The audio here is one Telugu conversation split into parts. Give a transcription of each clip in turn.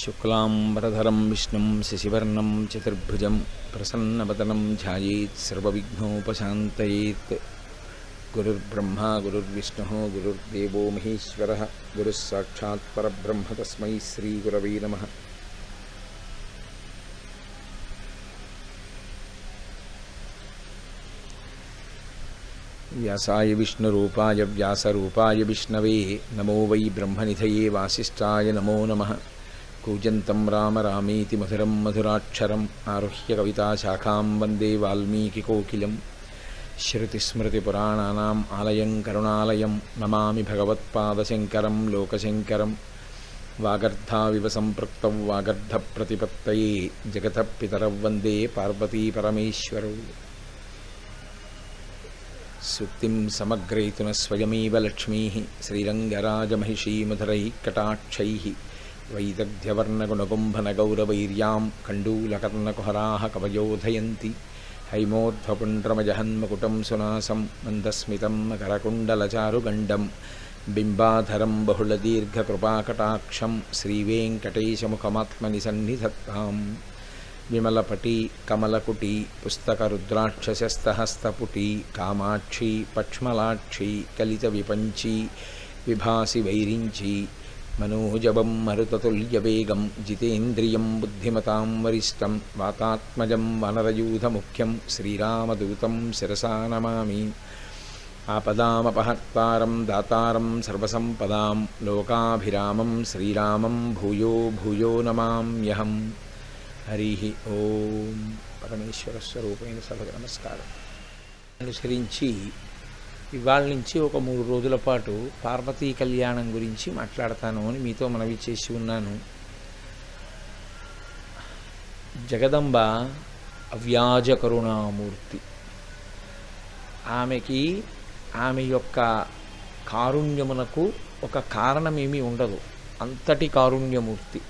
शुक्लांबरधरं विष्णुं शशिवर्णं चतुर्भुजं प्रसन्नवदनं ध्यायेत् सर्वविघ्नोपशान्तयेत्। गुरुर्ब्रह्मा गुरुर्विष्णुः गुरुर्देवो महेश्वरः गुरुः साक्षात् परब्रह्म तस्मै श्रीगुरवे नमः। व्यासाय विष्णुरूपाय व्यासरूपाय विष्णवे नमो वै ब्रह्मनिधये वासिष्ठाय नमो नमः। कूजन्तं राम रामेति मधुरं मधुराक्षरम् आरुह्य कविताशाखां वन्दे वाल्मीकिकोकिलं। श्रुतिस्मृतिपुराणानाम् आलयं करुणालयं नमामि भगवत्पादशङ्करं लोकशङ्करं। वागर्धाविव सम्पृक्तौ वागर्धप्रतिपत्तये जगतः पितरौ वन्दे पार्वतीपरमेश्वरौ। सुक्तिं समग्रयितुन स्वयमेव लक्ष्मीः श्रीरङ्गराजमहिषीमधुरैः कटाक्षैः। वैदग्ध्यवर्णगुणकुम्भनगौरवैर्यां कण्डूलकर्णकुहराः कवयोधयन्ति। हैमोध्वपुण्ड्रमजहन्मकुटं सुनासं मन्दस्मितं मकरकुण्डलचारुगण्डं बिम्बाधरं बहुलदीर्घकृपाकटाक्षं श्रीवेङ्कटेशमुखमात्मनि सन्निधत्ताम्। विमलपटी कमलकुटी पुस्तकरुद्राक्षसस्तहस्तपुटी कामाक्षी पक्ष्मलाक्षी कलितविपञ्ची विभासि वैरिञ्ची। मनोजवं मरुततुल्यवेगं जितेन्द्रियं बुद्धिमतां वरिष्ठं वातात्मजं वनरयूथमुख्यं श्रीरामदूतं शिरसा नमामि। आपदामपहर्तारं दातारं सर्वसम्पदां लोकाभिरामं श्रीरामं भूयो भूयो नमाम्यहम्। हरि ओम। పరమేశ్వర స్వరూపమైన సభకు నమస్కారం. అనుసరించి ఇవాళ నుంచి ఒక 3 రోజుల పాటు పార్వతీ కళ్యాణం గురించి మాట్లాడతాను అని మీతో మనవి చేసి ఉన్నాను. జగదంబ అవ్యాజ కరుణామూర్తి. ఆమె యొక్క కారుణ్యమునకు ఒక కారణమేమీ ఉండదు, అంతటి కారుణ్యమూర్తి.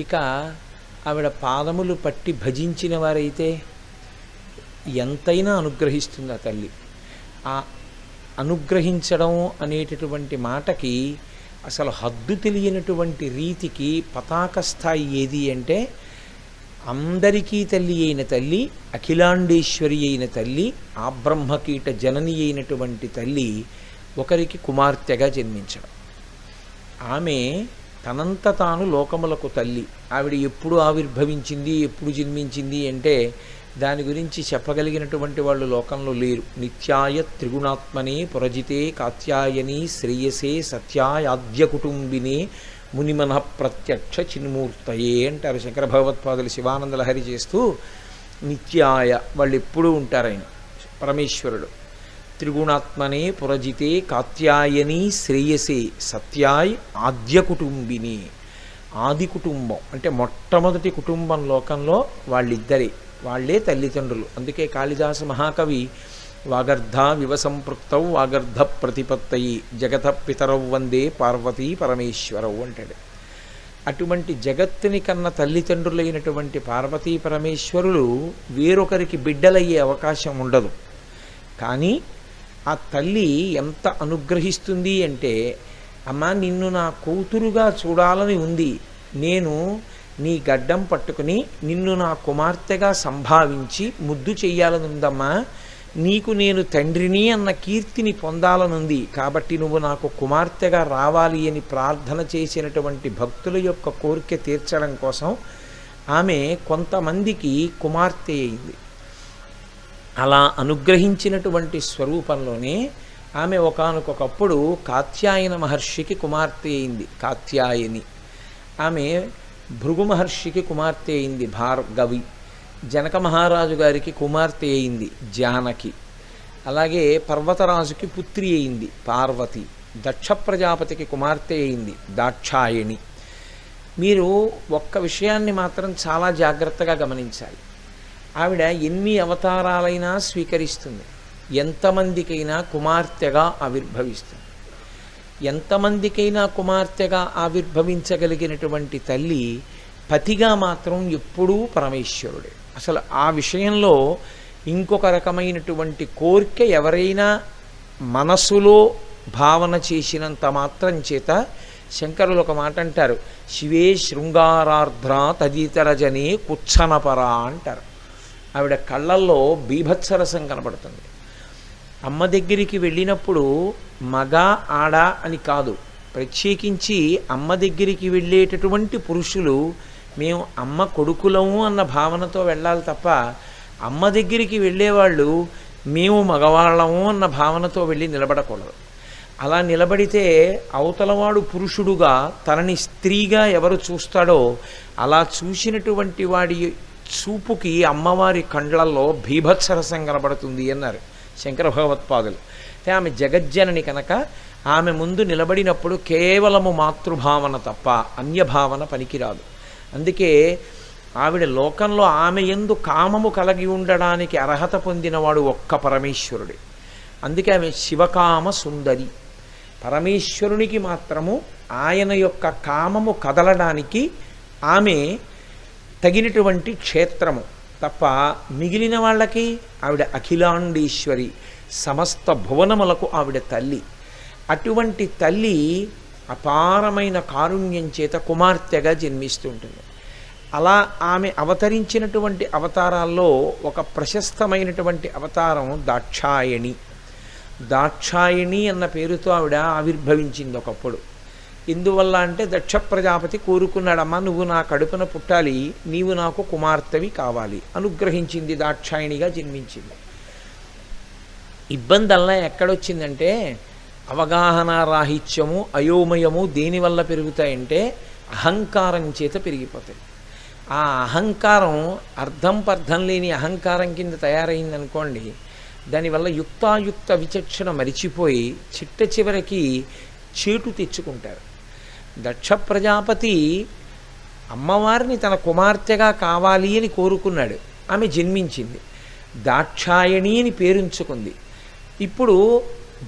ఇక ఆవిడ పాదములు పట్టి భజించిన వారైతే ఎంతైనా అనుగ్రహిస్తుంది ఆ తల్లి. ఆ అనుగ్రహించడం అనేటటువంటి మాటకి అసలు హద్దు తెలియనటువంటి రీతికి పతాక స్థాయి ఏది అంటే, అందరికీ తల్లి అయిన తల్లి, అఖిలాండేశ్వరి అయిన తల్లి, ఆ బ్రహ్మకీట జనని అయినటువంటి తల్లి ఒకరికి కుమార్తెగా జన్మించడం. ఆమె తనంత తాను లోకములకు తల్లి. ఆవిడ ఎప్పుడు ఆవిర్భవించింది, ఎప్పుడు జన్మించింది అంటే దాని గురించి చెప్పగలిగినటువంటి వాళ్ళు లోకంలో లేరు. నిత్యాయ త్రిగుణాత్మనే పురజితే కాత్యాయని శ్రేయసే సత్యాయాద్య కుటుంబినే మునిమన ప్రత్యక్ష చిన్మూర్తయే అంటారు శంకర భగవత్పాదులు శివానంద లహరి చేస్తూ. నిత్యాయ వాళ్ళు ఎప్పుడూ ఉంటారాయన పరమేశ్వరుడు. త్రిగుణాత్మనే పురజితే కాత్యాయని శ్రేయసే సత్యాయ్ ఆద్య కుటుంబిని. ఆది కుటుంబం అంటే మొట్టమొదటి కుటుంబం లోకంలో వాళ్ళిద్దరే, వాళ్లే తల్లిదండ్రులు. అందుకే కాళిదాస మహాకవి వాగర్ధ వివసంపృక్తౌ వాగర్ధ ప్రతిపత్తయి జగత పితరౌ వందే పార్వతీ పరమేశ్వరౌ అంటాడు. అటువంటి జగత్తుని కన్న తల్లిదండ్రులైనటువంటి పార్వతీ పరమేశ్వరులు వేరొకరికి బిడ్డలయ్యే అవకాశం ఉండదు. కానీ ఆ తల్లి ఎంత అనుగ్రహిస్తుంది అంటే, అమ్మా నిన్ను నా కూతురుగా చూడాలని ఉంది, నేను నీ గడ్డం పట్టుకుని నిన్ను నా కుమార్తెగా సంభావించి ముద్దు చెయ్యాలని ఉందమ్మా, నీకు నేను తండ్రిని అన్న కీర్తిని పొందాలనుంది, కాబట్టి నువ్వు నాకు కుమార్తెగా రావాలి అని ప్రార్థన చేసినటువంటి భక్తుల యొక్క కోరిక తీర్చడం కోసం ఆమె కొంతమందికి కుమార్తె అయింది. అలా అనుగ్రహించినటువంటి స్వరూపంలోనే ఆమె ఒకానొకప్పుడు కాత్యాయన మహర్షికి కుమార్తె అయింది, కాత్యాయని. ఆమె భృగు మహర్షికి కుమార్తె అయింది, భార్గవి. జనక మహారాజు గారికి కుమార్తె అయింది, జానకి. అలాగే పర్వతరాజుకి పుత్రి అయింది, పార్వతి. దక్ష ప్రజాపతికి కుమార్తె అయింది, దాక్షాయణి. మీరు ఒక్క విషయాన్ని మాత్రం చాలా జాగ్రత్తగా గమనించాలి. ఆవిడ ఎన్ని అవతారాలైనా స్వీకరిస్తుంది, ఎంతమందికైనా కుమార్తెగా ఆవిర్భవిస్తుంది. ఎంతమందికైనా కుమార్తెగా ఆవిర్భవించగలిగినటువంటి తల్లి పతిగా మాత్రం ఎప్పుడూ పరమేశ్వరుడే. అసలు ఆ విషయంలో ఇంకొక రకమైనటువంటి కోరిక ఎవరైనా మనసులో భావన చేసినంత మాత్రం చేత శంకరులు ఒక మాట అంటారు, శివే శృంగారార్ధ్ర తదితరజనే కుచ్చనపరా అంటారు. ఆవిడ కళ్ళల్లో బీభత్సరసం కనబడుతుంది. అమ్మ దగ్గరికి వెళ్ళినప్పుడు మగ ఆడ అని కాదు, ప్రత్యేకించి అమ్మ దగ్గరికి వెళ్ళేటటువంటి పురుషులు మేము అమ్మ కొడుకులము అన్న భావనతో వెళ్ళాలి తప్ప, అమ్మ దగ్గరికి వెళ్ళేవాళ్ళు మేము మగవాళ్ళము అన్న భావనతో వెళ్ళి నిలబడకూడదు. అలా నిలబడితే అవతలవాడు పురుషుడుగా తనని స్త్రీగా ఎవరు చూస్తాడో అలా చూసినటువంటి వాడి చూపుకి అమ్మవారి కండ్లల్లో భీభత్సరసం కనబడుతుంది అన్నారు శంకర భగవత్పాదులు. ఆమె జగజ్జనని కనుక ఆమె ముందు నిలబడినప్పుడు కేవలము మాతృభావన తప్ప అన్యభావన పనికిరాదు. అందుకే ఆవిడ లోకంలో ఆమె యందు కామము కలిగి ఉండడానికి అర్హత పొందినవాడు ఒక్క పరమేశ్వరుడే. అందుకే ఆమె శివకామ సుందరి. పరమేశ్వరునికి మాత్రము ఆయన యొక్క కామము కదలడానికి ఆమె తగినటువంటి క్షేత్రము తప్ప మిగిలిన వాళ్ళకి ఆవిడ అఖిలాండేశ్వరి, సమస్త భువనములకు ఆవిడ తల్లి. అటువంటి తల్లి అపారమైన కారుణ్యం చేత కుమార్తెగా జన్మిస్తుంటుంది. అలా ఆమె అవతరించినటువంటి అవతారాల్లో ఒక ప్రశస్తమైనటువంటి అవతారం దాక్షాయణి. దాక్షాయణి అన్న పేరుతో ఆవిడ ఆవిర్భవించింది ఒకప్పుడు. ఎందువల్ల అంటే దక్ష ప్రజాపతి కోరుకున్నాడమ్మా, నువ్వు నా కడుపున పుట్టాలి, నీవు నాకు కుమార్తెవి కావాలి, అనుగ్రహించింది, దాక్షాయణిగా జన్మించింది. ఇబ్బంది అలా ఎక్కడొచ్చిందంటే అవగాహన రాహిత్యము అయోమయము దేనివల్ల పెరుగుతాయంటే అహంకారం చేత పెరిగిపోతాయి. ఆ అహంకారం అర్థం పర్థం లేని అహంకారం కింద తయారైందనుకోండి, దానివల్ల యుక్తాయుక్త విచక్షణ మరిచిపోయి చిట్ట చివరికి చేటు తెచ్చుకుంటారు. దక్ష ప్రజాపతి అమ్మవారిని తన కుమార్తెగా కావాలి అని కోరుకున్నాడు. ఆమె జన్మించింది, దాక్షాయణి అని పేరుంచుకుంది. ఇప్పుడు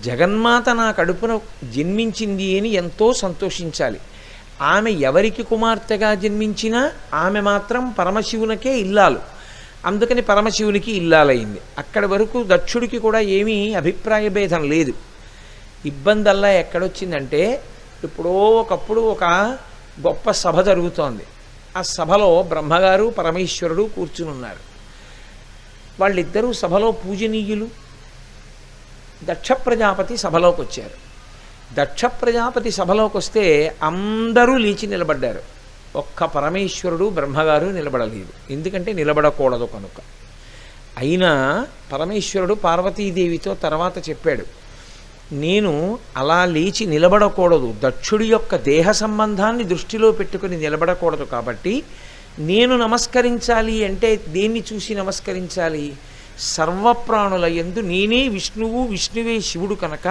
జగన్మాత నా కడుపున జన్మించింది అని ఎంతో సంతోషించాలి. ఆమె ఎవరికి కుమార్తెగా జన్మించినా ఆమె మాత్రం పరమశివునికే ఇల్లాలు. అందుకని పరమశివునికి ఇల్లాలైంది. అక్కడి వరకు దక్షుడికి కూడా ఏమీ అభిప్రాయ భేదం లేదు. ఇబ్బందల్లా ఎక్కడొచ్చిందంటే ఎప్పుడో ఒకప్పుడు ఒక గొప్ప సభ జరుగుతోంది. ఆ సభలో బ్రహ్మగారు పరమేశ్వరుడు కూర్చుని ఉన్నారు. వాళ్ళిద్దరూ సభలో పూజనీయులు. దక్ష ప్రజాపతి సభలోకి వచ్చారు. దక్ష ప్రజాపతి సభలోకి వస్తే అందరూ లేచి నిలబడ్డారు. ఒక్క పరమేశ్వరుడు బ్రహ్మగారు నిలబడలేదు, ఎందుకంటే నిలబడకూడదు కనుక. అయినా పరమేశ్వరుడు పార్వతీదేవితో తర్వాత చెప్పాడు, నేను అలా లేచి నిలబడకూడదు, దక్షుడి యొక్క దేహ సంబంధాన్ని దృష్టిలో పెట్టుకుని నిలబడకూడదు, కాబట్టి నేను నమస్కరించాలి అంటే దేన్ని చూసి నమస్కరించాలి? సర్వప్రాణుల యందు నేనే విష్ణువు, విష్ణువే శివుడు కనుక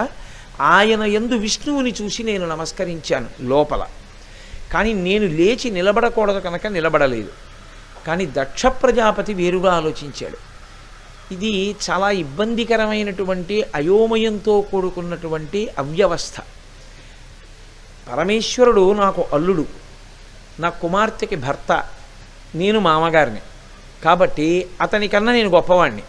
ఆయన యందు విష్ణువుని చూసి నేను నమస్కరించాను లోపల. కానీ నేను లేచి నిలబడకూడదు కనుక నిలబడలేదు. కానీ దక్ష ప్రజాపతి వేరుగా ఆలోచించాడు. ఇది చాలా ఇబ్బందికరమైనటువంటి అయోమయంతో కూడుకున్నటువంటి అవ్యవస్థ. పరమేశ్వరుడు నాకు అల్లుడు, నా కుమార్తెకి భర్త, నేను మామగారిని, కాబట్టి అతనికన్నా నేను గొప్పవాణ్ణి.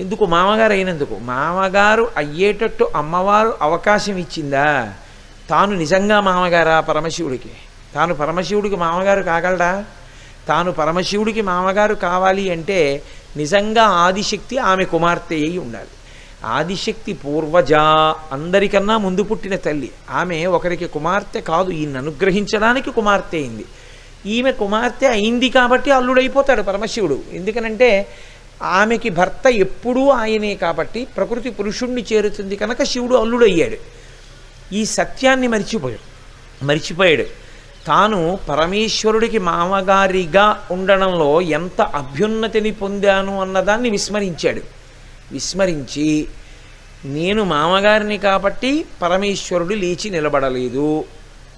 ఎందుకు? మామగారు అయినందుకు. మామగారు అయ్యేటట్టు అమ్మవారు అవకాశం ఇచ్చిందా? తాను నిజంగా మామగారా పరమశివుడికి? తాను పరమశివుడికి మామగారు కాగలడా? తాను పరమశివుడికి మామగారు కావాలి అంటే నిజంగా ఆదిశక్తి ఆమె కుమార్తె అయి ఉండాలి. ఆదిశక్తి పూర్వజ, అందరికన్నా ముందు పుట్టిన తల్లి. ఆమె ఒకరికి కుమార్తె కాదు, ఈయన్ని అనుగ్రహించడానికి కుమార్తె అయింది. ఈమె కుమార్తె అయింది కాబట్టి అల్లుడైపోతాడు పరమశివుడు. ఎందుకనంటే ఆమెకి భర్త ఎప్పుడూ ఆయనే కాబట్టి ప్రకృతి పురుషుణ్ణి చేరుతుంది కనుక శివుడు అల్లుడయ్యాడు. ఈ సత్యాన్ని మరిచిపోయాడు. తాను పరమేశ్వరుడికి మామగారిగా ఉండడంలో ఎంత అభ్యున్నతిని పొందాను అన్నదాన్ని విస్మరించాడు. విస్మరించి నేను మామగారిని కాబట్టి పరమేశ్వరుడు లేచి నిలబడలేదు,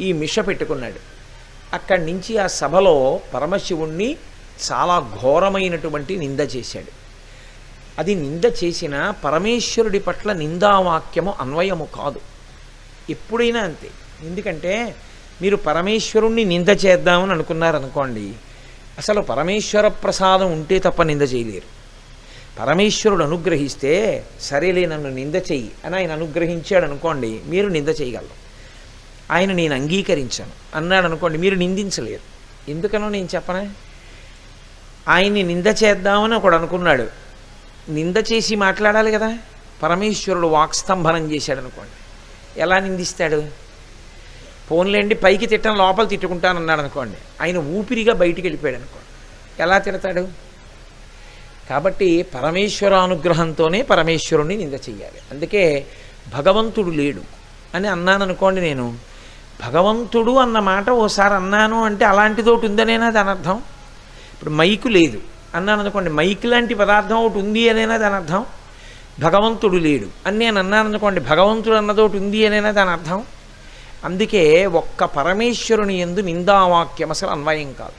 ఈ మిష పెట్టుకున్నాడు. అక్కడి నుంచి ఆ సభలో పరమశివుణ్ణి చాలా ఘోరమైనటువంటి నింద చేశాడు. అది నింద చేసిన పరమేశ్వరుడి పట్ల నిందావాక్యము అన్వయము కాదు. ఎప్పుడైనా అంతే. ఎందుకంటే మీరు పరమేశ్వరుణ్ణి నింద చేద్దామని అనుకున్నారనుకోండి, అసలు పరమేశ్వర ప్రసాదం ఉంటే తప్ప నింద చేయలేరు. పరమేశ్వరుడు అనుగ్రహిస్తే సరేలే నన్ను నింద చెయ్యి అని ఆయన అనుగ్రహించాడు అనుకోండి, మీరు నింద చేయగలరు. ఆయన నేను అంగీకరించాను అన్నాడు అనుకోండి, మీరు నిందించలేరు. ఎందుకనో నేను చెప్పనే. ఆయన్ని నింద చేద్దామని ఒకడు అనుకున్నాడు, నింద చేసి మాట్లాడాలి కదా. పరమేశ్వరుడు వాక్స్తంభనం చేశాడు అనుకోండి, ఎలా నిందిస్తాడు? ఫోన్లేండి పైకి తిట్టను లోపల తిట్టుకుంటానన్నాడు అనుకోండి, ఆయన ఊపిరిగా బయటికి వెళ్ళిపోయాడు అనుకోండి, ఎలా తిడతాడు? కాబట్టి పరమేశ్వరానుగ్రహంతోనే పరమేశ్వరుణ్ణి నింద చెయ్యాలి. అందుకే భగవంతుడు లేడు అని అన్నాను అనుకోండి, నేను భగవంతుడు అన్న మాట ఓసారి అన్నాను అంటే అలాంటిదోటి ఉందనేనా దాని అర్థం? ఇప్పుడు మైకు లేదు అన్నాను అనుకోండి, మైకు లాంటి పదార్థం ఒకటి ఉంది అనేనా దాని అర్థం? భగవంతుడు లేడు అని నేను అన్నాను అనుకోండి, భగవంతుడు అన్నదోటి ఉంది అనేనా దాని అర్థం? అందుకే ఒక్క పరమేశ్వరుని యందు నిందావాక్యం అసలు అన్వయం కాదు.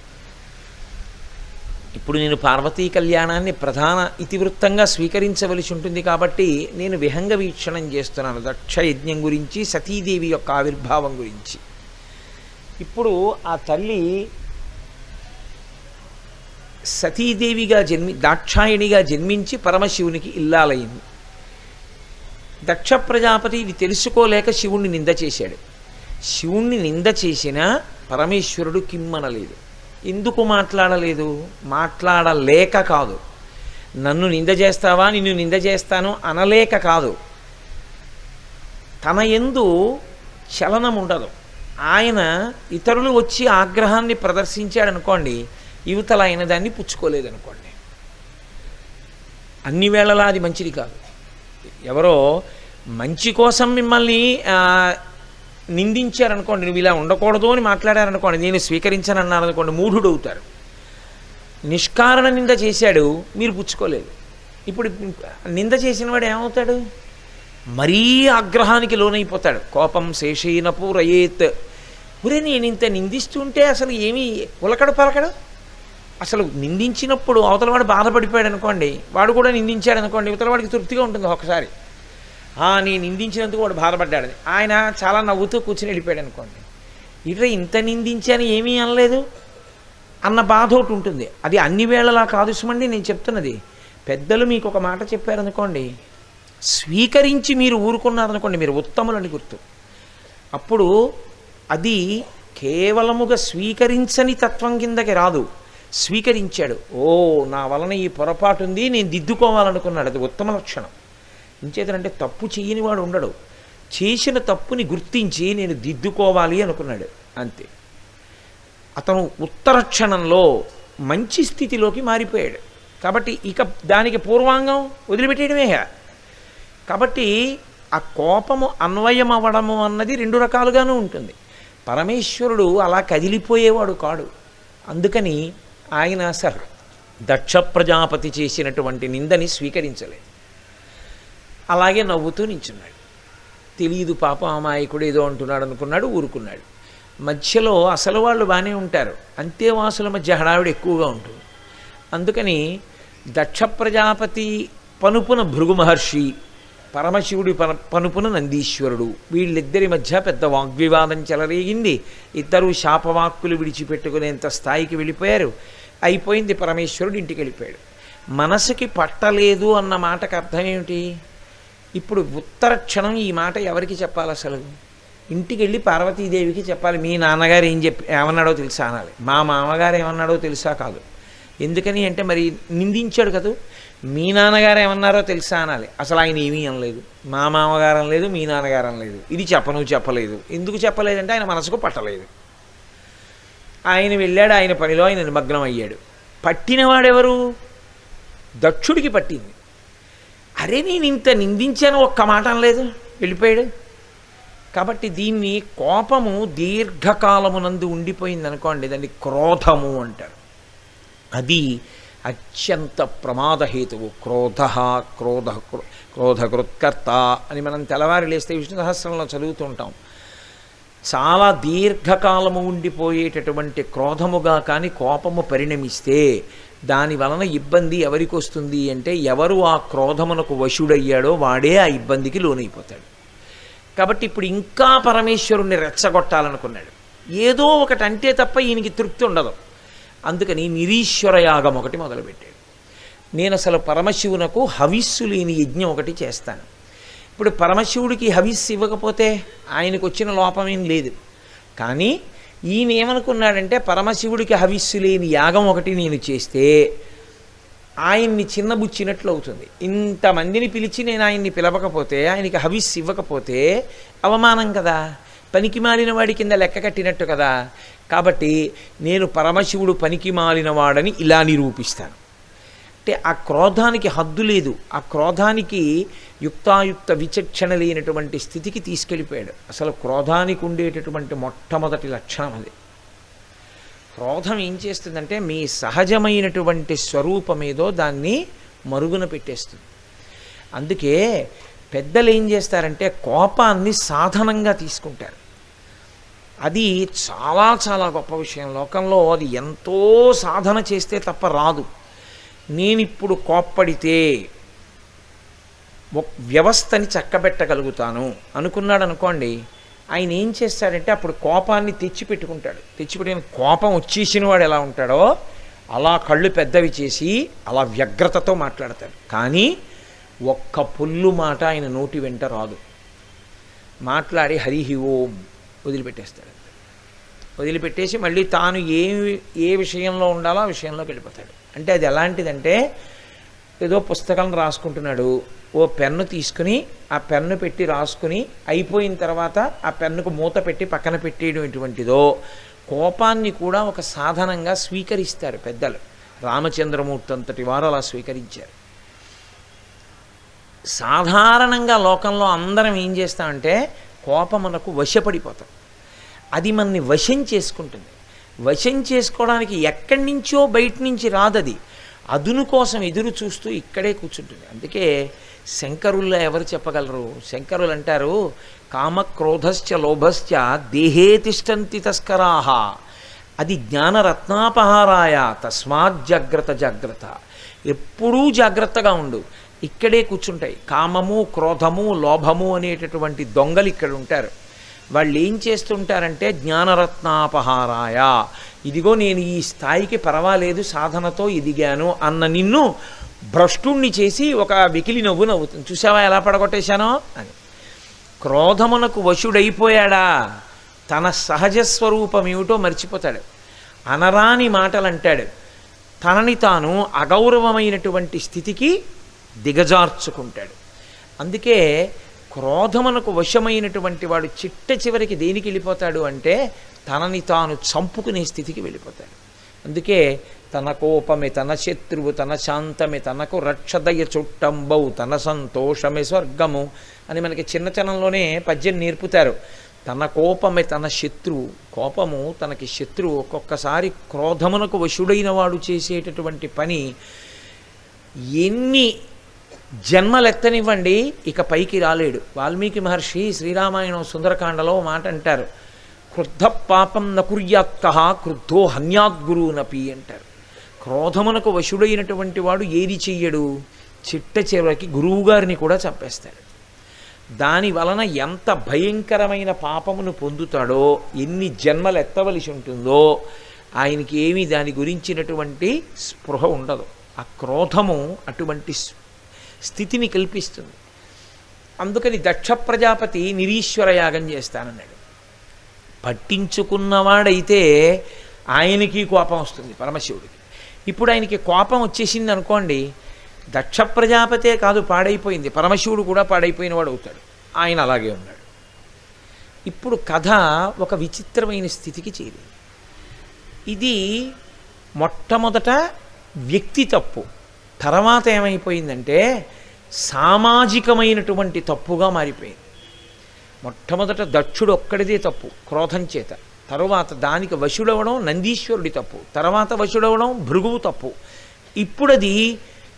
ఇప్పుడు నేను పార్వతీ కళ్యాణాన్ని ప్రధాన ఇతివృత్తంగా స్వీకరించవలసి ఉంటుంది కాబట్టి నేను విహంగ వీక్షణం చేస్తున్నాను దక్ష యజ్ఞం గురించి, సతీదేవి యొక్క ఆవిర్భావం గురించి. ఇప్పుడు ఆ తల్లి సతీదేవిగా దాక్షాయణిగా జన్మించి పరమశివునికి ఇల్లాలయ్యింది. దక్ష ప్రజాపతి ఇది తెలుసుకోలేక శివుణ్ణి నింద చేశాడు. శివుణ్ణి నింద చేసినా పరమేశ్వరుడు కిమ్మనలేదు. ఎందుకు మాట్లాడలేదు? మాట్లాడలేక కాదు, నన్ను నింద చేస్తావా నిన్ను నింద చేస్తాను అనలేక కాదు, తన యందు చలనం ఉండదు. ఆయన ఇతరులు వచ్చి ఆగ్రహాన్ని ప్రదర్శించాడనుకోండి, యువతల ఆయన దాన్ని పుచ్చుకోలేదనుకోండి, అన్ని వేళలా అది మంచిది కాదు. ఎవరో మంచి కోసం మిమ్మల్ని నిందించారనుకోండి, నువ్వు ఇలా ఉండకూడదు అని మాట్లాడారనుకోండి, నేను స్వీకరించనన్నాను అనుకోండి, మూఢుడు అవుతారు. నిష్కారణ నింద చేశాడు, మీరు పుచ్చుకోలేదు. ఇప్పుడు నింద చేసిన వాడు ఏమవుతాడు? మరీ ఆగ్రహానికి లోనైపోతాడు. కోపం శేషేన పూరయేత్. ఒరే నేను ఇంత నిందిస్తుంటే అసలు ఏమీ ఉలకడు పలకడు. అసలు నిందించినప్పుడు అవతలవాడు బాధపడిపోయాడు అనుకోండి, వాడు కూడా నిందించాడు అనుకోండి, అవతలవాడికి తృప్తిగా ఉంటుంది ఒకసారి. నేను నిందించినందుకు వాడు బాధపడ్డాడని, ఆయన చాలా నవ్వుతూ కూర్చుని వెళ్ళిపోయాడు అనుకోండి, ఇట్లా ఇంత నిందించాని ఏమీ అనలేదు అన్న బాధ ఒకటి ఉంటుంది. అది అన్ని వేళలా కాదు సుమండి నేను చెప్తున్నది. పెద్దలు మీకు ఒక మాట చెప్పారనుకోండి, స్వీకరించి మీరు ఊరుకున్నారనుకోండి, మీరు ఉత్తములని గుర్తు. అప్పుడు అది కేవలముగా స్వీకరించని తత్వం కిందకి రాదు, స్వీకరించాడు. ఓ నా వలన ఈ పొరపాటు ఉంది, నేను దిద్దుకోవాలనుకున్నాడు, అది ఉత్తమ లక్షణం. ఇంచేతనంటే తప్పు చేయని వాడు ఉండడు, చేసిన తప్పుని గుర్తించి నేను దిద్దుకోవాలి అనుకున్నాడు, అంతే. అతను ఉత్తర క్షణంలో మంచి స్థితిలోకి మారిపోయాడు. కాబట్టి ఇక దానికి పూర్వాంగం వదిలిపెట్టేయడమే. కాబట్టి ఆ కోపము అన్వయం అవ్వడము అన్నది రెండు రకాలుగానూ ఉంటుంది. పరమేశ్వరుడు అలా కదిలిపోయేవాడు కాడు. అందుకని ఆయన దక్ష ప్రజాపతి చేసినటువంటి నిందని స్వీకరించలేదు. అలాగే నవ్వుతూ నించున్నాడు. తెలియదు పాపం అమాయకుడు ఏదో అంటున్నాడు అనుకున్నాడు, ఊరుకున్నాడు. మధ్యలో అసలు వాళ్ళు బాగానే ఉంటారు, అంతేవాసుల మధ్య హడావిడి ఎక్కువగా ఉంటుంది. అందుకని దక్ష ప్రజాపతి పనుపున భృగు మహర్షి, పరమశివుడి పనుపున నందీశ్వరుడు, వీళ్ళిద్దరి మధ్య పెద్ద వాగ్వివాదం చెలరేగింది. ఇద్దరు శాపవాక్కులు విడిచిపెట్టుకునేంత స్థాయికి వెళ్ళిపోయారు. అయిపోయింది, పరమేశ్వరుడు ఇంటికి వెళ్ళిపోయాడు. మనసుకి పట్టలేదు అన్న మాటకు అర్థం ఏమిటి? ఇప్పుడు ఉత్తర క్షణం ఈ మాట ఎవరికి చెప్పాలి? అసలు ఇంటికి వెళ్ళి పార్వతీదేవికి చెప్పాలి. మీ నాన్నగారు ఏమన్నాడో తెలుసా అనాలి. మా మామగారు ఏమన్నాడో తెలుసా కాదు. ఎందుకని అంటే మరి నిందించాడు కదా, మీ నాన్నగారు ఏమన్నారో తెలుసా అనాలి. అసలు ఆయన ఏమీ అనలేదు, మా మామగారు అనలేదు, మీ నాన్నగారు అనలేదు. ఇది చెప్పలేదు. ఎందుకు చెప్పలేదంటే ఆయన మనసుకు పట్టలేదు. ఆయన వెళ్ళాడు, ఆయన పనిలో ఆయన నిమగ్నం అయ్యాడు. పట్టినవాడెవరు? దక్షుడికి పట్టింది. అరే నేను ఇంత నిందించాను ఒక్క మాట అనలేదు, వెళ్ళిపోయాడు. కాబట్టి దీన్ని కోపము దీర్ఘకాలమునందు ఉండిపోయింది అనుకోండి, దాన్ని క్రోధము అంటారు. అది అత్యంత ప్రమాదహేతువు. క్రోధకృత్కర్త అని మనం తెల్లవారి లేస్తే విష్ణు సహస్రంలో చదువుతూ ఉంటాం. చాలా దీర్ఘకాలము ఉండిపోయేటటువంటి క్రోధముగా కానీ కోపము పరిణమిస్తే దాని వలన ఇబ్బంది ఎవరికి వస్తుంది అంటే, ఎవరు ఆ క్రోధమునకు వశుడయ్యాడో వాడే ఆ ఇబ్బందికి లోనైపోతాడు. కాబట్టి ఇప్పుడు ఇంకా పరమేశ్వరుణ్ణి రెచ్చగొట్టాలనుకున్నాడు. ఏదో ఒకటి అంటే తప్ప ఈయనకి తృప్తి ఉండదు. అందుకని నిరీశ్వర యాగం ఒకటి మొదలుపెట్టాడు. నేను అసలు పరమశివునకు హవిస్సు లేని యజ్ఞం ఒకటి చేస్తాను. ఇప్పుడు పరమశివుడికి హవిస్సు ఇవ్వకపోతే ఆయనకు వచ్చిన లోపమేం లేదు. కానీ ఈయన ఏమనుకున్నాడంటే పరమశివుడికి హవిస్సు లేని యాగం ఒకటి నేను చేస్తే ఆయన్ని చిన్నబుచ్చినట్లు అవుతుంది. ఇంతమందిని పిలిచి నేను ఆయన్ని పిలవకపోతే, ఆయనకి హవిస్సు ఇవ్వకపోతే అవమానం కదా, పనికి మాలిన వాడి కింద లెక్క కట్టినట్టు కదా. కాబట్టి నేను పరమశివుడు పనికి మాలిన వాడని ఇలా నిరూపిస్తాను. అంటే ఆ క్రోధానికి హద్దు లేదు. ఆ క్రోధానికి యుక్తాయుక్త విచక్షణ లేనటువంటి స్థితికి తీసుకెళ్ళిపోయాడు. అసలు క్రోధానికి ఉండేటటువంటి మొట్టమొదటి లక్షణం అది. క్రోధం ఏం చేస్తుందంటే మీ సహజమైనటువంటి స్వరూపమేదో దాన్ని మరుగున పెట్టేస్తుంది. అందుకే పెద్దలు ఏం చేస్తారంటే కోపాన్ని సాధనంగా తీసుకుంటారు. అది చాలా చాలా గొప్ప విషయం. లోకంలో అది ఎంతో సాధన చేస్తే తప్ప రాదు. నేనిప్పుడు కోప్పడితే వ్యవస్థని చక్కబెట్టగలుగుతాను అనుకున్నాడు అనుకోండి, ఆయన ఏం చేస్తాడంటే అప్పుడు కోపాన్ని తెచ్చిపెట్టుకుంటాడు. తెచ్చిపెట్టిన కోపం వచ్చేసిన వాడు ఎలా ఉంటాడో అలా కళ్ళు పెద్దవి చేసి అలా వ్యగ్రతతో మాట్లాడతాడు. కానీ ఒక్క పుల్లు మాట ఆయన నోటి వెంట రాదు. మాట్లాడి హరిహి ఓం వదిలిపెట్టేస్తాడు. వదిలిపెట్టేసి మళ్ళీ తాను ఏ విషయంలో ఉండాలో ఆ విషయంలోకి వెళ్ళిపోతాడు. అంటే అది ఎలాంటిదంటే ఏదో పుస్తకం రాసుకుంటున్నాడు, ఓ పెన్ను తీసుకుని ఆ పెన్ను పెట్టి రాసుకుని అయిపోయిన తర్వాత ఆ పెన్నుకు మూత పెట్టి పక్కన పెట్టేయడం ఎటువంటిదో కోపాన్ని కూడా ఒక సాధనంగా స్వీకరిస్తారు పెద్దలు. రామచంద్రమూర్తి అంతటి వారు అలా స్వీకరించారు. సాధారణంగా లోకంలో అందరం ఏం చేస్తామంటే కోపమునకు వశపడిపోతాం. అది మనని వశం చేసుకుంటుంది. వశం చేసుకోవడానికి ఎక్కడి నుంచో బయట నుంచి రాదది. అదును కోసం ఎదురు చూస్తూ ఇక్కడే కూర్చుంటుంది. అందుకే శంకరుల్లో ఎవరు చెప్పగలరు? శంకరులు అంటారు, కామక్రోధశ్చ లోభశ్చ దేహే తిష్టంతి తస్కరాహ, అది జ్ఞానరత్నాపహారాయ తస్మాత్ జాగ్రత్త జాగ్రత్త. ఎప్పుడూ జాగ్రత్తగా ఉండు, ఇక్కడే కూర్చుంటాయి. కామము క్రోధము లోభము అనేటటువంటి దొంగలు ఇక్కడ ఉంటారు. వాళ్ళు ఏం చేస్తుంటారంటే జ్ఞానరత్నాపహారాయ, ఇదిగో నేను ఈ స్థాయికి పర్వాలేదు సాధనతో ఎదిగాను అన్న నిన్ను భ్రష్టుణ్ణి చేసి ఒక వెకిలి నవ్వు నవ్వుతుంది. చూసావా ఎలా పడగొట్టేశానో అని. క్రోధమునకు వశుడైపోయాడా తన సహజ స్వరూపం ఏమిటో మర్చిపోతాడు. అనరాని మాటలు అంటాడు. తనని తాను అగౌరవమైనటువంటి స్థితికి దిగజార్చుకుంటాడు. అందుకే క్రోధమునకు వశమైనటువంటి వాడు చిట్ట చివరికి దేనికి వెళ్ళిపోతాడు అంటే తనని తాను చంపుకునే స్థితికి వెళ్ళిపోతాడు. అందుకే తన కోపమే తన శత్రువు, తన శాంతమే తనకు రక్షదయ చుట్టంబౌ, తన సంతోషమే స్వర్గము అని మనకి చిన్నతనంలోనే పద్యం నేర్పుతారు. తన కోపమే తన శత్రువు, కోపము తనకి శత్రువు. ఒక్కొక్కసారి క్రోధమునకు వశుడైన వాడు చేసేటటువంటి పని ఎన్ని జన్మలెత్తనివ్వండి ఇక పైకి రాలేడు. వాల్మీకి మహర్షి శ్రీరామాయణం సుందరకాండలో మాట అంటారు, క్రుద్ధ పాపం నకుర్యాత్క క్రుద్ధో హన్యాద్గురునపి అంటారు. క్రోధమునకు వశుడైనటువంటి వాడు ఏది చెయ్యడు, చిట్ట చివరికి గురువుగారిని కూడా చంపేస్తాడు. దాని వలన ఎంత భయంకరమైన పాపమును పొందుతాడో, ఎన్ని జన్మలు ఎత్తవలసి ఉంటుందో ఆయనకి ఏమీ దాని గురించినటువంటి స్పృహ ఉండదు. ఆ క్రోధము అటువంటి స్థితిని కల్పిస్తుంది. అందుకని దక్ష ప్రజాపతి నిరీశ్వర యాగం చేస్తానన్నాడు. పట్టించుకున్నవాడైతే ఆయనకి కోపం వస్తుంది పరమశివుడికి. ఇప్పుడు ఆయనకి కోపం వచ్చేసింది అనుకోండి, దక్ష ప్రజాపతే కాదు పాడైపోయింది, పరమశివుడు కూడా పాడైపోయిన వాడు అవుతాడు. ఆయన అలాగే ఉన్నాడు. ఇప్పుడు కథ ఒక విచిత్రమైన స్థితికి చేరింది. ఇది మొట్టమొదట వ్యక్తి తప్పు, తర్వాత ఏమైపోయిందంటే సామాజికమైనటువంటి తప్పుగా మారిపోయింది. మొట్టమొదట దక్షుడు ఒక్కడిదే తప్పు క్రోధం చేత, తరువాత దానికి వశుడవడం నందీశ్వరుడి తప్పు, తర్వాత వశుడవడం భృగువు తప్పు. ఇప్పుడు అది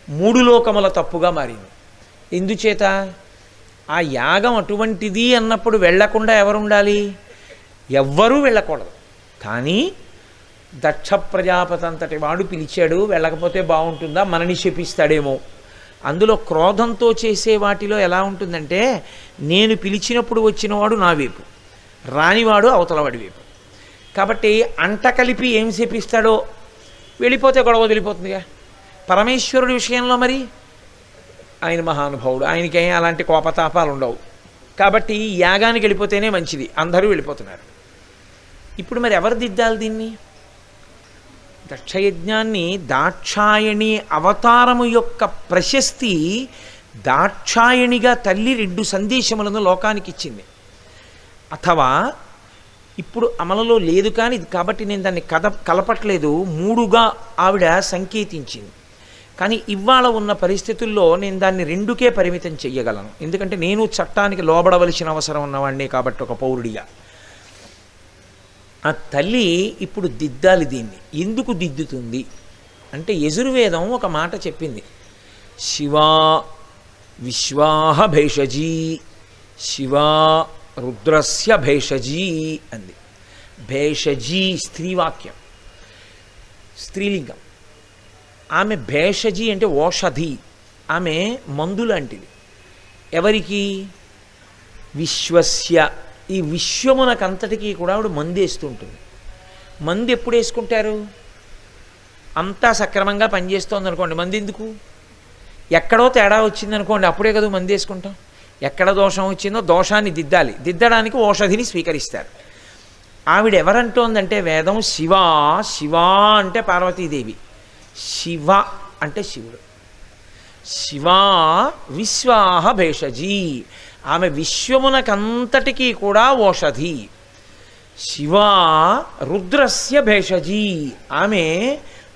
మూడు లోకముల తప్పుగా మారింది. ఎందుచేత ఆ యాగం అటువంటిది అన్నప్పుడు వెళ్లకుండా ఎవరుండాలి? ఎవ్వరూ వెళ్ళకూడదు. కానీ దక్ష ప్రజాపతి అంతటి వాడు పిలిచాడు, వెళ్ళకపోతే బాగుంటుందా, మనని శపిస్తాడేమో. అందులో క్రోధంతో చేసే వాటిలో ఎలా ఉంటుందంటే నేను పిలిచినప్పుడు వచ్చినవాడు నా వైపు, రానివాడు అవతలవాడి వైపు. కాబట్టి అంట కలిపి ఏం శపిస్తాడో వెళ్ళిపోతే గొడవ వదిలిపోతుందిగా. పరమేశ్వరుడి విషయంలో మరి ఆయన మహానుభావుడు, ఆయనకేం అలాంటి కోపతాపాలు ఉండవు. కాబట్టి యాగానికి వెళ్ళిపోతేనే మంచిది, అందరూ వెళ్ళిపోతున్నారు. ఇప్పుడు మరి ఎవరు దిద్దాలి దీన్ని? దక్షయజ్ఞాన్ని దాక్షాయణి అవతారము యొక్క ప్రశస్తి దాక్షాయణిగా తల్లి 2 సందేశములను లోకానికి ఇచ్చింది. అథవా ఇప్పుడు అమలులో లేదు కానీ కాబట్టి నేను దాన్ని కలపట్లేదు, 3గా ఆవిడ సంకేతించింది. కానీ ఇవాళ ఉన్న పరిస్థితుల్లో నేను దాన్ని 2కే పరిమితం చెయ్యగలను. ఎందుకంటే నేను చట్టానికి లోబడవలసిన అవసరం ఉన్నవాడిని కాబట్టి ఒక పౌరుడిగా. ఆ తల్లి ఇప్పుడు దిద్దాలి. దీన్ని ఎందుకు దిద్దుతుంది అంటే యజుర్వేదం ఒక మాట చెప్పింది. శివా విశ్వాహ భేషజీ, శివా రుద్రస్య భేషజీ అంది. భేషజీ స్త్రీవాక్యం, స్త్రీలింగం. ఆమె భేషజీ అంటే ఓషధి, ఆమె మందు లాంటిది. ఎవరికి? విశ్వస్య, ఈ విశ్వమునకంతటికీ కూడా ఆవిడ మందు వేస్తుంటుంది. మందు ఎప్పుడు వేసుకుంటారు? అంతా సక్రమంగా పనిచేస్తోంది అనుకోండి, మందు ఎందుకు? ఎక్కడో తేడా వచ్చిందనుకోండి, అప్పుడే కదా మందు వేసుకుంటాం. ఎక్కడ దోషం వచ్చిందో దోషాన్ని దిద్దాలి, దిద్దడానికి ఓషధిని స్వీకరిస్తారు. ఆవిడ ఎవరంటోందంటే వేదం శివ, శివ అంటే పార్వతీదేవి, శివ అంటే శివుడు. శివా విశ్వాహ భేషజీ, ఆమె విశ్వమునకంతటికీ కూడా ఓషధి. శివా రుద్రస్య భేషజీ, ఆమె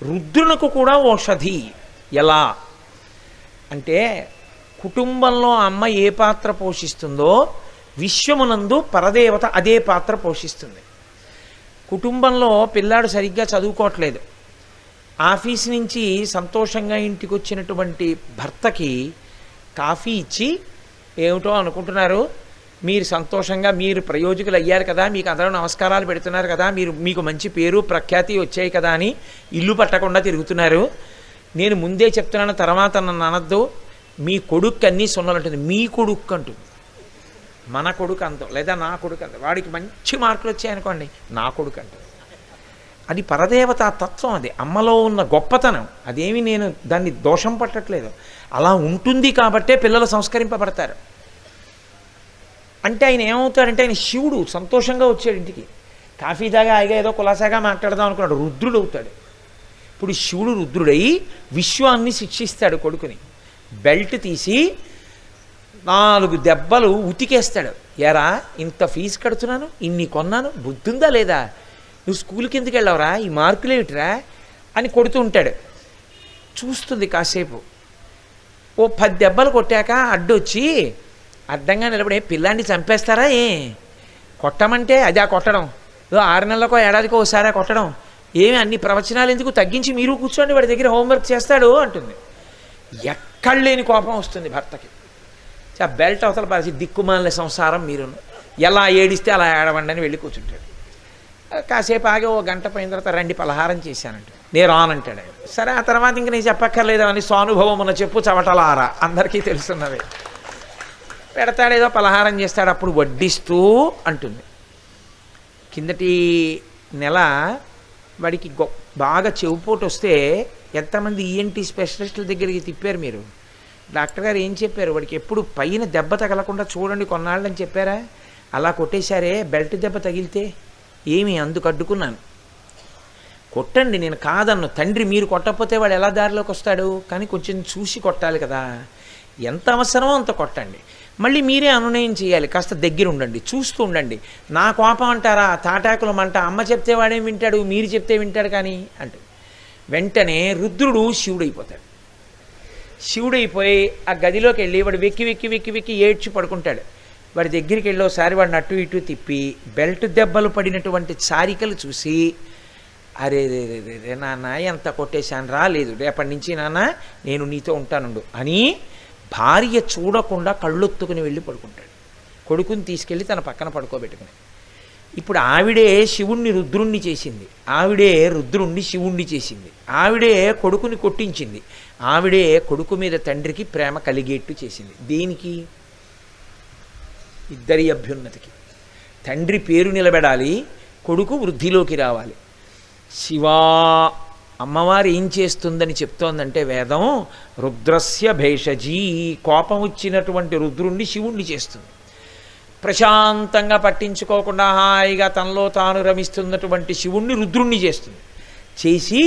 రుద్రునకు కూడా ఓషధి. ఎలా అంటే కుటుంబంలో అమ్మ ఏ పాత్ర పోషిస్తుందో విశ్వమునందు పరదేవత అదే పాత్ర పోషిస్తుంది. కుటుంబంలో పిల్లాడు సరిగ్గా చదువుకోవట్లేదు, ఆఫీస్ నుంచి సంతోషంగా ఇంటికి వచ్చినటువంటి భర్తకి కాఫీ ఇచ్చి, ఏమిటో అనుకుంటున్నారు, మీరు సంతోషంగా మీరు ప్రయోజకులు అయ్యారు కదా, మీకు అందరూ నమస్కారాలు పెడుతున్నారు కదా, మీకు మంచి పేరు ప్రఖ్యాతి వచ్చాయి కదా అని ఇల్లు పట్టకుండా తిరుగుతున్నారు. నేను ముందే చెప్తున్నాను, తర్వాత నన్ను అనద్దు, మీ కొడుకు అన్నీ సున్నలుంటుంది. మీ కొడుకు అంటుంది, మన కొడుకు అంటాం, లేదా నా కొడుకు అంటాం. వాడికి మంచి మార్కులు వచ్చాయనుకోండి, నా కొడుకు అంటాం. అది పరదేవత తత్వం, అది అమ్మలో ఉన్న గొప్పతనం. అదేమి నేను దాన్ని దోషం పట్టట్లేదు, అలా ఉంటుంది కాబట్టే పిల్లలు సంస్కరింపబడతారు. అంటే ఆయన ఏమవుతాడంటే ఆయన శివుడు, సంతోషంగా వచ్చాడు ఇంటికి, కాఫీ తాగా హాయిగా ఏదో కులాసాగా మాట్లాడదాం అనుకున్నాడు, రుద్రుడు అవుతాడు. ఇప్పుడు శివుడు రుద్రుడై విశ్వాన్ని శిక్షిస్తాడు కొడుకుని. బెల్ట్ తీసి 4 దెబ్బలు ఉతికేస్తాడు. ఎరా ఇంత ఫీజు కడుతున్నాను, ఇన్ని కొన్నాను, బుద్ధుందా లేదా, నువ్వు స్కూల్కి ఎందుకు వెళ్ళావురా, ఈ మార్కులు ఏమిటిరా అని కొడుతూ ఉంటాడు. చూస్తుంది కాసేపు, ఓ 10 దెబ్బలు కొట్టాక అడ్డొచ్చి అడ్డంగా నిలబడి, పిల్లాన్ని చంపేస్తారా ఏ, కొట్టమంటే అదే కొట్టడం, 6 నెలలకో ఏడాదికో ఒకసారి కొట్టడం, ఏమి అన్ని ప్రవచనాలు ఎందుకు, తగ్గించి మీరు కూర్చోండి, వాడి దగ్గర హోంవర్క్ చేస్తాడు అంటుంది. ఎక్కడ లేని కోపం వస్తుంది భర్తకి. ఆ బెల్ట్ అవతల పరిచి, దిక్కుమాలిన సంసారం మీరు, ఎలా ఏడిస్తే అలా ఏడవండి అని వెళ్ళి కూర్చుంటాడు. కాసేపు ఆగి ఓ గంట పోయిన తర్వాత రండి పలహారం చేశానంటాడు, నేను రానంటాడు. సరే ఆ తర్వాత ఇంక నేను చెప్పక్కర్లేదు అని స్వానుభవం ఉన్న చెప్పు చవటలారా అందరికీ తెలుస్తున్నవే. పెడతాడేదో పలహారం చేస్తాడు, అప్పుడు వడ్డిస్తూ అంటుంది. కిందటి నెల వాడికి బాగా చెవుపోటు వస్తే ఎంతమంది ఈఎన్టీ స్పెషలిస్టుల దగ్గరికి తిప్పారు మీరు? డాక్టర్ గారు ఏం చెప్పారు? వాడికి ఎప్పుడు పైన దెబ్బ తగలకుండా చూడండి కొన్నాళ్ళని చెప్పారా? అలా కొట్టేశారే, బెల్ట్ దెబ్బ తగిలితే ఏమి, అందుకు అడ్డుకున్నాను. కొట్టండి, నేను కాదన్ను, తండ్రి మీరు కొట్టకపోతే వాడు ఎలా దారిలోకి వస్తాడు, కానీ కొంచెం చూసి కొట్టాలి కదా, ఎంత అవసరమో అంత కొట్టండి. మళ్ళీ మీరే అనునయం చేయాలి, కాస్త దగ్గర ఉండండి, చూస్తూ ఉండండి. నా కోపం అంటారా, తాటాకులం అంట, అమ్మ చెప్తే వాడేం వింటాడు, మీరు చెప్తే వింటాడు కానీ అంటూ వెంటనే రుద్రుడు శివుడైపోతాడు. శివుడైపోయి ఆ గదిలోకి వెళ్ళి వాడు వెక్కి వెక్కి వెక్కి వెక్కి ఏడ్చి పడుకుంటాడు. వాడి దగ్గరికి వెళ్ళి ఒకసారి వాడిని అటు ఇటు తిప్పి బెల్ట్ దెబ్బలు పడినటువంటి చారికలు చూసి, అరే రే రే రే నాన్న ఎంత కొట్టేశాను రా, లేదు రేపటి నుంచి నాన్న నేను నీతో ఉంటానుండు అని భార్య చూడకుండా కళ్ళొత్తుకుని వెళ్ళి పడుకుంటాడు. కొడుకుని తీసుకెళ్ళి తన పక్కన పడుకోబెట్టుకుని. ఇప్పుడు ఆవిడే శివుణ్ణి రుద్రుణ్ణి చేసింది, ఆవిడే రుద్రుణ్ణి శివుణ్ణి చేసింది, ఆవిడే కొడుకుని కొట్టించింది, ఆవిడే కొడుకు మీద తండ్రికి ప్రేమ కలిగేట్టు చేసింది. దేనికి? ఇద్దరి అభ్యున్నతికి. తండ్రి పేరు నిలబెడాలి, కొడుకు వృద్ధిలోకి రావాలి. శివా అమ్మవారు ఏం చేస్తుందని చెప్తోందంటే వేదం, రుద్రస్య భేషజీ, కోపం వచ్చినటువంటి రుద్రుణ్ణి శివుణ్ణి చేస్తుంది. ప్రశాంతంగా పట్టించుకోకుండా హాయిగా తనలో తాను రమిస్తున్నటువంటి శివుణ్ణి రుద్రుణ్ణి చేస్తుంది. చేసి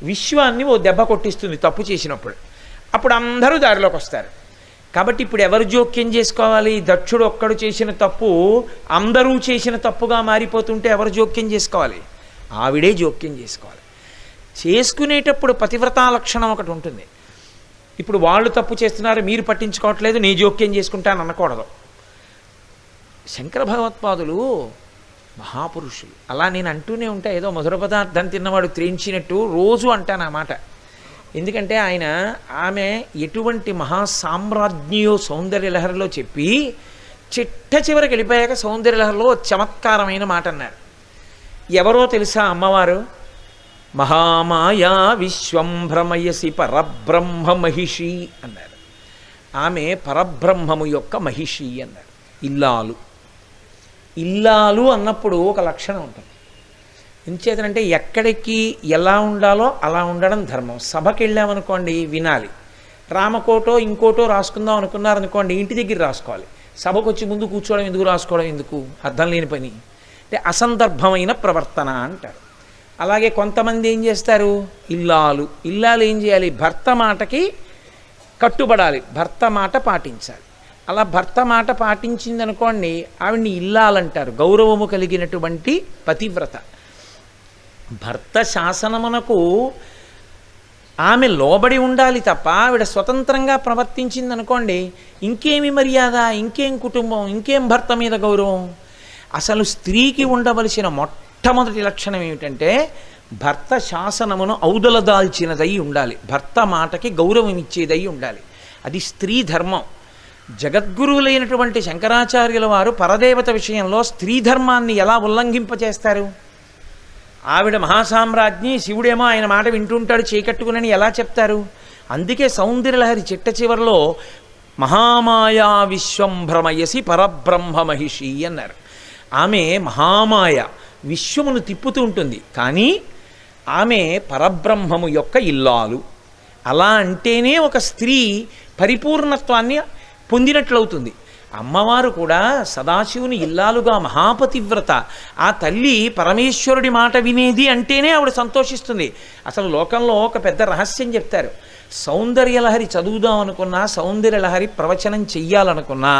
విశ్వాన్ని ఓ దెబ్బ కొట్టిస్తుంది తప్పు చేసినప్పుడు. అప్పుడు అందరూ దారిలోకి వస్తారు. కాబట్టి ఇప్పుడు ఎవరు జోక్యం చేసుకోవాలి? దక్షుడు ఒక్కడు చేసిన తప్పు అందరూ చేసిన తప్పుగా మారిపోతుంటే ఎవరు జోక్యం చేసుకోవాలి? ఆవిడే జోక్యం చేసుకోవాలి. చేసుకునేటప్పుడు పతివ్రతా లక్షణం ఒకటి ఉంటుంది. ఇప్పుడు వాళ్ళు తప్పు చేస్తున్నారు, మీరు పట్టించుకోవట్లేదు, నీ జోక్యం చేసుకుంటాను అనకూడదు. శంకర భగవత్పాదులు మహాపురుషులు. అలా నేను అంటూనే ఉంటా, ఏదో మధుర పదార్థం తిన్నవాడు త్రేయించినట్టు రోజు అంటాను ఆ మాట. ఎందుకంటే ఆమె ఎటువంటి మహాసామ్రాజ్ఞియో సౌందర్యలహరిలో చెప్పి చిట్ట చివరికి వెళ్ళిపోయాక సౌందర్యలహరిలో చమత్కారమైన మాట అన్నారు. ఎవరో తెలుసా అమ్మవారు? మహామాయా విశ్వం భ్రమయసి పరబ్రహ్మ మహిషి అన్నారు. ఆమె పరబ్రహ్మము యొక్క మహిషి అన్నారు. ఇల్లాలు అన్నప్పుడు ఒక లక్షణం ఉంటుంది. ఎంచేతనంటే ఎక్కడికి ఎలా ఉండాలో అలా ఉండడం ధర్మం. సభకి వెళ్ళామనుకోండి వినాలి, రామకోటో ఇంకోటో రాసుకుందాం అనుకున్నారనుకోండి ఇంటి దగ్గర రాసుకోవాలి. సభకు వచ్చి ముందు కూర్చోవడం ఎందుకు, రాసుకోవడం ఎందుకు, అర్థం లేని పని. అంటే అసందర్భమైన ప్రవర్తన అంటారు. అలాగే కొంతమంది ఏం చేస్తారు, ఇల్లాలు ఏం చేయాలి? భర్త మాటకి కట్టుబడాలి, భర్త మాట పాటించాలి. అలా భర్త మాట పాటించింది అనుకోండి ఆవిడ్ని ఇల్లాలంటారు, గౌరవము కలిగినటువంటి పతివ్రత. భర్త శాసనమునకు ఆమె లోబడి ఉండాలి తప్ప ఆవిడ స్వతంత్రంగా ప్రవర్తించింది అనుకోండి ఇంకేమి మర్యాద, ఇంకేం కుటుంబం, ఇంకేం భర్త మీద గౌరవం. అసలు స్త్రీకి ఉండవలసిన మొట్టమొదటి లక్షణం ఏమిటంటే భర్త శాసనమును ఔదలదాల్చినదై ఉండాలి, భర్త మాటకి గౌరవం ఇచ్చేదై ఉండాలి. అది స్త్రీ ధర్మం. జగద్గురువులైనటువంటి శంకరాచార్యుల వారు పరదేవత విషయంలో స్త్రీ ధర్మాన్ని ఎలా ఉల్లంఘింపచేస్తారు? ఆవిడ మహాసామ్రాజ్ఞి, శివుడేమో ఆయన మాట వింటుంటాడు చేకట్టుకునని ఎలా చెప్తారు? అందుకే సౌందర్యలహరి చిట్ట చివరిలో మహామాయా విశ్వం భ్రమయసి పరబ్రహ్మ మహిషి అన్నారు. ఆమె మహామాయ, విశ్వమును తిప్పుతూ ఉంటుంది, కానీ ఆమె పరబ్రహ్మము యొక్క ఇల్లాలు. అలా అంటేనే ఒక స్త్రీ పరిపూర్ణత్వాన్ని పొందినట్లవుతుంది. అమ్మవారు కూడా సదాశివుని ఇల్లాలుగా మహాపతివ్రత. ఆ తల్లి పరమేశ్వరుడి మాట వినేది అంటేనే ఆవిడ సంతోషిస్తుంది. అసలు లోకంలో ఒక పెద్ద రహస్యం చెప్తారు. సౌందర్యలహరి చదువుదాం అనుకున్నా, సౌందర్యలహరి ప్రవచనం చెయ్యాలనుకున్నా,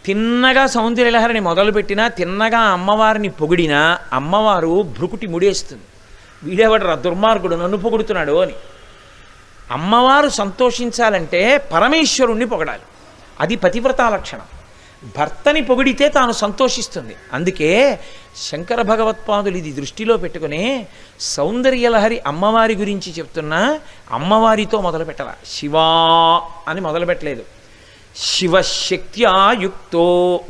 తిన్నగా సౌందర్యలహరిని మొదలుపెట్టినా, తిన్నగా అమ్మవారిని పొగిడినా అమ్మవారు భ్రుకుటి ముడేస్తుంది. వీడేవాడు దుర్మార్గుడు నన్ను పొగుడుతున్నాడు అని. అమ్మవారు సంతోషించాలంటే పరమేశ్వరుణ్ణి పొగడాలి, అది పతివ్రతా లక్షణం. భర్తని పొగిడితే తాను సంతోషిస్తుంది. అందుకే శంకర భగవత్పాదులు ఇది దృష్టిలో పెట్టుకుని సౌందర్యలహరి అమ్మవారి గురించి చెప్తున్నా అమ్మవారితో మొదలు పెట్టాల, శివా అని మొదలుపెట్టలేదు. శివశక్త్యాయుక్తో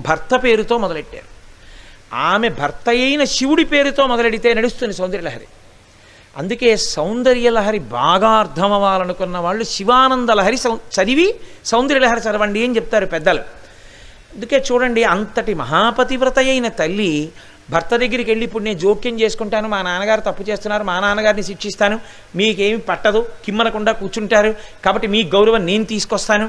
భర్త పేరుతో మొదలెట్టారు. ఆమె భర్త అయిన శివుడి పేరుతో మొదలెడితే నడుస్తుంది సౌందర్యలహరి. అందుకే సౌందర్యలహరి బాగా అర్థం అవ్వాలనుకున్న వాళ్ళు శివానందలహరి చదివి సౌందర్యలహరి చదవండి అని చెప్తారు పెద్దలు. అందుకే చూడండి, అంతటి మహాపతివ్రత అయిన తల్లి భర్త దగ్గరికి వెళ్ళి ఇప్పుడు నేను జోక్యం చేసుకుంటాను, మా నాన్నగారు తప్పు చేస్తున్నారు, మా నాన్నగారిని శిక్షిస్తాను, మీకేమి పట్టదు, కిమ్మనకుండా కూర్చుంటారు, కాబట్టి మీ గౌరవం నేను తీసుకొస్తాను,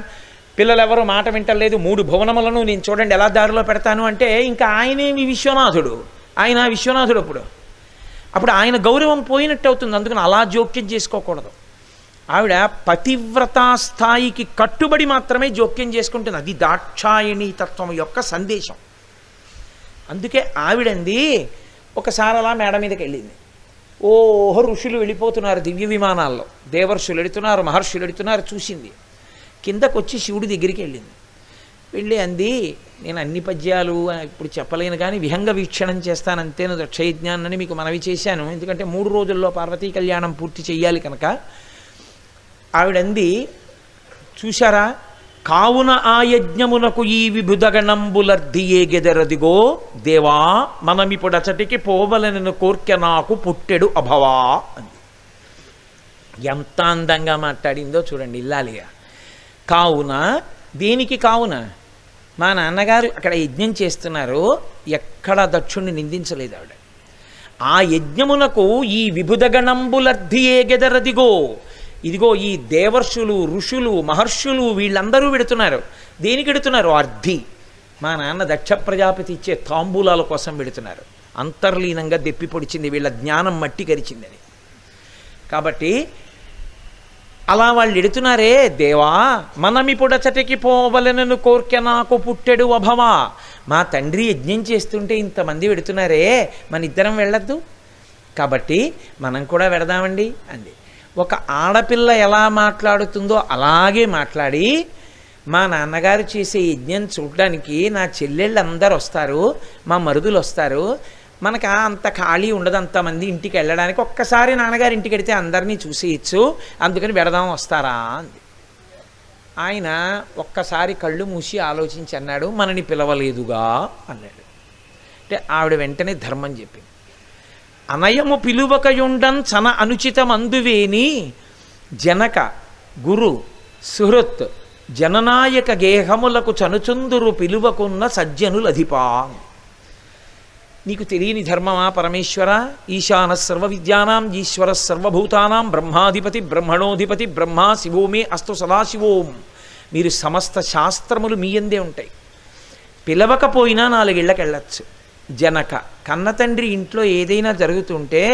పిల్లలు ఎవరో మాట వింటలేదు, 3 భువనములను నేను చూడండి ఎలా దారిలో పెడతాను అంటే ఇంకా ఆయనేమి విశ్వనాథుడు, ఆయన విశ్వనాథుడు. అప్పుడు ఆయన గౌరవం పోయినట్టు అవుతుంది. అందుకని అలా జోక్యం చేసుకోకూడదు. ఆవిడ పతివ్రతా స్థాయికి కట్టుబడి మాత్రమే జోక్యం చేసుకుంటుంది. అది దాక్షాయణీ తత్వం యొక్క సందేశం. అందుకే ఆవిడంది ఒకసారి అలా మేడ మీదకి వెళ్ళింది. ఓహో ఋషులు వెళ్ళిపోతున్నారు దివ్య విమానాల్లో, దేవర్షులు వెళుతున్నారు, మహర్షులు వెళుతున్నారు, చూసింది. కిందకు వచ్చి శివుడి దగ్గరికి వెళ్ళింది. వెళ్ళి అంది, నేను అన్ని పద్యాలు ఇప్పుడు చెప్పలేను కానీ విహంగ వీక్షణం చేస్తానంతేను దక్షయజ్ఞాన్ని మీకు మనవి చేశాను, ఎందుకంటే 3 రోజుల్లో పార్వతీ కళ్యాణం పూర్తి చెయ్యాలి కనుక. ఆవిడంది, చూశారా, కావున ఆ యజ్ఞమునకు ఈ విభుదగణంబులర్ధియే గెదరదిగో దేవా మనమిప్పుడచటికి పోవలనను కోర్కె నాకు పుట్టెడు అభవా అంది. ఎంత అందంగా మాట్లాడిందో చూడండి ఇల్లాలిగా. కావున, దేనికి కావున? మా నాన్నగారు అక్కడ యజ్ఞం చేస్తున్నారు, ఎక్కడ దక్షుణ్ణి నిందించలేదు ఆవిడ. ఆ యజ్ఞమునకు ఈ విభుదగణంబులర్ధియే గెదరదిగో, ఇదిగో ఈ దేవర్షులు, ఋషులు, మహర్షులు వీళ్ళందరూ పెడుతున్నారు. దేనికి పెడుతున్నారు? అర్ధి. మా నాన్న దక్ష ప్రజాపతి ఇచ్చే తాంబూలాల కోసం పెడుతున్నారు. అంతర్లీనంగా దెప్పి పొడిచింది, వీళ్ళ జ్ఞానం మట్టి కరిచిందని. కాబట్టి అలా వాళ్ళు ఎడుతున్నారే, దేవా మనమిపుడచటికి పోవలెనను కోర్కె నాకు పుట్టెడు అభవా. మా తండ్రి యజ్ఞం చేస్తుంటే ఇంతమంది వెడుతున్నారే, మన ఇద్దరం వెళ్ళొద్దు, కాబట్టి మనం కూడా వెడదామండి అంది. ఒక ఆడపిల్ల ఎలా మాట్లాడుతుందో అలాగే మాట్లాడి, మా నాన్నగారు చేసే యజ్ఞం చూడడానికి నా చెల్లెళ్ళు అందరు వస్తారు, మా మరుదులు వస్తారు, మనకు అంత ఖాళీ ఉండదు అంతమంది ఇంటికి వెళ్ళడానికి, ఒక్కసారి నాన్నగారి ఇంటికి వెడితే అందరినీ చూసేయచ్చు, అందుకని వెడదాం వస్తారా అంది. ఆయన ఒక్కసారి కళ్ళు మూసి ఆలోచించి అన్నాడు, మనని పిలవలేదుగా అన్నాడు. అంటే ఆవిడ వెంటనే ధర్మం చెప్పింది. అనయము పిలువకయుండం చన అనుచితమందువేని జనక గురు సుహృత్ జననాయక గేహములకు చనుచుందురు పిలువకున్న సజ్జనులధిపా. నీకు తెలియని ధర్మమా పరమేశ్వర? ఈశాన సర్వ విద్యానాం ఈశ్వర సర్వభూతానాం బ్రహ్మాధిపతి బ్రహ్మణోధిపతి బ్రహ్మా శివోమే అస్తు సదాశివోం. మీరు సమస్త శాస్త్రములు మీ అందే ఉంటాయి. పిలవకపోయినా 4 ఇళ్ళకి వెళ్ళచ్చు. జనక కన్న తండ్రి ఇంట్లో ఏదైనా జరుగుతుంటే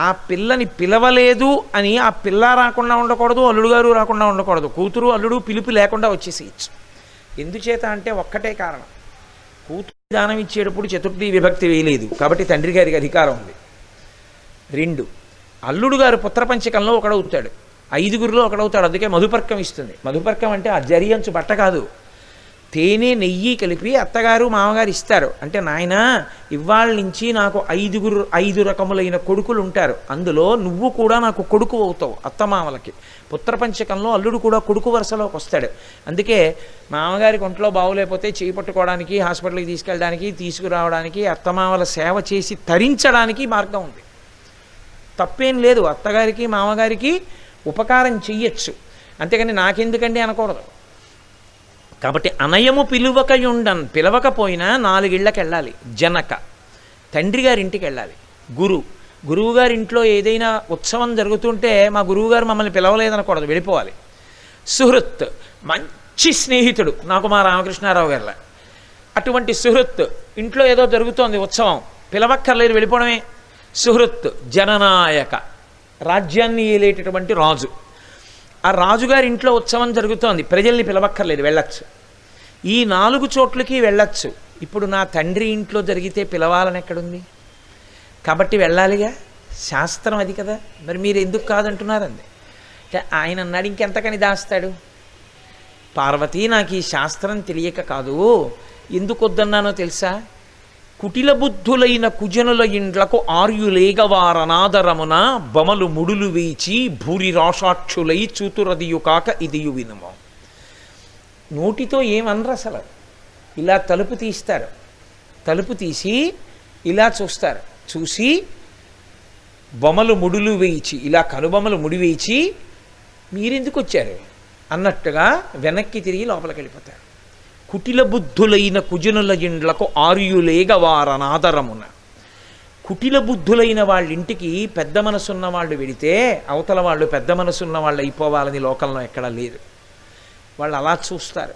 ఆ పిల్లని పిలవలేదు అని ఆ పిల్ల రాకుండా ఉండకూడదు, అల్లుడు గారు రాకుండా ఉండకూడదు, కూతురు అల్లుడు పిలుపు లేకుండా వచ్చేసేయచ్చు. ఎందుచేత అంటే ఒక్కటే కారణం, కూతురు దానం ఇచ్చేటప్పుడు చతుర్థి విభక్తి వేయలేదు కాబట్టి తండ్రి గారికి అధికారం ఉంది. 2, అల్లుడు గారు పుత్రపంచకంలో ఒకడవుతాడు, 5గురిలో ఒకడవుతాడు, అందుకే మధుపర్కం ఇస్తుంది. మధుపర్కం అంటే ఆ జరియంచు బట్ట కాదు, తేనె నెయ్యి కలిపి అత్తగారు మామగారు ఇస్తారు. అంటే నాయన ఇవాళ నుంచి నాకు 5 రకములైన కొడుకులు ఉంటారు, అందులో నువ్వు కూడా నాకు కొడుకు అవుతావు అత్తమామలకి. పుత్రపంచకంలో అల్లుడు కూడా కొడుకు వరుసలోకి వస్తాడు. అందుకే మామగారికి ఒంట్లో బాగోలేకపోతే చేయి పట్టుకోవడానికి, హాస్పిటల్కి తీసుకెళ్ళడానికి, తీసుకురావడానికి, అత్తమామల సేవ చేసి తరించడానికి మార్గం ఉంది. తప్పేం లేదు, అత్తగారికి మామగారికి ఉపకారం చెయ్యొచ్చు, అంతేకాని నాకెందుకండి అనకూడదు. కాబట్టి అనయము పిలువకయుండన్, పిలవకపోయినా 4 ఇళ్ళకి వెళ్ళాలి. జనక తండ్రి గారి ఇంటికి వెళ్ళాలి. గురువుగారి ఇంట్లో ఏదైనా ఉత్సవం జరుగుతుంటే మా గురువుగారు మమ్మల్ని పిలవలేదనకూడదు, వెళ్ళిపోవాలి. సుహృత్ మంచి స్నేహితుడు నాకు మా రామకృష్ణారావు గారిలా, అటువంటి సుహృత్ ఇంట్లో ఏదో జరుగుతోంది ఉత్సవం, పిలవక్కర్లేదు, వెళ్ళిపోవడమే. సుహృత్ జననాయక రాజ్యాన్ని ఏలేటటువంటి రాజు, ఆ రాజుగారి ఇంట్లో ఉత్సవం జరుగుతోంది, ప్రజల్ని పిలవక్కర్లేదు, వెళ్ళచ్చు. ఈ 4 చోట్లకి వెళ్ళచ్చు. ఇప్పుడు నా తండ్రి ఇంట్లో జరిగితే పిలవాలని ఎక్కడుంది? కాబట్టి వెళ్ళాలిగా, శాస్త్రం అది కదా, మరి మీరు ఎందుకు కాదంటున్నారండి అంటే ఆయన అన్నాడు, ఇంకెంతకని దాస్తాడు. పార్వతీ నాకు ఈ శాస్త్రం తెలియక కాదు, ఎందుకు వద్దన్నానో తెలుసా? కుటిల బుద్ధులైన కుజనుల ఇండ్లకు ఆర్యులేగవారనాదరమున బమలు ముడులు వేచి భూరి రాషాక్షులై చూతురదియు కాక ఇదియు వినుము. నోటితో ఏమనరు అసలు, ఇలా తలుపు తీస్తారు, తలుపు తీసి ఇలా చూస్తారు, చూసి బొమ్మలు ముడులు వేయించి ఇలా కనుబొమ్మలు ముడివేయించి మీరెందుకు వచ్చారు అన్నట్టుగా వెనక్కి తిరిగి లోపలికి వెళ్ళిపోతారు. కుటిల బుద్ధులైన కుజనుల ఇండ్లకు ఆర్యులేగవారనాదరమున. కుటిల బుద్ధులైన వాళ్ళ ఇంటికి పెద్ద మనసున్న వాళ్ళు వెడితే అవతల వాళ్ళు పెద్ద మనసున్న వాళ్ళు అయిపోవాలని లోకంలో ఎక్కడా లేదు. వాళ్ళు అలా చూస్తారు,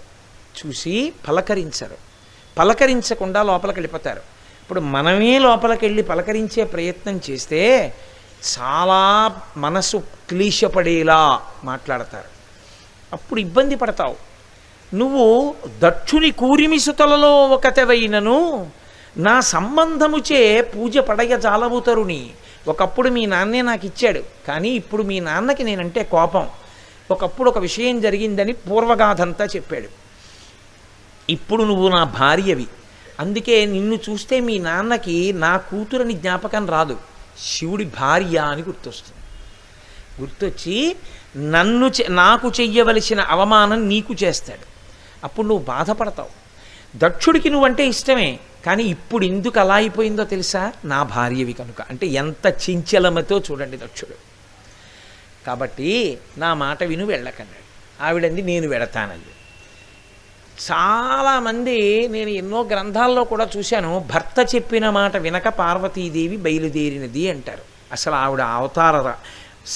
చూసి పలకరించరు, పలకరించకుండా లోపలికి వెళ్ళిపోతారు. ఇప్పుడు మనమే లోపలికి వెళ్ళి పలకరించే ప్రయత్నం చేస్తే చాలా మనసు క్లీశపడేలా మాట్లాడతారు, అప్పుడు ఇబ్బంది పడతావు. నువ్వు దక్షుని కూరిమిసుతలలో ఒకతవైనను నా సంబంధముచే పూజ పడగ జాలవుతరుని. ఒకప్పుడు మీ నాన్నే నాకు ఇచ్చాడు, కానీ ఇప్పుడు మీ నాన్నకి నేనంటే కోపం. ఒకప్పుడు ఒక విషయం జరిగిందని పూర్వగాథంతా చెప్పాడు, ఇప్పుడు నువ్వు నా భార్యవి, అందుకే నిన్ను చూస్తే మీ నాన్నకి నా కూతురని జ్ఞాపకం రాదు, శివుడి భార్య అని గుర్తొస్తుంది. గుర్తొచ్చి నాకు చెయ్యవలసిన అవమానం నీకు చేస్తాడు, అప్పుడు నువ్వు బాధపడతావు. దక్షుడికి నువ్వంటే ఇష్టమే, కానీ ఇప్పుడు ఎందుకు అలా అయిపోయిందో తెలుసా? నా భార్యవి కనుక. అంటే ఎంత చించలమతో చూడండి దక్షుడు. కాబట్టి నా మాట విను వెళ్ళకన్నాడు. ఆవిడంది నేను వెడతానండి. చాలామంది నేను ఎన్నో గ్రంథాల్లో కూడా చూశాను, భర్త చెప్పిన మాట వినక పార్వతీదేవి బయలుదేరినది అంటారు. అసలు ఆవిడ అవతార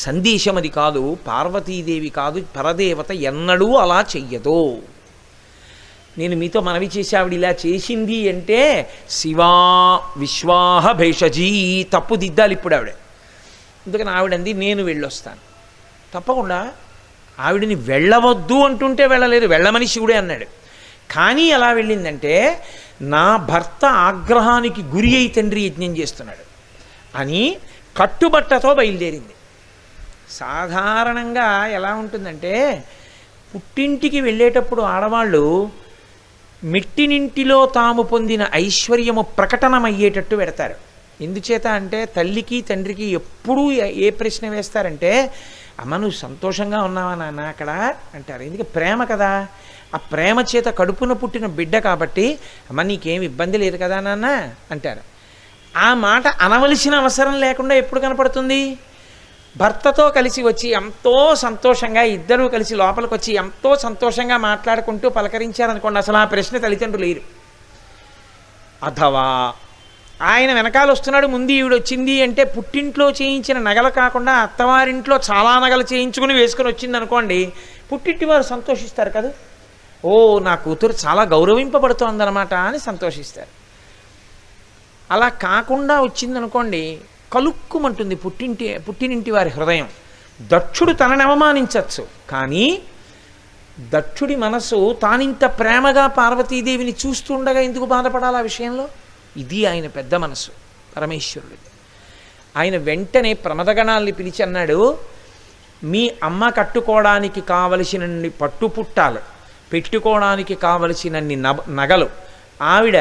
సందేశం అది కాదు. పార్వతీదేవి కాదు, పరదేవత ఎన్నడూ అలా చెయ్యదు. నేను మీతో మనవి చేసి ఆవిడ ఇలా చేసింది అంటే శివా విశ్వాహ భేషజీ తప్పు దిద్దాలి ఇప్పుడు ఆవిడ. అందుకని ఆవిడంది నేను వెళ్ళొస్తాను. తప్పకుండా ఆవిడని వెళ్ళవద్దు అంటుంటే వెళ్ళలేదు, వెళ్ళమని శివుడే అన్నాడు. కానీ ఎలా వెళ్ళిందంటే నా భర్త ఆగ్రహానికి గురి అయి తండ్రి యజ్ఞం చేస్తున్నాడు అని కట్టుబట్టతో బయలుదేరింది. సాధారణంగా ఎలా ఉంటుందంటే పుట్టింటికి వెళ్ళేటప్పుడు ఆడవాళ్ళు మెట్టినింటిలో తాము పొందిన ఐశ్వర్యము ప్రకటనమయ్యేటట్టు పెడతారు. ఎందుచేత అంటే తల్లికి తండ్రికి ఎప్పుడూ ఏ ప్రశ్న వేస్తారంటే అమ్మ నువ్వు సంతోషంగా ఉన్నావా నాన్న అక్కడ అంటారు. ఎందుకు ప్రేమ కదా, ఆ ప్రేమ చేత కడుపున పుట్టిన బిడ్డ కాబట్టి అమ్మ నీకేం ఇబ్బంది లేదు కదా నాన్న అంటారు. ఆ మాట అనవలసిన అవసరం లేకుండా ఎప్పుడు కనపడుతుంది? భర్తతో కలిసి వచ్చి ఎంతో సంతోషంగా ఇద్దరూ కలిసి లోపలికి వచ్చి ఎంతో సంతోషంగా మాట్లాడుకుంటూ పలకరించారనుకోండి, అసలు ఆ ప్రశ్న తల్లిదండ్రులు లేరు. అథవా ఆయన వెనకాల వస్తున్నాడు, ముందు ఈవిడ వచ్చింది అంటే పుట్టింట్లో చేయించిన నగలు కాకుండా అత్తవారింట్లో చాలా నగలు చేయించుకుని వేసుకుని వచ్చింది అనుకోండి, పుట్టింటి వారు సంతోషిస్తారు కదా, ఓ నా కూతురు చాలా గౌరవింపబడుతోందనమాట అని సంతోషిస్తారు. అలా కాకుండా వచ్చిందనుకోండి కలుక్కుమంటుంది పుట్టినింటి వారి హృదయం. దక్షుడు తనని అవమానించవచ్చు, కానీ దక్షుడి మనసు తానింత ప్రేమగా పార్వతీదేవిని చూస్తుండగా ఎందుకు బాధపడాలి ఆ విషయంలో? ఇది ఆయన పెద్ద మనసు పరమేశ్వరుడిది. ఆయన వెంటనే ప్రమదగణాల్ని పిలిచి అన్నాడు, మీ అమ్మ కట్టుకోవడానికి కావలసినన్ని పట్టుపుట్టాలు, పెట్టుకోవడానికి కావలసినన్ని నగలు, ఆవిడ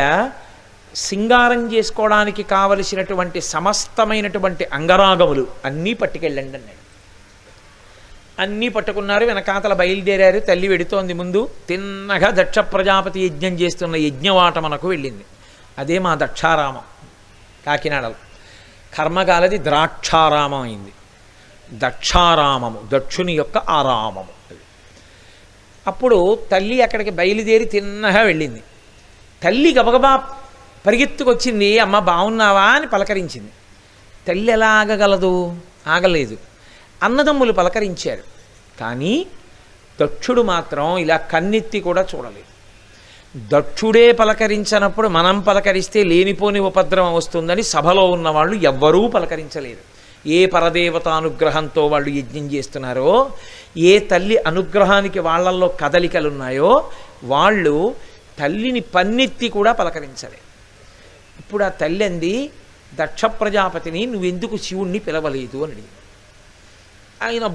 సింగారం చేసుకోవడానికి కావలసినటువంటి సమస్తమైనటువంటి అంగరాగములు అన్నీ పట్టుకెళ్ళండి అన్నాడు. అన్నీ పట్టుకున్నారు, వెనకాతల బయలుదేరారు. తల్లి వెడుతోంది ముందు. తిన్నగా దక్ష ప్రజాపతి యజ్ఞం చేస్తున్న యజ్ఞవాట మనకు వెళ్ళింది. అదే మా దక్షారామం కాకినాడలో. కర్మగాలది ద్రాక్షారామం అయింది. దక్షారామము దక్షుని యొక్క ఆరామము. అప్పుడు తల్లి అక్కడికి బయలుదేరి తిన్నగా వెళ్ళింది. తల్లి గబగబా పరిగెత్తుకొచ్చింది, అమ్మ బాగున్నావా అని పలకరించింది. తల్లి ఎలా ఆగగలదు? ఆగలేదు. అన్నదమ్ములు పలకరించారు, కానీ దక్షుడు మాత్రం ఇలా కన్నెత్తి కూడా చూడలేదు. దక్షుడే పలకరించినప్పుడు మనం పలకరిస్తే లేనిపోని ఉపద్రవం వస్తుందని సభలో ఉన్నవాళ్ళు ఎవ్వరూ పలకరించలేదు. ఏ పరదేవతానుగ్రహంతో వాళ్ళు యజ్ఞం చేస్తున్నారో, ఏ తల్లి అనుగ్రహానికి వాళ్ళల్లో కదలికలున్నాయో వాళ్ళు తల్లిని పన్నెత్తి కూడా పలకరించలే. ఇప్పుడు ఆ తల్లి అంది దక్ష ప్రజాపతిని, నువ్వెందుకు శివుణ్ణి పిలవలేదు అని అడిగింది. ఆయన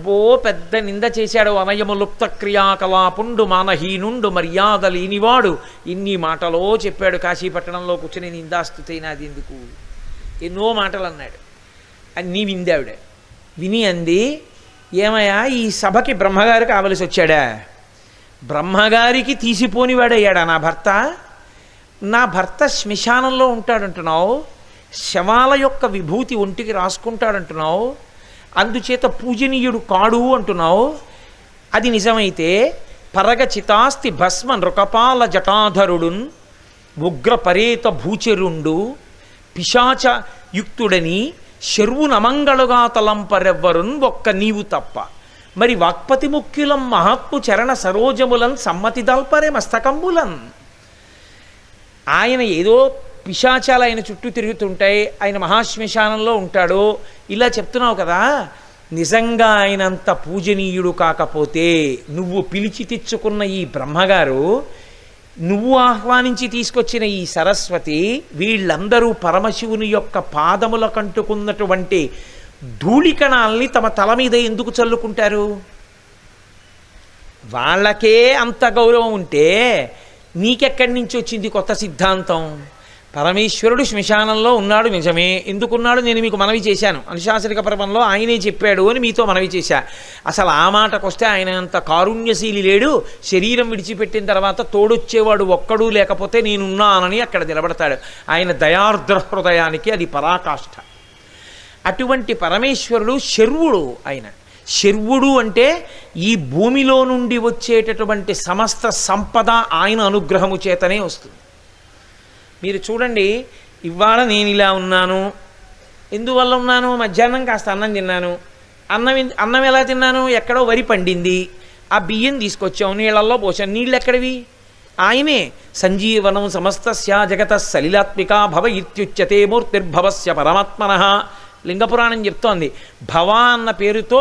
పెద్ద నింద చేశాడు. అనయము లుప్త క్రియాకలాపుండు మానహీనుండు మర్యాద లేనివాడు, ఇన్ని మాటలో చెప్పాడు. కాశీపట్టణంలో కూర్చుని నిందాస్తుతైనా అది ఎందుకు, ఎన్నో మాటలు అన్నాడు. అన్నీ వింది ఆవిడ. విని అంది, ఏమయ్యా ఈ సభకి బ్రహ్మగారు కావలసి వచ్చాడా? బ్రహ్మగారికి తీసిపోనివాడయ్యాడా నా భర్త? నా భర్త శ్మశానంలో ఉంటాడంటున్నావు, శవాల యొక్క విభూతి ఒంటికి రాసుకుంటాడంటున్నావు, అందుచేత పూజనీయుడు కాడు అంటున్నావు. అది నిజమైతే పరగచితాస్తి భస్మ నృకపాల జటాధరుడున్ ఉగ్రపరేత భూచరుండు పిశాచ యుక్తుడని శర్వునమంగళుగా తలంపరెవ్వరున్ ఒక్క నీవు తప్ప, మరి వాక్పతి ముఖ్యులం మహాత్ము చరణ సరోజములన్ సమ్మతి దల్పరే మస్తకంబులన్. ఆయన ఏదో పిశాచాలు ఆయన చుట్టూ తిరుగుతుంటాయి, ఆయన మహాశ్మశానంలో ఉంటాడు ఇలా చెప్తున్నావు కదా, నిజంగా ఆయనంత పూజనీయుడు కాకపోతే నువ్వు పిలిచి తెచ్చుకున్న ఈ బ్రహ్మగారు, నువ్వు ఆహ్వానించి తీసుకొచ్చిన ఈ సరస్వతి, వీళ్ళందరూ పరమశివుని యొక్క పాదముల కంటుకున్నటువంటి ధూళికణాల్ని తమ తల మీద ఎందుకు చల్లుకుంటారు? వాళ్ళకే అంత గౌరవం ఉంటే నీకెక్కడి నుంచి వచ్చింది కొత్త సిద్ధాంతం? పరమేశ్వరుడు శ్మశానంలో ఉన్నాడు నిజమే. ఎందుకున్నాడు నేను మీకు మనవి చేశాను. అనుశాసనిక పర్వంలో ఆయనే చెప్పాడు అని మీతో మనవి చేశా. అసలు ఆ మాటకొస్తే ఆయన అంత కారుణ్యశీలి లేడు. శరీరం విడిచిపెట్టిన తర్వాత తోడొచ్చేవాడు ఒక్కడూ లేకపోతే నేనున్నానని అక్కడ నిలబడతాడు. ఆయన దయార్ద్ర హృదయానికి అది పరాకాష్ఠ. అటువంటి పరమేశ్వరుడు శర్వుడు. ఆయన శర్వుడు అంటే ఈ భూమిలో నుండి వచ్చేటటువంటి సమస్త సంపద ఆయన అనుగ్రహము చేతనే వస్తుంది. మీరు చూడండి, ఇవాళ నేను ఇలా ఉన్నాను, ఎందువల్ల ఉన్నాను? మధ్యాహ్నం కాస్త అన్నం తిన్నాను. అన్నం ఎలా తిన్నాను? ఎక్కడో వరి పండింది, ఆ బియ్యం తీసుకొచ్చాం, నీళ్ళల్లో పోసాం. నీళ్ళు ఎక్కడివి? ఆయనే. సంజీవనం సమస్తస్య జగత సలిలాత్మిక భవ ఇత్యుచ్యతే మూర్తిర్భవస్య పరమాత్మనః. లింగపురాణం చెప్తోంది. భవ అన్న పేరుతో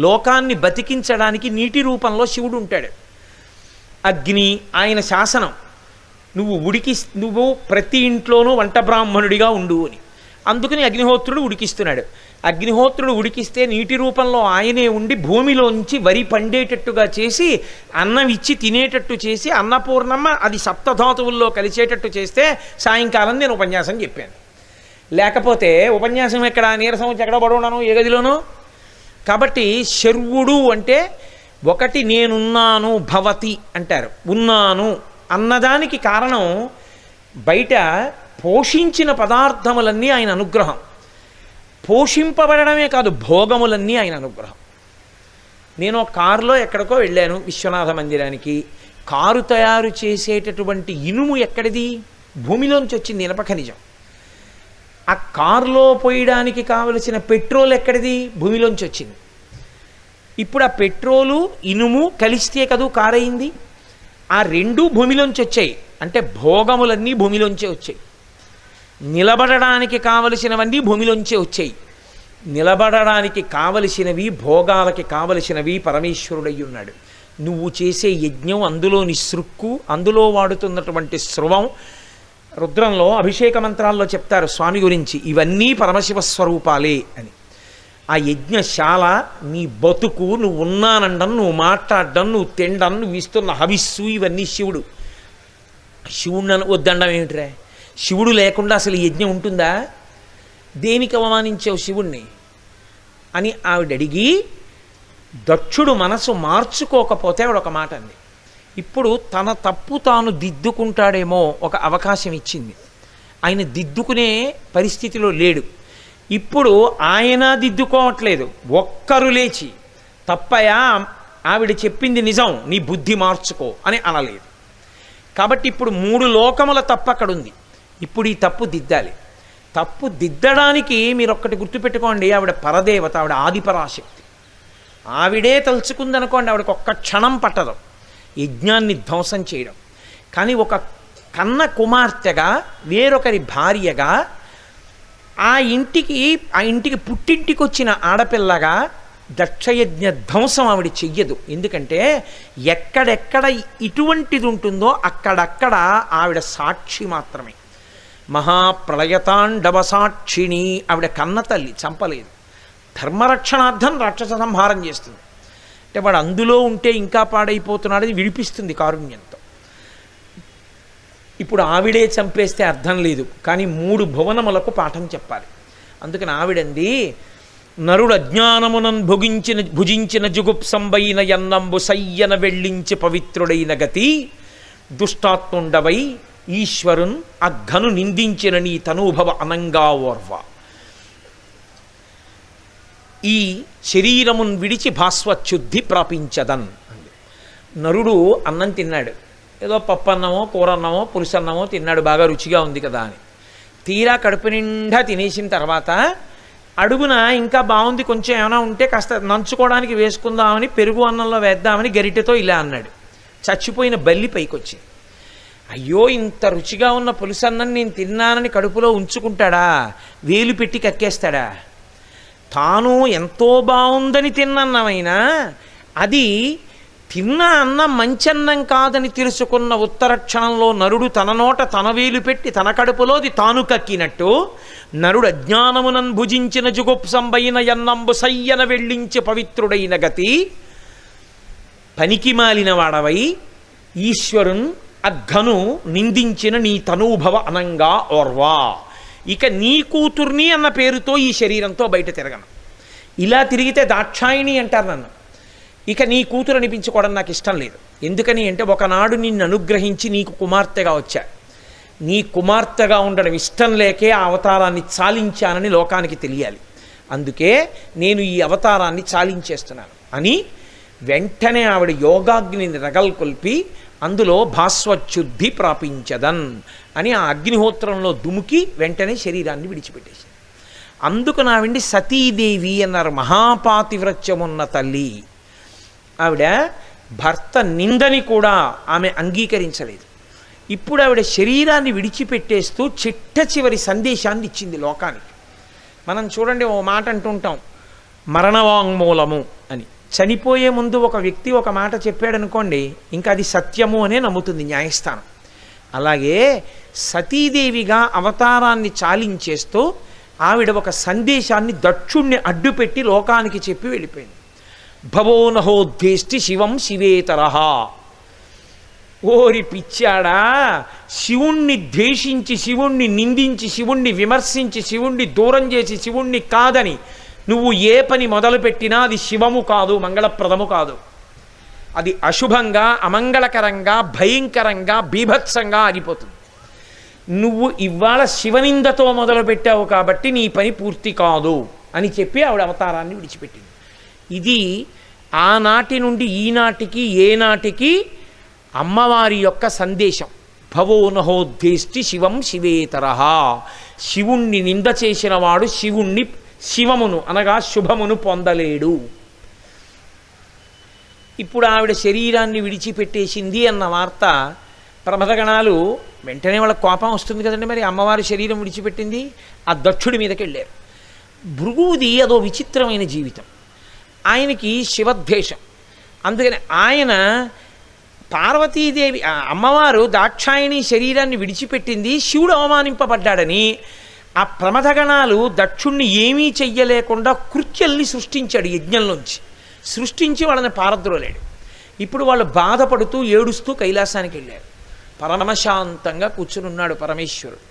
లోకాన్ని బతికించడానికి నీటి రూపంలో శివుడు ఉంటాడు. అగ్ని ఆయన శాసనం, నువ్వు ప్రతి ఇంట్లోనూ వంట బ్రాహ్మణుడిగా ఉండు అని. అందుకని అగ్నిహోత్రుడు ఉడికిస్తున్నాడు. అగ్నిహోత్రుడు ఉడికిస్తే నీటి రూపంలో ఆయనే ఉండి భూమిలోంచి వరి పండేటట్టుగా చేసి అన్నం ఇచ్చి తినేటట్టు చేసి అన్నపూర్ణమ్మ అది సప్తధాతువుల్లో కలిసేటట్టు చేస్తే సాయంకాలం నేను ఉపన్యాసం చెప్పాను. లేకపోతే ఉపన్యాసం ఎక్కడ, నీరసం వచ్చి ఎక్కడ పడున్నాను, ఏ గదిలోనూ. కాబట్టి శర్వుడు అంటే ఒకటి నేనున్నాను, భవతి అంటారు. ఉన్నాను అన్నదానికి కారణం బయట పోషించిన పదార్థములన్నీ ఆయన అనుగ్రహం. పోషింపబడమే కాదు, భోగములన్నీ ఆయన అనుగ్రహం. నేను కారులో ఎక్కడికో వెళ్ళాను, విశ్వనాథ మందిరానికి. కారు తయారు చేసేటటువంటి ఇనుము ఎక్కడిది? భూమిలోంచి వచ్చింది, ఇనప ఖనిజం. ఆ కారులో పోయడానికి కావలసిన పెట్రోల్ ఎక్కడిది? భూమిలోంచి వచ్చింది. ఇప్పుడు ఆ పెట్రోలు ఇనుము కలిస్తే కదూ కారు అయింది. ఆ రెండూ భూమిలోంచి వచ్చాయి. అంటే భోగములన్నీ భూమిలోంచే వచ్చాయి. నిలబడడానికి కావలసినవన్నీ భూమిలోంచే వచ్చాయి. నిలబడడానికి కావలసినవి, భోగాలకి కావలసినవి పరమేశ్వరుడై ఉన్నాడు. నువ్వు చేసే యజ్ఞం, అందులోని సృక్కు, అందులో వాడుతున్నటువంటి స్రవం, రుద్రంలో అభిషేక మంత్రాల్లో చెప్తారు స్వామి గురించి, ఇవన్నీ పరమశివ స్వరూపాలే అని. ఆ యజ్ఞశాల, నీ బతుకు, నువ్వు ఉన్నానండం, నువ్వు మాట్లాడడం, నువ్వు తినడం, నువ్వు ఇస్తున్న హవిస్సు, ఇవన్నీ శివుడు. శివుడిని వద్దండం ఏమిట్రా? శివుడు లేకుండా అసలు యజ్ఞం ఉంటుందా? దేనికి అవమానించావు శివుణ్ణి అని ఆవిడ అడిగి, దక్షుడు మనసు మార్చుకోకపోతే ఆవిడ ఒక మాట అంది. ఇప్పుడు తన తప్పు తాను దిద్దుకుంటాడేమో ఒక అవకాశం ఇచ్చింది. ఆయన దిద్దుకునే పరిస్థితిలో లేడు. ఇప్పుడు ఆయన దిద్దుకోవట్లేదు. ఒక్కరు లేచి తప్పయా, ఆవిడ చెప్పింది నిజం, నీ బుద్ధి మార్చుకో అని అనలేదు. కాబట్టి ఇప్పుడు 3 లోకముల తప్పు అక్కడ ఉంది. ఇప్పుడు ఈ తప్పు దిద్దాలి. తప్పు దిద్దడానికి మీరు ఒక్కటి గుర్తుపెట్టుకోండి, ఆవిడ పరదేవత, ఆవిడ ఆదిపరాశక్తి. ఆవిడే తలుచుకుందనుకోండి, ఆవిడకి ఒక్క క్షణం పట్టదు యజ్ఞాన్ని ధ్వంసం చేయడం. కానీ ఒక కన్న కుమార్తెగా, వేరొకరి భార్యగా, ఆ ఇంటికి పుట్టింటికి వచ్చిన ఆడపిల్లగా దక్షయజ్ఞ ధ్వంసం ఆవిడ చెయ్యదు. ఎందుకంటే ఎక్కడెక్కడ ఇటువంటిది ఉంటుందో అక్కడక్కడ ఆవిడ సాక్షి మాత్రమే. మహాప్రళయతాండవ సాక్షిణి. ఆవిడ కన్న తల్లి, చంపలేదు. ధర్మరక్షణార్థం రాక్షస సంహారం చేస్తుంది. అంటే వాడు అందులో ఉంటే ఇంకా పాడైపోతున్నాడని విడిపిస్తుంది కారుణ్యంతో. ఇప్పుడు ఆవిడే చంపేస్తే అర్థం లేదు, కానీ 3 భువనములకు పాఠం చెప్పాలి. అందుకని ఆవిడంది, నరుడు అజ్ఞానమునన్ భుజించిన జుగుప్సంబైన యన్నంబు సయ్యన వెళ్ళించి పవిత్రుడైన గతి, దుష్టాత్ముండవై ఈశ్వరున్ అఘను నిందించిన నీ తనూభవ అనంగా ఓర్వ. ఈ శరీరమున్ విడిచి భాస్వచ్యుద్ధి ప్రాపించదన్. నరుడు అన్నం తిన్నాడు, ఏదో పప్పు అన్నమో కూర అన్నమో పులుసన్నమో తిన్నాడు, బాగా రుచిగా ఉంది కదా అని. తీరా కడుపు నిండా తినేసిన తర్వాత అడుగున ఇంకా బాగుంది, కొంచెం ఏమైనా ఉంటే కాస్త నంచుకోవడానికి వేసుకుందామని పెరుగు అన్నంలో వేద్దామని గరిటెతో ఇలా అన్నాడు. చచ్చిపోయిన బల్లి పైకొచ్చింది. అయ్యో, ఇంత రుచిగా ఉన్న పులుసన్నం నేను తిన్నానని కడుపులో ఉంచుకుంటాడా? వేలు పెట్టి కక్కేస్తాడా? తాను ఎంతో బాగుందని తిన్నన్నమైనా అది తిన్న అన్నం మంచన్నం కాదని తెలుసుకున్న ఉత్తర క్షణంలో నరుడు తన నోట తన వేలు పెట్టి తన కడుపులోది తాను కక్కినట్టు, నరుడు అజ్ఞానమునన్ భుజించిన జుగుప్సంబైన యన్నంబు సయ్యన వెళ్ళించి పవిత్రుడైన గతి, పనికి మాలిన వాడవై ఈశ్వరున్ అఘను నిందించిన నీ తనూభవ అనంగా ఓర్వా. ఇక నీ కూతుర్ని అన్న పేరుతో ఈ శరీరంతో బయట తిరగను. ఇలా తిరిగితే దాక్షాయిణి అంటారు నన్ను. ఇక నీ కూతురు అనిపించుకోవడం నాకు ఇష్టం లేదు. ఎందుకని అంటే ఒకనాడు నిన్ను అనుగ్రహించి నీకు కుమార్తెగా వచ్చా. నీ కుమార్తెగా ఉండడం ఇష్టం లేకే ఆ అవతారాన్ని చాలించానని లోకానికి తెలియాలి. అందుకే నేను ఈ అవతారాన్ని చాలించేస్తున్నాను అని వెంటనే ఆవిడ యోగాగ్నిని రగల్కొల్పి అందులో భాస్వచ్యుద్ధి ప్రాపించదన్ అని ఆ అగ్నిహోత్రంలో దుముకి వెంటనే శరీరాన్ని విడిచిపెట్టేసింది. అందుకు నావిండి సతీదేవి అన్నారు, మహాపాతివ్రత్యమున్న తల్లి. ఆవిడ భర్త నిందని కూడా ఆమె అంగీకరించలేదు. ఇప్పుడు ఆవిడ శరీరాన్ని విడిచిపెట్టేస్తూ చిట్ట చివరి సందేశాన్ని ఇచ్చింది లోకానికి. మనం చూడండి, ఓ మాట అంటుంటాం, మరణవాంగ్మూలము అని. చనిపోయే ముందు ఒక వ్యక్తి ఒక మాట చెప్పాడనుకోండి, ఇంకా అది సత్యము అనే నమ్ముతుంది న్యాయస్థానం. అలాగే సతీదేవిగా అవతారాన్ని చాలించేస్తూ ఆవిడ ఒక సందేశాన్ని దక్షుణ్ణి అడ్డుపెట్టి లోకానికి చెప్పి వెళ్ళిపోయింది. భవోనహోద్వేష్టి శివం శివేతరహ. ఓరి పిచ్చాడా, శివుణ్ణి ద్వేషించి, శివుణ్ణి నిందించి, శివుణ్ణి విమర్శించి, శివుణ్ణి దూరం చేసి, శివుణ్ణి కాదని నువ్వు ఏ పని మొదలుపెట్టినా అది శివము కాదు, మంగళప్రదము కాదు. అది అశుభంగా, అమంగళకరంగా, భయంకరంగా, బీభత్సంగా ఆగిపోతుంది. నువ్వు ఇవాళ శివనిందతో మొదలుపెట్టావు కాబట్టి నీ పని పూర్తి కాదు అని చెప్పి ఆవిడ అవతారాన్ని విడిచిపెట్టింది. ఇది ఆనాటి నుండి ఈనాటికి ఏనాటికి అమ్మవారి యొక్క సందేశం. భవోనహోద్వేష్టి శివం శివేతరహ. శివుణ్ణి నింద చేసిన వాడు శివమును అనగా శుభమును పొందలేడు. ఇప్పుడు ఆవిడ శరీరాన్ని విడిచిపెట్టేసింది అన్న వార్త ప్రమథగణాలు వెంటనే వాళ్ళ కోపం వస్తుంది కదండి, మరి అమ్మవారి శరీరం విడిచిపెట్టింది, ఆ దక్షుడి మీదకి వెళ్ళారు. భృగువుది అదో విచిత్రమైన జీవితం. ఆయనకి శివద్వేషం. అందుకని ఆయన పార్వతీదేవి అమ్మవారు దాక్షాయణి శరీరాన్ని విడిచిపెట్టింది, శివుడు అవమానింపబడ్డాడని ఆ ప్రమథగణాలు దక్షుణ్ణి ఏమీ చెయ్యలేకుండా కృత్యల్ని సృష్టించాడు. యజ్ఞంలోంచి సృష్టించి వాళ్ళని పారద్రోలేడు. ఇప్పుడు వాళ్ళు బాధపడుతూ ఏడుస్తూ కైలాసానికి వెళ్ళారు. పరమశాంతంగా కూర్చునున్నాడు పరమేశ్వరుడు.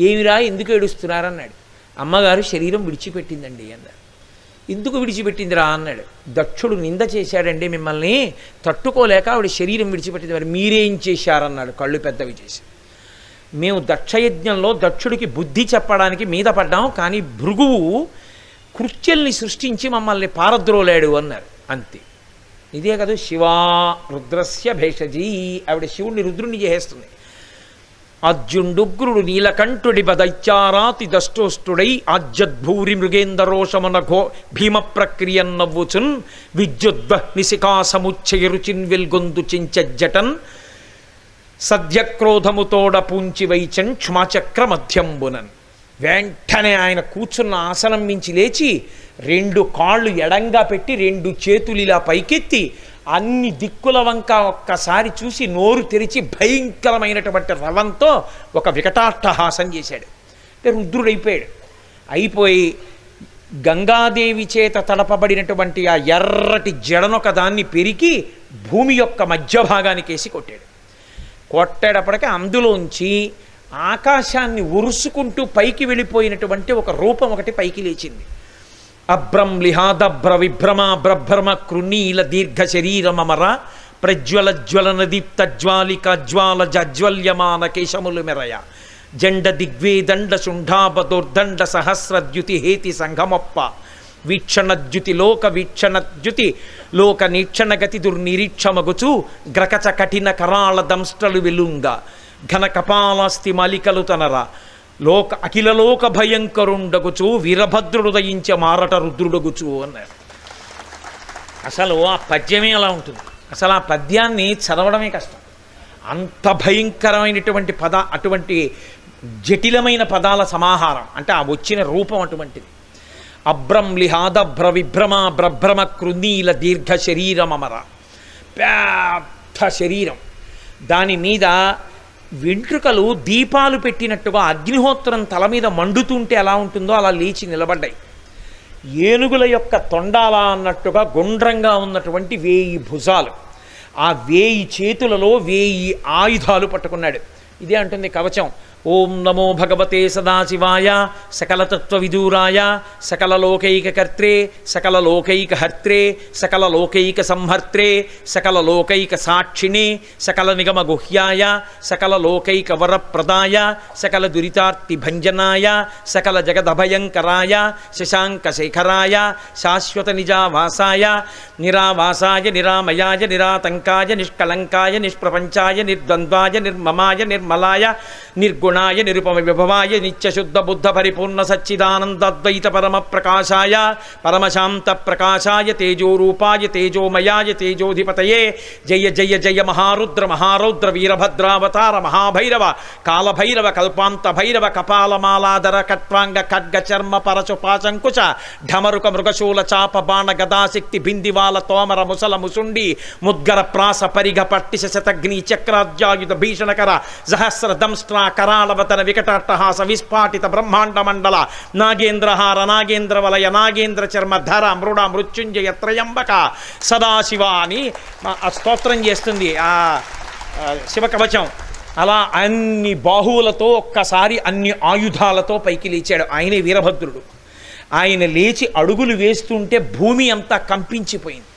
ఏమిరా ఎందుకు ఏడుస్తున్నారన్నాడు. అమ్మగారు శరీరం విడిచిపెట్టిందండి అన్నాడు. ఎందుకు విడిచిపెట్టిందిరా అన్నాడు. దక్షుడు నింద చేశాడండి మిమ్మల్ని, తట్టుకోలేక ఆవిడ శరీరం విడిచిపెట్టింది. మరి మీరేం చేశారన్నాడు కళ్ళు పెద్దవి చేసి. మేము దక్షయజ్ఞంలో దక్షుడికి బుద్ధి చెప్పడానికి మీద పడ్డాం, కానీ భృగువు కృత్యల్ని సృష్టించి మమ్మల్ని పారద్రోలాడు అన్నారు. అంతే. ఇదే కదా శివా రుద్రస్య భేషజీ. ఆవిడ శివుణ్ణి రుద్రుణ్ణి చేసేస్తుంది. అర్జుండుగ్రుడు నీలకంఠుడి బదైత్యారాతి దష్టోష్టుడై ఆజ్యద్భూరి మృగేందరోషమన ఘో భీమ ప్రక్రియన్ నవ్వుచున్ విద్యుద్వహ్నిశిఖా సముచ్చయ రుచిన్ వెల్గొందు చించజ్జటన్ సద్యక్రోధముతోడ పూంచి వైచన్ క్షమాచక్ర మధ్యంబునన్. వెంటనే ఆయన కూర్చున్న ఆసనం మించి లేచి 2 కాళ్ళు ఎడంగా పెట్టి 2 చేతులు ఇలా పైకెత్తి అన్ని దిక్కుల వంక ఒక్కసారి చూసి నోరు తెరిచి భయంకరమైనటువంటి రవంతో ఒక వికటాట్టహాసం చేశాడు. అంటే రుద్రుడైపోయాడు. అయిపోయి గంగాదేవి చేత తడపబడినటువంటి ఆ ఎర్రటి జడనొక దాన్ని పెరికి భూమి యొక్క మధ్య భాగానికి వేసి కొట్టాడు. కొట్టేటప్పటికీ అందులోంచి ఆకాశాన్ని ఉరుసుకుంటూ పైకి వెళ్ళిపోయినటువంటి ఒక రూపం ఒకటి పైకి లేచింది. అభ్రం లిహాదభ్ర విభ్రమ బ్రభ్రమ కృణీల దీర్ఘ శరీరమర ప్రజ్వల జ్వలన దీప్త జ్వాలిక జ్వాల జజ్వల్యమాన కేశములు మెరయ జండ దిగ్వేదండ శుంఠాబదోర్దండ సహస్రద్యుతి హేతి సంఘమొప్ప వీక్షణద్యుతి లోక నీక్షణగతి దుర్నిరీక్షమగుచు గ్రకచ కఠిన కరాళ దంష్టలు వెలుంగ ఘన కపాలాస్తి మాలికలు తనర అఖిలలోక భయంకరుండగుచు వీరభద్రుడు దయించ మారట రుద్రుడగుచు అన్నారు. అసలు ఆ పద్యమే అలా ఉంటుంది. అసలు ఆ పద్యాన్ని చదవడమే కష్టం. అంత భయంకరమైనటువంటి అటువంటి జటిలమైన పదాల సమాహారం. అంటే ఆ వచ్చిన రూపం అటువంటిది. అభ్రం లిహాదభ్ర విభ్రమ బ్రభ్రమ కృనీల దీర్ఘ శరీరమర. పెద్ద శరీరం, దాని మీద వెంట్రుకలు దీపాలు పెట్టినట్టుగా అగ్నిహోత్రం తల మీద మండుతుంటే ఎలా ఉంటుందో అలా లేచి నిలబడ్డాయి. ఏనుగుల యొక్క తొండాలా అన్నట్టుగా గుండ్రంగా ఉన్నటువంటి 1000 భుజాలు, ఆ 1000 చేతులలో 1000 ఆయుధాలు పట్టుకున్నాడు. ఇదే అంటుంది కవచం. ఓం నమో భగవతే సదాశివాయ సకలతత్వవిదూరాయ సకలలోకైకకర్త్రే సకలలోకైకహర్త్రే సకలలోకైక సంహర్త్రే సకలలోకైక సాక్షిణే సకల నిగమ గుహ్యాయ సకలలోకైక వరప్రదాయ సకల దురితార్తిభంజనాయ సకల జగదభయంకరాయ శశాంకశేఖరాయ శాశ్వత నిజావాసాయ నిరావాసాయ నిరామయాయ నిరాతంకాయ నిష్కలంకాయ నిష్ప్రపంచాయ నిర్ద్వంద్వాయ నిర్మమాయ నిర్మలాయ నిర్గుణాయ నిరుపమ విభవాయ నిత్యశుద్ధ బుద్ధ పరిపూర్ణ సచ్చిదానందద్వైత పరమ ప్రకాశాయ పరమశాంత ప్రకాశాయ తేజోరూపాయ తేజోమయాయ తేజోధిపతయే జయ జయ జయ మహారుద్ర మహారౌద్ర వీరభద్రావతార మహాభైరవ కాలభైరవ కల్పాంత భైరవ కపాలమాలాధర కట్వాంగ ఖడ్గ చర్మ పరశుపాశంకుశ ఢమరుక మృగశూల చాప బాణ గదాశక్తి బిందివాల తోమర ముసల ముసుండి ముద్గర ప్రాస పరిగ పట్టిశ శతగ్ని చక్రాద్యాయుధ భీషణకర సహస్ర దంస్ట్రా కరాళవతన వికటాట్టహాస విస్ఫాటిత బ్రహ్మాండ మండల నాగేంద్రహార నాగేంద్ర వలయ నాగేంద్ర చర్మ ధర మృడ మృత్యుంజయ త్రయంబక సదాశివ అని ఆ స్తోత్రం చేస్తుంది ఆ శివకవచం. అలా అన్ని బాహువులతో ఒక్కసారి అన్ని ఆయుధాలతో పైకి లేచాడు. ఆయనే వీరభద్రుడు. ఆయన లేచి అడుగులు వేస్తుంటే భూమి అంతా కంపించిపోయింది.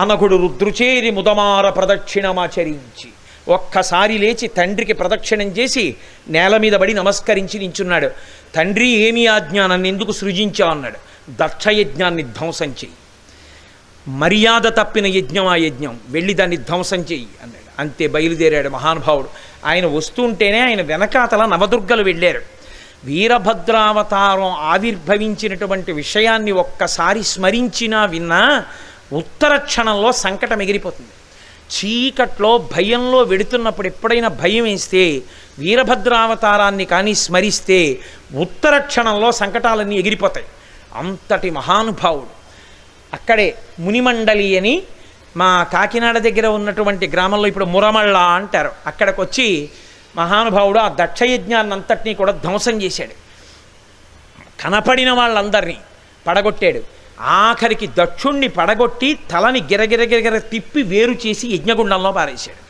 అనగుడు రుద్రుచేరి ముదమార ప్రదక్షిణమాచరించి ఒక్కసారి లేచి తండ్రికి ప్రదక్షిణం చేసి నేల మీద పడి నమస్కరించి నించున్నాడు. తండ్రి ఏమి ఆజ్ఞ, నన్ను ఎందుకు సృజించా అన్నాడు. దక్షయజ్ఞాన్ని ధ్వంసం చెయ్యి, మర్యాద తప్పిన యజ్ఞం ఆ యజ్ఞం, వెళ్ళి దాన్ని ధ్వంసం చెయ్యి అన్నాడు. అంతే బయలుదేరాడు మహానుభావుడు. ఆయన వస్తుంటేనే ఆయన వెనకాతల నవదుర్గలు వెళ్ళారు. వీరభద్రావతారం ఆవిర్భవించినటువంటి విషయాన్ని ఒక్కసారి స్మరించినా విన్నా ఉత్తర క్షణంలో సంకటం ఎగిరిపోతుంది. చీకట్లో భయంలో వెడుతున్నప్పుడు ఎప్పుడైనా భయం వేస్తే వీరభద్రావతారాన్ని కానీ స్మరిస్తే ఉత్తర క్షణంలో సంకటాలన్నీ ఎగిరిపోతాయి. అంతటి మహానుభావుడు. అక్కడే మునిమండలి అని మా కాకినాడ దగ్గర ఉన్నటువంటి గ్రామంలో ఇప్పుడు మురమళ్ళ అంటారు. అక్కడికి వచ్చి మహానుభావుడు ఆ దక్షయజ్ఞాన్ని అంతటినీ కూడా ధ్వంసం చేశాడు. కనపడిన వాళ్ళందరినీ పడగొట్టాడు. ఆఖరికి దక్షుణ్ణి పడగొట్టి తలని గిరగిరగిరగిర తిప్పి వేరు చేసి యజ్ఞగుండంలో పారేశాడు.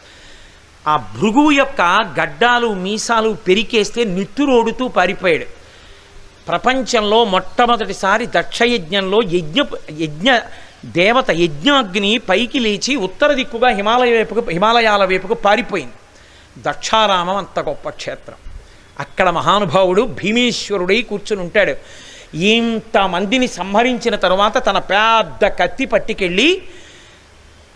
ఆ భృగువు యొక్క గడ్డాలు మీసాలు పెరికేస్తే నిత్తురోడుతూ పారిపోయాడు. ప్రపంచంలో మొట్టమొదటిసారి దక్షయజ్ఞంలో యజ్ఞ దేవత యజ్ఞాగ్ని పైకి లేచి ఉత్తర దిక్కుగా హిమాలయాల వైపుకు పారిపోయింది. దక్షారామం అంత గొప్ప క్షేత్రం. అక్కడ మహానుభావుడు భీమేశ్వరుడై కూర్చుని ఉంటాడు. ఇంతమందిని సంహరించిన తరువాత తన పెద్ద కత్తి పట్టుకెళ్ళి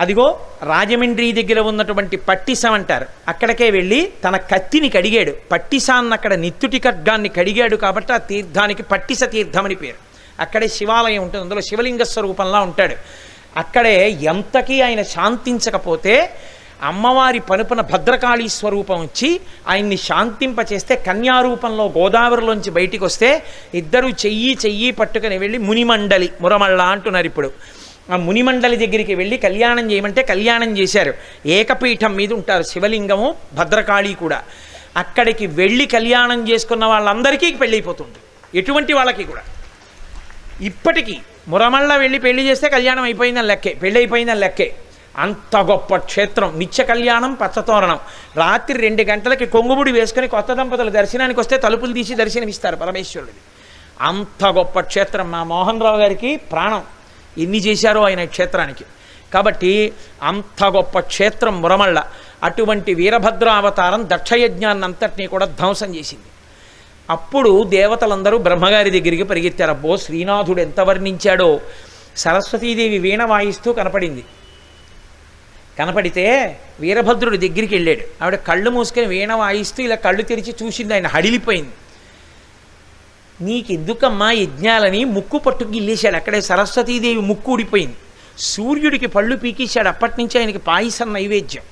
అదిగో రాజమండ్రి దగ్గర ఉన్నటువంటి పట్టిసం అంటారు, అక్కడికే వెళ్ళి తన కత్తిని కడిగాడు. పట్టిసాన్ని అక్కడ నిత్తుటి ఖడ్గాన్ని కడిగాడు కాబట్టి ఆ తీర్థానికి పట్టిస తీర్థం అని పేరు. అక్కడే శివాలయం ఉంటుంది, అందులో శివలింగ స్వరూపంలా ఉంటాడు. అక్కడే ఎంతకీ ఆయన శాంతించకపోతే అమ్మవారి పనుపున భద్రకాళీ స్వరూపం వచ్చి ఆయన్ని శాంతింపచేస్తే కన్యారూపంలో గోదావరిలోంచి బయటికి వస్తే ఇద్దరు చెయ్యి పట్టుకుని వెళ్ళి మునిమండలి మురమళ్ళ అంటున్నారు ఇప్పుడు. ఆ మునిమండలి దగ్గరికి వెళ్ళి కళ్యాణం చేయమంటే కళ్యాణం చేశారు. ఏకపీఠం మీద ఉంటారు శివలింగము భద్రకాళి కూడా. అక్కడికి వెళ్ళి కళ్యాణం చేసుకున్న వాళ్ళందరికీ పెళ్ళైపోతుంది, ఎటువంటి వాళ్ళకి కూడా. ఇప్పటికీ మురమళ్ళ వెళ్ళి పెళ్లి చేస్తే కళ్యాణం అయిపోయిందని లెక్కే, పెళ్ళి అయిపోయిందని లెక్కే. అంత గొప్ప క్షేత్రం. నిత్య కళ్యాణం, పచ్చతోరణం. రాత్రి 2 గంటలకి కొంగుముడి వేసుకొని కొత్త దంపతులు దర్శనానికి వస్తే తలుపులు తీసి దర్శనమిస్తారు పరమేశ్వరుడిది. అంత గొప్ప క్షేత్రం. మా మోహన్ రావు గారికి ప్రాణం, ఎన్ని చేశారో ఆయన క్షేత్రానికి. కాబట్టి అంత గొప్ప క్షేత్రం మురమళ్ళ. అటువంటి వీరభద్ర అవతారం దక్షయజ్ఞాన్ని అంతటినీ కూడా ధ్వంసం చేసింది. అప్పుడు దేవతలందరూ బ్రహ్మగారి దగ్గరికి పరిగెత్తారు. అబ్బో, శ్రీనాథుడు ఎంత వర్ణించాడో. సరస్వతీదేవి వీణ వాయిస్తూ కనపడితే వీరభద్రుడి దగ్గరికి వెళ్ళాడు. ఆవిడ కళ్ళు మూసుకొని వీణ వాయిస్తూ ఇలా కళ్ళు తెరిచి చూసింది. ఆయన హడిలిపోయింది. నీకెందుకమ్మా యజ్ఞాలని ముక్కు పట్టుకు గిల్లేశాడు. అక్కడే సరస్వతీదేవి ముక్కు ఊడిపోయింది. సూర్యుడికి పళ్ళు పీకేశాడు. అప్పటి నుంచి ఆయనకి పాయసం నైవేద్యం.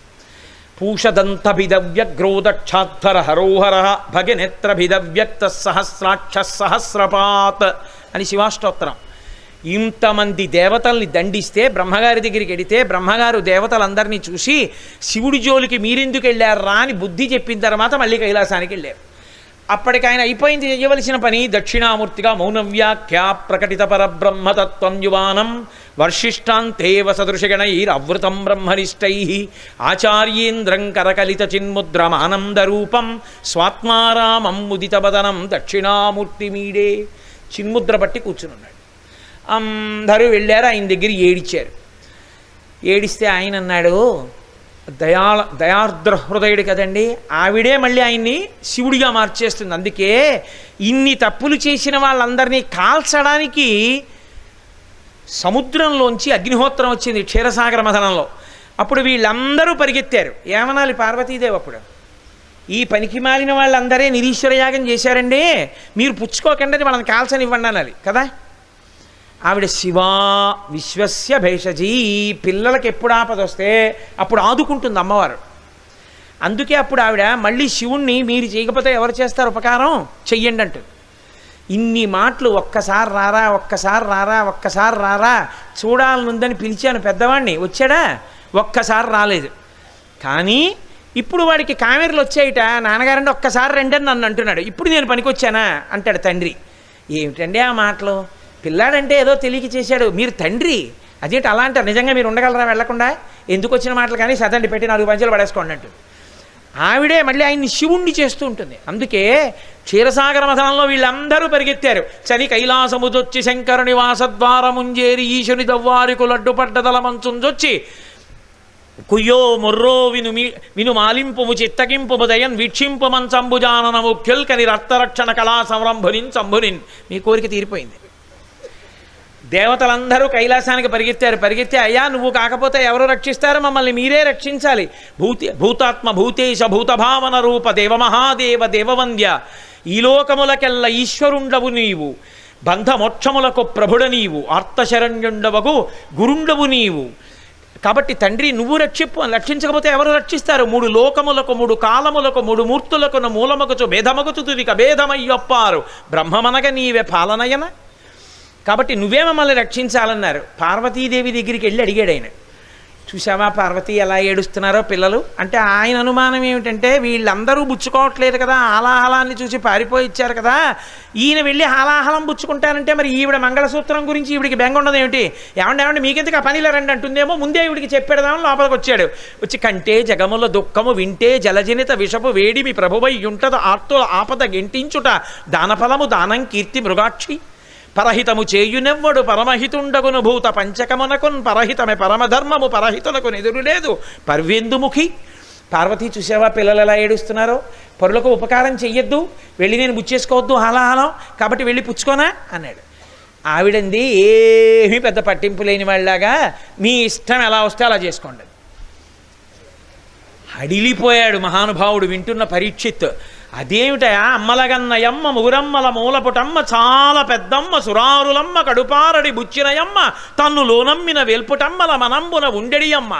పూషదంతభిదవ్యగ్రోదక్షాధ్వర హరోహర భగనేత్రభిదవ్యక్త సహస్రాక్ష సహస్రపాత్ అని శివాష్టోత్తరం. ఇంతమంది దేవతల్ని దండిస్తే బ్రహ్మగారి దగ్గరికి వెడితే బ్రహ్మగారు దేవతలందరినీ చూసి శివుడి జోలికి మీరెందుకు వెళ్ళారా అని బుద్ధి చెప్పిన తర్వాత మళ్ళీ కైలాసానికి వెళ్ళారు. అప్పటికి ఆయన అయిపోయింది చేయవలసిన పని. దక్షిణామూర్తిగా మౌనం వ్యాఖ్య ప్రకటిత పరబ్రహ్మతత్వం యువానం వర్షిష్టాంతేవ సదృశగణైరవృతం బ్రహ్మనిష్టై ఆచార్యేంద్రం కరకలిత చిన్ముద్రమానందరూపం స్వాత్మారామం ముదితవదనం దక్షిణామూర్తి మీడే. చిన్ముద్ర బట్టి కూర్చునున్నాడు. అందరూ వెళ్ళారు, ఆయన దగ్గర ఏడిచారు. ఏడిస్తే ఆయన అన్నాడు, దయార్ద్ర హృదయుడు కదండి, ఆవిడే మళ్ళీ ఆయన్ని శివుడిగా మార్చేస్తుంది. అందుకే ఇన్ని తప్పులు చేసిన వాళ్ళందరినీ కాల్చడానికి సముద్రంలోంచి అగ్నిహోత్రం వచ్చింది క్షీరసాగర మథనంలో. అప్పుడు వీళ్ళందరూ పరిగెత్తారు. ఏమనాలి పార్వతీదేవి అప్పుడు, ఈ పనికి మాలిన వాళ్ళందరే నిరీశ్వర యాగం చేశారండి, మీరు పుచ్చుకోకండి వాళ్ళని కాల్చనివ్వండి అనాలి కదా. ఆవిడ శివా విశ్వస్య భేషజీ, పిల్లలకి ఎప్పుడు ఆపదొస్తే అప్పుడు ఆదుకుంటుంది అమ్మవారు. అందుకే అప్పుడు ఆవిడ మళ్ళీ శివుణ్ణి మీరు చేయకపోతే ఎవరు చేస్తారు ఉపకారం, చెయ్యండి అంటుంది. ఇన్ని మాటలు ఒక్కసారి రారా ఒక్కసారి రారా ఒక్కసారి రారా చూడాలనుందని పిలిచాను పెద్దవాడిని, వచ్చాడా? ఒక్కసారి రాలేదు. కానీ ఇప్పుడు వాడికి కామెర్లు వచ్చాయిట, నాన్నగారండి ఒక్కసారి రండి అని నన్ను అంటున్నాడు. ఇప్పుడు నేను పనికొచ్చానా అంటాడు తండ్రి. ఏమిటండి ఆ మాటలు, పిల్లాడంటే ఏదో తెలియక చేశాడు, మీరు తండ్రి అదేంటి అలా అంటారు? నిజంగా మీరు ఉండగలరా వెళ్లకుండా? ఎందుకు వచ్చిన మాటలు కానీ సదండి పెట్టి 4 పంచాలు పడేసుకోండి అంటుంది. ఆవిడే మళ్ళీ ఆయన్ని శివుణ్ణి చేస్తూ ఉంటుంది. అందుకే క్షీరసాగర మథనంలో వీళ్ళందరూ పరిగెత్తారు. చని కైలాసముదొచ్చి శంకర నివాసద్వారముంజేరి ఈశుని దవ్వారికు లడ్డుపడ్డదల మంచుంజొచ్చి కుయ్యో మొర్రో విను మాలింపుము చిత్తగింపుము దయన్ వీక్షింపు మంచంబుజానన ముఖ్యుల్కని రక్తరక్షణ కళా సంరంభునిన్ సంభునిన్. మీ కోరిక తీరిపోయింది. దేవతలందరూ కైలాసానికి పరిగెత్తే అయ్యా నువ్వు కాకపోతే ఎవరు రక్షిస్తారు, మమ్మల్ని మీరే రక్షించాలి. భూతాత్మ భూతేశ భూతభావన రూప దేవమహాదేవ దేవవంద్య ఈ లోకములకెల్ల ఈశ్వరుండవు నీవు, బంధమోక్షములకు ప్రభుడ నీవు, ఆర్తశరణ్యుండవగు గురుండవు నీవు. కాబట్టి తండ్రి నువ్వు రక్షించకపోతే ఎవరు రక్షిస్తారు? 3 లోకములకు 3 కాలములకు 3 మూర్తులకు మూలమగుచు భేదమగుచు తుదిక భేదమయ్యొప్పారు బ్రహ్మమనగ నీవే పాలనయన. కాబట్టి నువ్వే మమ్మల్ని రక్షించాలన్నారు. పార్వతీదేవి దగ్గరికి వెళ్ళి అడిగాడు ఆయన, చూసావా పార్వతి ఎలా ఏడుస్తున్నారో పిల్లలు అంటే. ఆయన అనుమానం ఏమిటంటే వీళ్ళందరూ బుచ్చుకోవట్లేదు కదా, హాలాహలాన్ని చూసి పారిపోయి ఇచ్చారు కదా, ఈయన వెళ్ళి హాలాహలం బుచ్చుకుంటానంటే మరి ఈవిడ మంగళసూత్రం గురించి ఈవిడికి బెంగ ఉండదు ఏమిటి? ఏమంటే మీకెందుకు ఆ పనిలో రండి అంటుందేమో, ముందే ఈవిడికి చెప్పేదామని లోపలికి వచ్చాడు. వచ్చి కంటే జగముల దుఃఖము వింటే జలజనిత విషపు వేడిమి ప్రభువై ఉంటద ఆర్తుల ఆపద గెంటించుట దానఫలము దానం కీర్తి మృగాక్షి పరహితము చేయునెవ్వడు పరమహితుండగును భూత పంచకమునకున్ పరహితమే పరమధర్మము పరహితులకు ఎదురు లేదు పర్వేందుముఖి. పార్వతి చూసావా పిల్లలు ఎలా ఏడుస్తున్నారో, పరులకు ఉపకారం చెయ్యొద్దు, వెళ్ళి నేను బుచ్చేసుకోవద్దు హాలాహలం, కాబట్టి వెళ్ళి పుచ్చుకోనా అన్నాడు. ఆవిడంది ఏమీ పెద్ద పట్టింపు లేని వాళ్ళలాగా మీ ఇష్టం ఎలా వస్తే అలా చేసుకోండి. హడిలిపోయాడు మహానుభావుడు వింటున్న పరీక్షిత్. అదేమిటయా అమ్మలగన్నయమ్మ ముగురమ్మల మూలపుటమ్మ చాలా పెద్దమ్మ సురారులమ్మ కడుపారడి బుచ్చినయమ్మ తన్నులోనమ్మిన వెల్పుటమ్మల మనంబున ఉండెడియమ్మ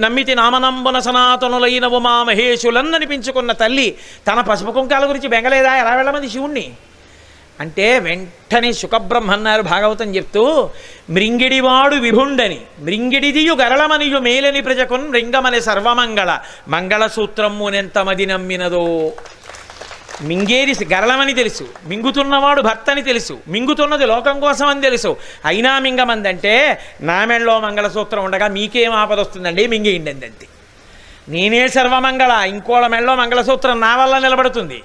నమ్మితి నామనంబున సనాతనులైన ఉమా మహేశులన్ననిపించుకున్న తల్లి తన పసుపు కుంకాల గురించి బెంగలేదా? ఎలా వెళ్ళమంది శివుణ్ణి అంటే వెంటనే శుకబ్రహ్మ అన్నారు భాగవతం చెప్తూ, మృంగిడివాడు విభుండని మృంగిడిదియు గరళమనియు మేలని ప్రజకున్ మృంగమని సర్వమంగళ మంగళసూత్రమునెంతమది నమ్మినదో. మింగేది గరళమని తెలుసు, మింగుతున్నవాడు భర్తని తెలుసు, మింగుతున్నది లోకం కోసం అని తెలుసు, అయినా మింగమందంటే నా మెళ్ళలో మంగళసూత్రం ఉండగా మీకేం ఆపదొస్తుందండి, మింగేయండి అంతే. నేనే సర్వమంగళ, ఇంకోళ్ళ మెళ్ళలో మంగళసూత్రం నా వల్ల నిలబడుతుంది,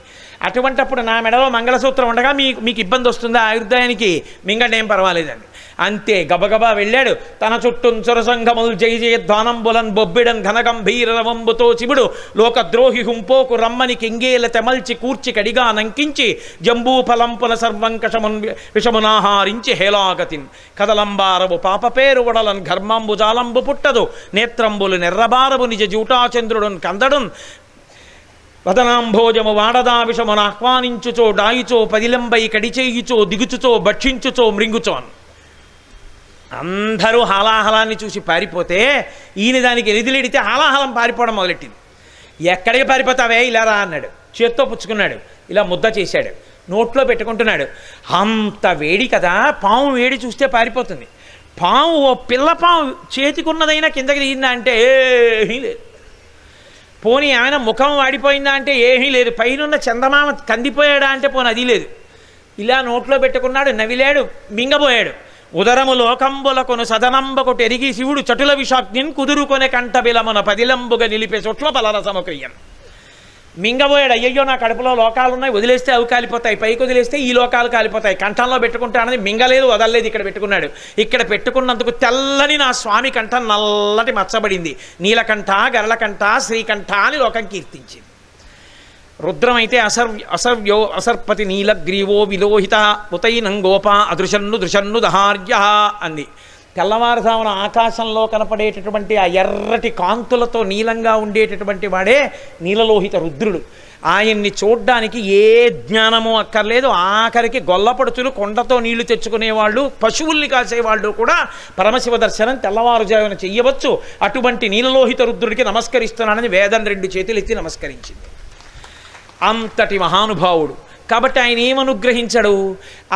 అటువంటప్పుడు నా మెడలో మంగళసూత్రం ఉండగా మీకు ఇబ్బంది వస్తుందా ఆయుర్దాయానికి? మింగండి ఏం పర్వాలేదండి అంతే. గబగబా వెళ్ళాడు. తన చుట్టూ సురసంగములు జయ జయధ్వానంబులన్ బొబ్బిడన్ ఘనగంభీరవంబుతో చిబుడు లోకద్రోహి హుంపోకు రమ్మని కింగేల తెమల్చి కూర్చి కడిగా నంకించి జంబూఫలంపుల సర్వంకషమున్ విషమునాహారించి హేలాగతిన్ కదలంబారవు పాప పేరు వడలన్ ఘర్మంబు జాలంబు పుట్టదు నేత్రంబులు నెర్రబారవు నిజ జూటాచంద్రుడున్ కందడున్ వదనాంభోజము వాడదా విషమును ఆహ్వానించుచో డాయిచో పదిలంబై కడిచేయుచో దిగుచుచో భక్షించుచో మృంగుచోన్. అందరూ హాలాహలాన్ని చూసి పారిపోతే ఈయన దానికి ఎదిలిడితే హాలాహలం పారిపోవడం మొదలెట్టింది. ఎక్కడికి పారిపోతావే ఇలా రా అన్నాడు. చేత్తో పుచ్చుకున్నాడు, ఇలా ముద్ద చేశాడు, నోట్లో పెట్టుకుంటున్నాడు. అంత వేడి కదా, పాము వేడి చూస్తే పారిపోతుంది. పాము ఓ పిల్ల పాము చేతికున్నదైనా కిందకి దిగిందా అంటే ఏమీ లేదు. పోనీ ఆయన ముఖం వాడిపోయిందా అంటే ఏమీ లేదు. పైనున్న చందమామ కందిపోయాడా అంటే పోనీ అది లేదు. ఇలా నోట్లో పెట్టుకున్నాడు, నవిలాడు, మింగబోయాడు. ఉదరము లోకంబులకొను సదనంబకు ఎరిగి శివుడు చటుల విషాగ్నిన్ కుదురుకొనే కంఠ బిలమున పదిలంబుగా నిలిపే చోట్ల బలరసముక్రియన్. మింగబోయాడు. అయ్యయ్యో నా కడుపులో లోకాలు ఉన్నాయి, వదిలేస్తే అవి కాలిపోతాయి, పైకి వదిలేస్తే ఈ లోకాలు కాలిపోతాయి, కంఠంలో పెట్టుకుంటానని మింగలేదు, వదలలేదు, ఇక్కడ పెట్టుకున్నాడు. ఇక్కడ పెట్టుకున్నందుకు తెల్లని నా స్వామి కంఠం నల్లటి మచ్చబడింది. నీలకంఠ, గరళకంఠ, శ్రీకంఠ అని లోకం కీర్తించింది. రుద్రం అయితే అసర్వ్యో అసర్పతి నీలగ్రీవో విలోహిత ఉతైనం గోప అదృశన్ను దృశన్ను దహార్య అంది. తెల్లవారుజామున ఆకాశంలో కనపడేటటువంటి ఆ ఎర్రటి కాంతులతో నీలంగా ఉండేటటువంటి వాడే నీలలోహిత రుద్రుడు. ఆయన్ని చూడ్డానికి ఏ జ్ఞానమో అక్కర్లేదు. ఆఖరికి గొల్లపడుచులు, కొండతో నీళ్లు తెచ్చుకునేవాళ్ళు, పశువుల్ని కాసేవాళ్ళు కూడా పరమశివ దర్శనం తెల్లవారుజామున చెయ్యవచ్చు. అటువంటి నీలలోహిత రుద్రుడికి నమస్కరిస్తున్నానని వేదం 2 చేతులెత్తి నమస్కరించింది. అంతటి మహానుభావుడు. కాబట్టి ఆయన ఏమనుగ్రహించడు?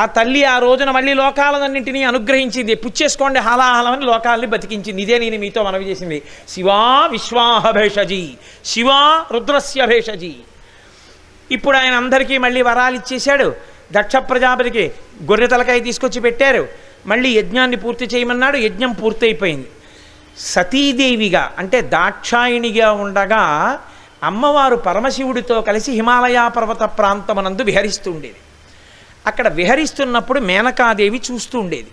ఆ తల్లి ఆ రోజున మళ్ళీ లోకాలన్నింటినీ అనుగ్రహించింది. పుచ్చేసుకోండి హాలాహలమని లోకాలని బతికించింది. ఇదే నేను మీతో మనవి చేసింది. శివా విశ్వాహ భేషజీ, శివా రుద్రస్య భేషజీ. ఇప్పుడు ఆయన అందరికీ మళ్ళీ వరాలు ఇచ్చేశాడు. దక్ష ప్రజాపతికి గొర్రె తలకాయ తీసుకొచ్చి పెట్టారు. మళ్ళీ యజ్ఞాన్ని పూర్తి చేయమన్నాడు. యజ్ఞం పూర్తయిపోయింది. సతీదేవిగా అంటే దాక్షాయిణిగా ఉండగా అమ్మవారు పరమశివుడితో కలిసి హిమాలయ పర్వత ప్రాంతమునందు విహరిస్తూ ఉండేది. అక్కడ విహరిస్తున్నప్పుడు మేనకాదేవి చూస్తూ ఉండేది.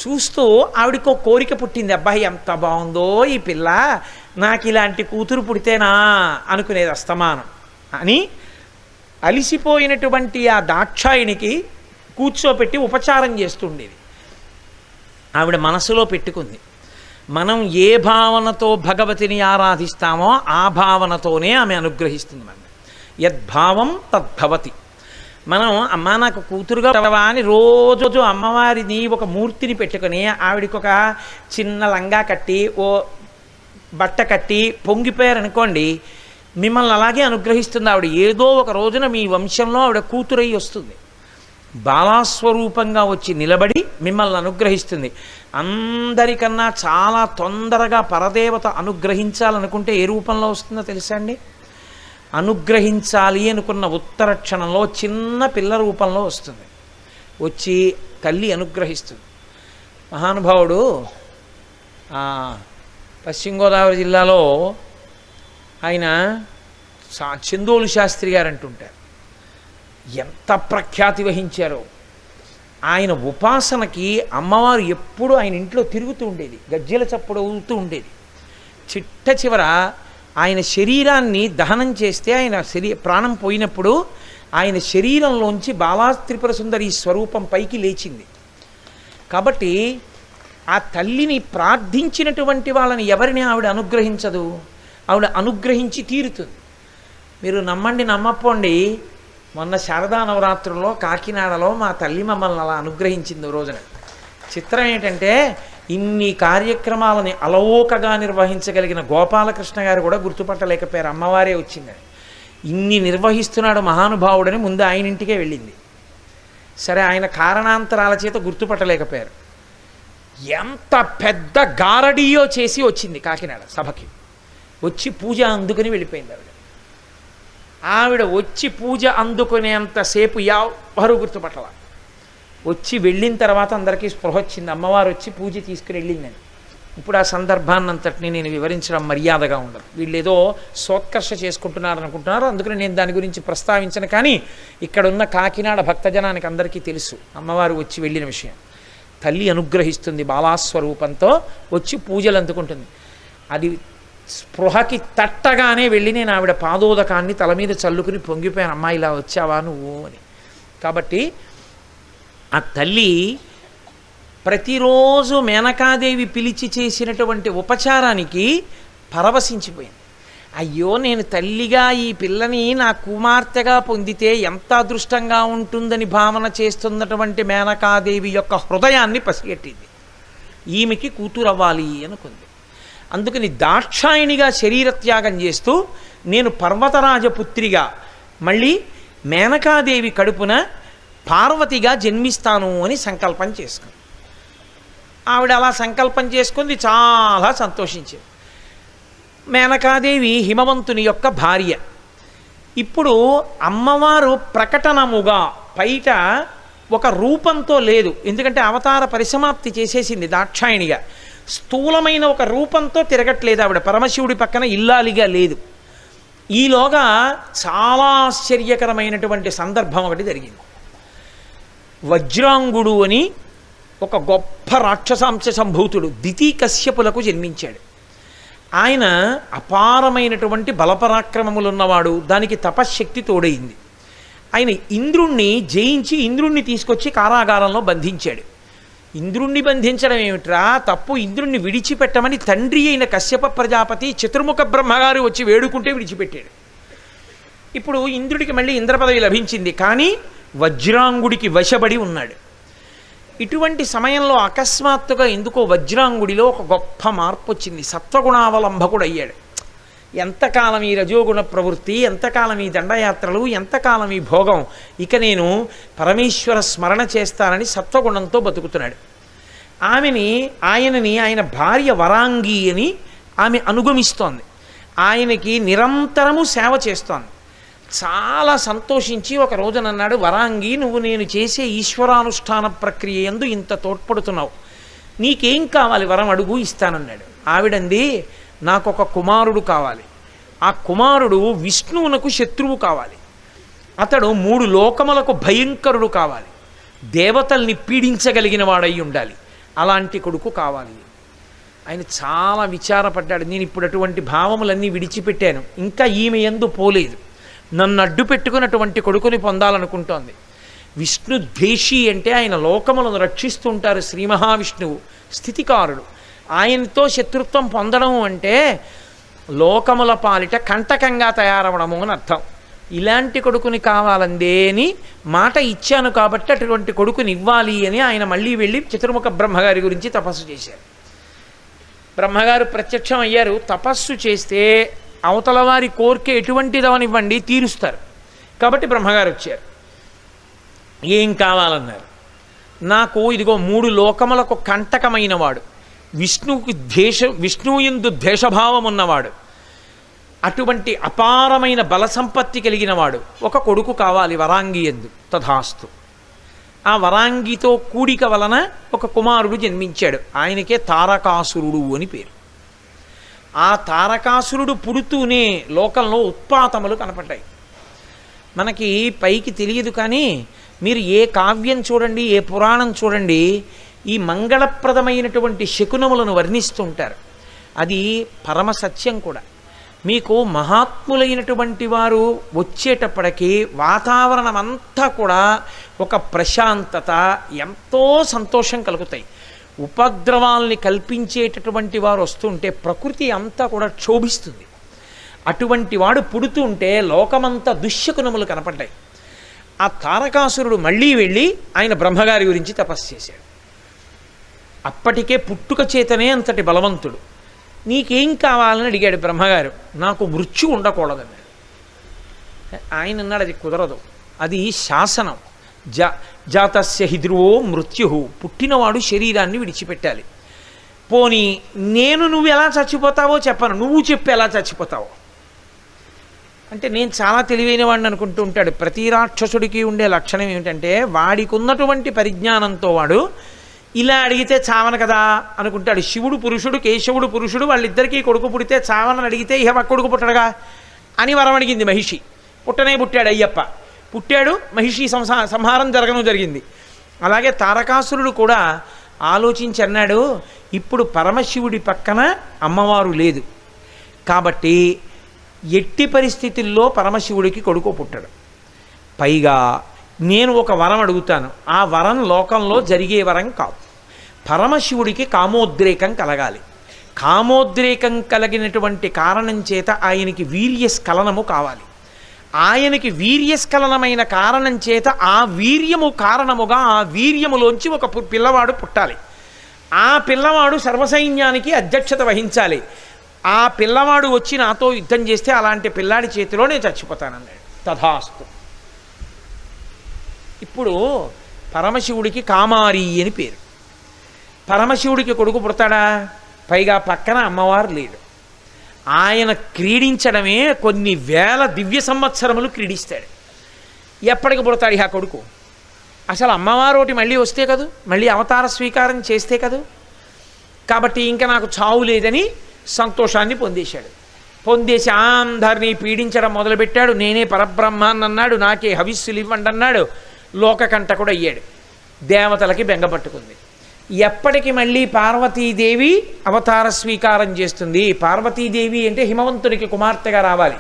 చూస్తూ ఆవిడకో కోరిక పుట్టింది. అబ్బాయి ఎంత బాగుందో ఈ పిల్ల, నాకు ఇలాంటి కూతురు పుడితేనా అనుకునేది అస్తమానం. అని అలిసిపోయినటువంటి ఆ దాక్షాయినికి కూర్చోపెట్టి ఉపచారం చేస్తుండేది. ఆవిడ మనసులో పెట్టుకుంది, మనం ఏ భావనతో భగవతిని ఆరాధిస్తామో ఆ భావనతోనే ఆమె అనుగ్రహిస్తుంది. మనం యద్భావం తద్భవతి. మనం అమ్మ నాకు కూతురుగా అని రోజు అమ్మవారిని ఒక మూర్తిని పెట్టుకొని ఆవిడికి ఒక చిన్న లంగా కట్టి ఓ బట్ట కట్టి పొంగిపోయారనుకోండి, మిమ్మల్ని అలాగే అనుగ్రహిస్తుంది ఆవిడ. ఏదో ఒక రోజున మీ వంశంలో ఆవిడ కూతురై వస్తుంది. బాలాస్వరూపంగా వచ్చి నిలబడి మిమ్మల్ని అనుగ్రహిస్తుంది. అందరికన్నా చాలా తొందరగా పరదేవత అనుగ్రహించాలనుకుంటే ఏ రూపంలో వస్తుందో తెలుసా అండి? అనుగ్రహించాలి అనుకున్న ఉత్తర క్షణంలో చిన్న పిల్ల రూపంలో వస్తుంది. వచ్చి తల్లి అనుగ్రహిస్తుంది. మహానుభావుడు పశ్చిమ గోదావరి జిల్లాలో ఆయన చందోలు శాస్త్రి గారు అంటుంటారు. ఎంత ప్రఖ్యాతి వహించారో. ఆయన ఉపాసనకి అమ్మవారు ఎప్పుడూ ఆయన ఇంట్లో తిరుగుతూ ఉండేది, గజ్జెల చప్పుడు అవుతూ ఉండేది. చిట్ట చివర ఆయన శరీరాన్ని దహనం చేస్తే ఆయన ప్రాణం పోయినప్పుడు ఆయన శరీరంలోంచి బాలా త్రిపుర సుందరి స్వరూపం పైకి లేచింది. కాబట్టి ఆ తల్లిని ప్రార్థించినటువంటి వాళ్ళని ఎవరిని ఆవిడ అనుగ్రహించదు? ఆవిడ అనుగ్రహించి తీరుతుంది. మీరు నమ్మండి నమ్మపోండి, మొన్న శారదా నవరాత్రుల్లో కాకినాడలో మా తల్లి మమ్మల్ని అలా అనుగ్రహించింది రోజున. చిత్రం ఏంటంటే ఇన్ని కార్యక్రమాలని అలవోకగా నిర్వహించగలిగిన గోపాలకృష్ణ గారు కూడా గుర్తుపట్టలేకపోయారు, అమ్మవారే వచ్చిందని. ఇన్ని నిర్వహిస్తున్నాడు మహానుభావుడని ముందు ఆయన ఇంటికే వెళ్ళింది. సరే, ఆయన కారణాంతరాల చేత గుర్తుపట్టలేకపోయారు. ఎంత పెద్ద గారడీయో చేసి వచ్చింది కాకినాడ సభకి. వచ్చి పూజ అందుకుని వెళ్ళిపోయింది ఆవిడ. ఆవిడ వచ్చి పూజ అందుకునేంతసేపు ఎవరు గుర్తుపట్టల. వచ్చి వెళ్ళిన తర్వాత అందరికీ స్పృహ వచ్చింది, అమ్మవారు వచ్చి పూజ తీసుకుని వెళ్ళిందని. ఇప్పుడు ఆ సందర్భాన్నంతటిని నేను వివరించడం మర్యాదగా ఉండదు. వీళ్ళు ఏదో సోత్కర్ష చేసుకుంటున్నారు అనుకుంటున్నారు, అందుకని నేను దాని గురించి ప్రస్తావించను. కానీ ఇక్కడున్న కాకినాడ భక్తజనానికి అందరికీ తెలుసు అమ్మవారు వచ్చి వెళ్ళిన విషయం. తల్లి అనుగ్రహిస్తుంది బాలాస్వరూపంతో, వచ్చి పూజలు అందుకుంటుంది. అది స్పృహకి తట్టగానే వెళ్ళి నేను ఆవిడ పాదోదకాన్ని తల మీద చల్లుకుని పొంగిపోయాను, అమ్మా ఇలా వచ్చావా నువ్వు అని. కాబట్టి ఆ తల్లి ప్రతిరోజు మేనకాదేవి పిలిచి చేసినటువంటి ఉపచారానికి పరవశించిపోయింది. అయ్యో, నేను తల్లిగా ఈ పిల్లని నా కుమార్తెగా పొందితే ఎంత అదృష్టంగా ఉంటుందని భావన చేస్తున్నటువంటి మేనకాదేవి యొక్క హృదయాన్ని పసిగట్టింది. ఈమెకి కూతురు అవ్వాలి అనుకుంది. అందుకని దాక్షాయిణిగా శరీరత్యాగం చేస్తూ నేను పర్వతరాజపుత్రిగా మళ్ళీ మేనకాదేవి కడుపున పార్వతిగా జన్మిస్తాను అని సంకల్పం చేసుకుంది. ఆవిడ అలా సంకల్పం చేసుకుంది, చాలా సంతోషించింది. మేనకాదేవి హిమవంతుని యొక్క భార్య. ఇప్పుడు అమ్మవారు ప్రకటనముగా బయట ఒక రూపంతో లేదు, ఎందుకంటే అవతార పరిసమాప్తి చేసేసింది దాక్షాయణిగా. స్థూలమైన ఒక రూపంతో తిరగట్లేదు ఆవిడ, పరమశివుడి పక్కన ఇల్లాలిగా లేదు. ఈలోగా చాలా ఆశ్చర్యకరమైనటువంటి సందర్భం ఒకటి జరిగింది. వజ్రాంగుడు అని ఒక గొప్ప రాక్షసాంశ సంభూతుడు దితి కశ్యపులకు జన్మించాడు. ఆయన అపారమైనటువంటి బలపరాక్రమములున్నవాడు, దానికి తపశ్శక్తి తోడైంది. ఆయన ఇంద్రుణ్ణి జయించి ఇంద్రుణ్ణి తీసుకొచ్చి కారాగారంలో బంధించాడు. ఇంద్రుణ్ణి బంధించడం ఏమిట్రా తప్పు, ఇంద్రుణ్ణి విడిచిపెట్టమని తండ్రి అయిన కశ్యప ప్రజాపతి చతుర్ముఖ బ్రహ్మగారు వచ్చి వేడుకుంటే విడిచిపెట్టాడు. ఇప్పుడు ఇంద్రుడికి మళ్ళీ ఇంద్రపదవి లభించింది, కానీ వజ్రాంగుడికి వశపడి ఉన్నాడు. ఇటువంటి సమయంలో అకస్మాత్తుగా ఎందుకో వజ్రాంగుడిలో ఒక గొప్ప మార్పు వచ్చింది, సత్వగుణావలంబకుడు అయ్యాడు. ఎంతకాలం ఈ రజోగుణ ప్రవృత్తి, ఎంతకాలం ఈ దండయాత్రలు, ఎంతకాలం ఈ భోగం, ఇక నేను పరమేశ్వర స్మరణ చేస్తానని సత్వగుణంతో బతుకుతున్నాడు. ఆయనని ఆయన భార్య వరాంగి అని ఆమె అనుగమిస్తోంది, ఆయనకి నిరంతరము సేవ చేస్తోంది. చాలా సంతోషించి ఒక రోజున అన్నాడు, వరాంగి నువ్వు నేను చేసే ఈశ్వరానుష్ఠాన ప్రక్రియ యందు ఇంత తోడ్పడుతున్నావు, నీకేం కావాలి వరం అడుగు ఇస్తానన్నాడు. ఆవిడంది, నాకు ఒక కుమారుడు కావాలి, ఆ కుమారుడు విష్ణువునకు శత్రువు కావాలి, అతడు 3 లోకములకు భయంకరుడు కావాలి, దేవతల్ని పీడించగలిగిన వాడై ఉండాలి, అలాంటి కొడుకు కావాలి. ఆయన చాలా విచారపడ్డాడు. నేను ఇప్పుడు అటువంటి భావములన్నీ విడిచిపెట్టాను, ఇంకా ఈమె యందు పోలేదు, నన్ను అడ్డు పెట్టుకున్నటువంటి కొడుకుని పొందాలనుకుంటోంది. విష్ణు ద్వేషి అంటే ఆయన లోకములను రక్షిస్తుంటారు, శ్రీ మహావిష్ణువు స్థితికారుడు. ఆయనతో శత్రుత్వం పొందడం అంటే లోకముల పాలిట కంటకంగా తయారవడము అని అర్థం. ఇలాంటి కొడుకుని కావాలందే అని మాట ఇచ్చాను కాబట్టి అటువంటి కొడుకుని ఇవ్వాలి అని ఆయన మళ్ళీ వెళ్ళి చతుర్ముఖ బ్రహ్మగారి గురించి తపస్సు చేశారు. బ్రహ్మగారు ప్రత్యక్షం అయ్యారు. తపస్సు చేస్తే అవతల వారి కోరిక ఎటువంటిదవనివ్వండి తీరుస్తారు. కాబట్టి బ్రహ్మగారు వచ్చారు. ఏం కావాలన్నారు. నాకు ఇదిగో 3 లోకములకు కంటకమైన వాడు, విష్ణువు యందు ద్వేషభావం ఉన్నవాడు, అటువంటి అపారమైన బల సంపత్తి కలిగిన వాడు ఒక కొడుకు కావాలి వరాంగి యందు. తథాస్తు. ఆ వరాంగితో కూడిక వలన ఒక కుమారుడు జన్మించాడు, ఆయనకే తారకాసురుడు అని పేరు. ఆ తారకాసురుడు పుడుతూనే లోకంలో ఉత్పాతములు కనపడ్డాయి. మనకి పైకి తెలియదు, కానీ మీరు ఏ కావ్యం చూడండి, ఏ పురాణం చూడండి, ఈ మంగళప్రదమైనటువంటి శకునములను వర్ణిస్తుంటారు. అది పరమ సత్యం కూడా. మీకు మహాత్ములైనటువంటి వారు వచ్చేటప్పటికీ వాతావరణం అంతా కూడా ఒక ప్రశాంతత, ఎంతో సంతోషం కలుగుతాయి. ఉపద్రవాల్ని కల్పించేటటువంటి వారు వస్తుంటే ప్రకృతి అంతా కూడా క్షోభిస్తుంది. అటువంటి వాడు పుడుతుంటే లోకమంతా దుశ్శకునములు కనపడ్డాయి. ఆ తారకాసురుడు మళ్ళీ వెళ్ళి ఆయన బ్రహ్మగారి గురించి తపస్సు చేశాడు. అప్పటికే పుట్టుక చేతనే అంతటి బలవంతుడు. నీకేం కావాలని అడిగాడు బ్రహ్మగారు. నాకు మృత్యు ఉండకూడదన్నాడు. ఆయన అన్నాడు, అది కుదరదు, అది శాసనం. జాతస్య హి ధ్రువో మృత్యు, పుట్టినవాడు శరీరాన్ని విడిచిపెట్టాలి. పోనీ నువ్వు ఎలా చచ్చిపోతావో చెప్పను, నువ్వు చెప్పు ఎలా చచ్చిపోతావో అంటే. నేను చాలా తెలివైన వాడిని అనుకుంటూ ఉంటాడు. ప్రతి రాక్షసుడికి ఉండే లక్షణం ఏమిటంటే వాడికి ఉన్నటువంటి పరిజ్ఞానంతో వాడు ఇలా అడిగితే చావన కదా అనుకుంటాడు. శివుడు పురుషుడు, కేశవుడు పురుషుడు, వాళ్ళిద్దరికీ కొడుకు పుడితే చావనని అడిగితే ఇహ కొడుకు పుట్టడుగా అని వరం అడిగింది మహిషి. పుట్టనే పుట్టాడు అయ్యప్ప. పుట్టాడు, మహిషి సంహారం జరిగింది. అలాగే తారకాసురుడు కూడా ఆలోచించి అన్నాడు, ఇప్పుడు పరమశివుడి పక్కన అమ్మవారు లేదు కాబట్టి ఎట్టి పరిస్థితుల్లో పరమశివుడికి కొడుకు పుట్టడు. పైగా నేను ఒక వరం అడుగుతాను, ఆ వరం లోకంలో జరిగే వరం కాదు. పరమశివుడికి కామోద్రేకం కలగాలి. కామోద్రేకం కలిగినటువంటి కారణం చేత ఆయనకి వీర్యస్ఖలనము కావాలి. ఆయనకి వీర్యస్ఖలనమైన కారణం చేత ఆ వీర్యము కారణముగా ఆ వీర్యములోంచి ఒక పిల్లవాడు పుట్టాలి. ఆ పిల్లవాడు సర్వసైన్యానికి అధ్యక్షత వహించాలి. ఆ పిల్లవాడు వచ్చి నాతో యుద్ధం చేస్తే అలాంటి పిల్లాడి చేతిలో నేను చచ్చిపోతానన్నాడు. తథాస్తు. ఇప్పుడు పరమశివుడికి కామారి అని పేరు. పరమశివుడికి కొడుకు పుడతాడా? పైగా పక్కన అమ్మవారు లేడు. ఆయన క్రీడించడమే కొన్ని వేల దివ్య సంవత్సరములు క్రీడిస్తాడు. ఎప్పటికి పుడతాడు ఆ కొడుకు? అసలు అమ్మవారు ఒకటి మళ్ళీ వస్తే కదూ, మళ్ళీ అవతార స్వీకారం చేస్తే కదూ. కాబట్టి ఇంకా నాకు చావు లేదని సంతోషాన్ని పొందేశాడు. పొందేసి అందరినీ పీడించడం మొదలుపెట్టాడు. నేనే పరబ్రహ్మాన్ని అన్నాడు, నాకే హవిస్సులు ఇవ్వండి అన్నాడు. లోకకంటకుడు అయ్యాడు. దేవతలకి బెంగపట్టుకుంది. ఎప్పటికి మళ్ళీ పార్వతీదేవి అవతార స్వీకారం చేస్తుంది? పార్వతీదేవి అంటే హిమవంతుడికి కుమార్తెగా రావాలి.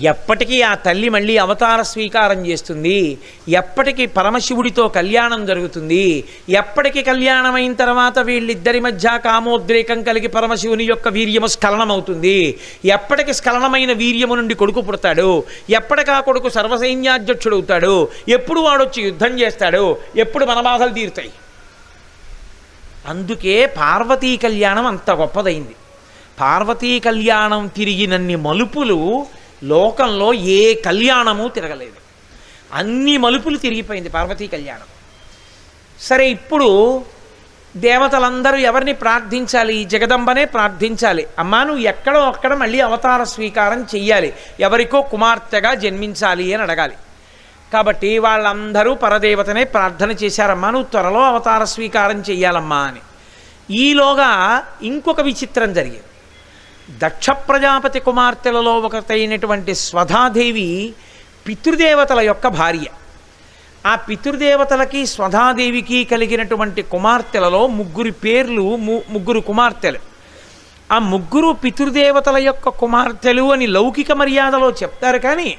ఎప్పటికీ ఆ తల్లి మళ్ళీ అవతార స్వీకారం చేస్తుంది? ఎప్పటికీ పరమశివుడితో కళ్యాణం జరుగుతుంది? ఎప్పటికి కళ్యాణం అయిన తర్వాత వీళ్ళిద్దరి మధ్య కామోద్రేకం కలిగి పరమశివుని యొక్క వీర్యము స్ఖలనమవుతుంది? ఎప్పటికి స్ఖలనమైన వీర్యము నుండి కొడుకు పుడతాడు? ఎప్పటికా కొడుకు సర్వసైన్యాధ్యక్షుడవుతాడు? ఎప్పుడు వాడొచ్చి యుద్ధం చేస్తాడు? ఎప్పుడు మన బాధలు తీరుతాయి? అందుకే పార్వతీ కళ్యాణం అంత గొప్పదైంది. పార్వతీ కళ్యాణం తిరిగినన్ని మలుపులు లోకంలో ఏ కళ్యాణము తిరగలేదు. అన్ని మలుపులు తిరిగిపోయింది పార్వతీ కళ్యాణం. సరే, ఇప్పుడు దేవతలందరూ ఎవరిని ప్రార్థించాలి? జగదంబనే ప్రార్థించాలి. అమ్మా, నువ్వు ఎక్కడో అక్కడ మళ్ళీ అవతార స్వీకారం చెయ్యాలి, ఎవరికో కుమార్తెగా జన్మించాలి అని అడగాలి. కాబట్టి వాళ్ళందరూ పరదేవతనే ప్రార్థన చేశారమ్మా, నువ్వు త్వరలో అవతార స్వీకారం చెయ్యాలమ్మా అని. ఈలోగా ఇంకొక విచిత్రం జరిగింది. దక్ష ప్రజాపతి కుమార్తెలలో ఒకటైనటువంటి స్వధాదేవి పితృదేవతల యొక్క భార్య. ఆ పితృదేవతలకి స్వధాదేవికి కలిగినటువంటి కుమార్తెలలో ముగ్గురు కుమార్తెలు. ఆ ముగ్గురు పితృదేవతల యొక్క కుమార్తెలు అని లౌకిక మర్యాదలో చెప్తారు. కానీ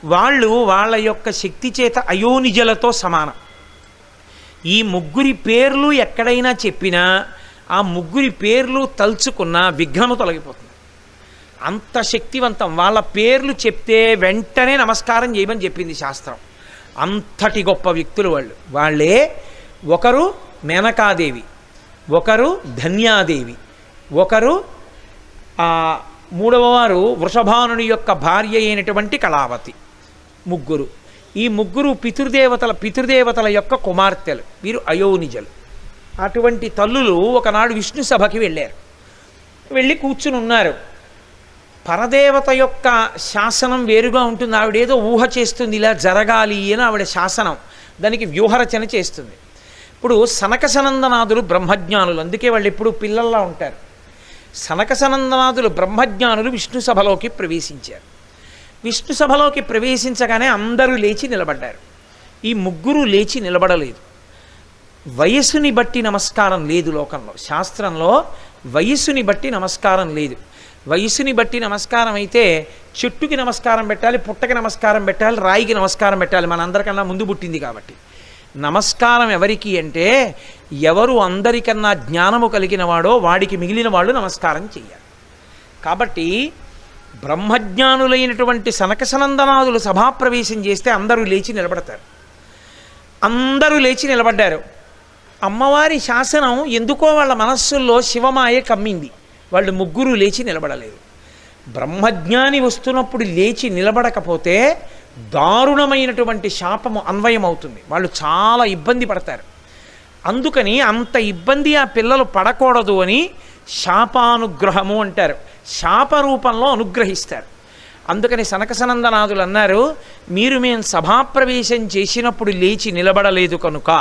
వాళ్ళ యొక్క శక్తి చేత అయోనిజలతో సమానం. ఈ ముగ్గురి పేర్లు ఎక్కడైనా చెప్పినా ఆ ముగ్గురి పేర్లు తలుచుకున్న విఘ్నము తొలగిపోతుంది. అంత శక్తివంతం. వాళ్ళ పేర్లు చెప్తే వెంటనే నమస్కారం చేయమని చెప్పింది శాస్త్రం. అంతటి గొప్ప వ్యక్తులు వాళ్ళే. ఒకరు మేనకాదేవి, ఒకరు ధన్యాదేవి, ఒకరు మూడవ వారు వృషభానుని యొక్క భార్య అయినటువంటి కళావతి. ముగ్గురు. ఈ ముగ్గురు పితృదేవతల యొక్క కుమార్తెలు. వీరు అయోనిజలు. అటువంటి తల్లులు ఒకనాడు విష్ణు సభకి వెళ్ళారు. వెళ్ళి కూర్చుని ఉన్నారు. పరదేవత యొక్క శాసనం వేరుగా ఉంటుంది. ఆవిడేదో ఊహ చేస్తుంది, ఇలా జరగాలి అని ఆవిడ శాసనం. దానికి వ్యూహరచన చేస్తుంది. ఇప్పుడు సనక సనందనాథులు బ్రహ్మజ్ఞానులు, అందుకే వాళ్ళు ఎప్పుడు పిల్లల్లా ఉంటారు. సనక సనందనాథులు బ్రహ్మజ్ఞానులు విష్ణు సభలోకి ప్రవేశించారు. విష్ణు సభలోకి ప్రవేశించగానే అందరూ లేచి నిలబడ్డారు. ఈ ముగ్గురు లేచి నిలబడలేదు. వయస్సుని బట్టి నమస్కారం లేదు లోకంలో. శాస్త్రంలో వయస్సుని బట్టి నమస్కారం లేదు. వయస్సుని బట్టి నమస్కారం అయితే చెట్టుకి నమస్కారం పెట్టాలి, పుట్టకి నమస్కారం పెట్టాలి, రాయికి నమస్కారం పెట్టాలి. మనందరికన్నా ముందు పుట్టింది కాబట్టి. నమస్కారం ఎవరికి అంటే ఎవరు అందరికన్నా జ్ఞానము కలిగిన వాడో వాడికి మిగిలిన వాళ్ళు నమస్కారం చెయ్యాలి. కాబట్టి బ్రహ్మజ్ఞానులైనటువంటి సనక సనందనాదులు సభాప్రవేశం చేస్తే అందరూ లేచి నిలబడతారు. అందరూ లేచి నిలబడ్డారు. అమ్మవారి శాసనం ఎందుకో వాళ్ళ మనస్సుల్లో శివమాయ కమ్మింది. వాళ్ళు ముగ్గురు లేచి నిలబడలేదు. బ్రహ్మజ్ఞాని వస్తున్నప్పుడు లేచి నిలబడకపోతే దారుణమైనటువంటి శాపము అన్వయమవుతుంది. వాళ్ళు చాలా ఇబ్బంది పడతారు. అందుకని అంత ఇబ్బంది ఆ పిల్లలు పడకూడదు అని శాపానుగ్రహము అంటారు. శాపరూపంలో అనుగ్రహిస్తారు. అందుకని సనక సనందనాథులు అన్నారు, మేము సభాప్రవేశం చేసినప్పుడు లేచి నిలబడలేదు కనుక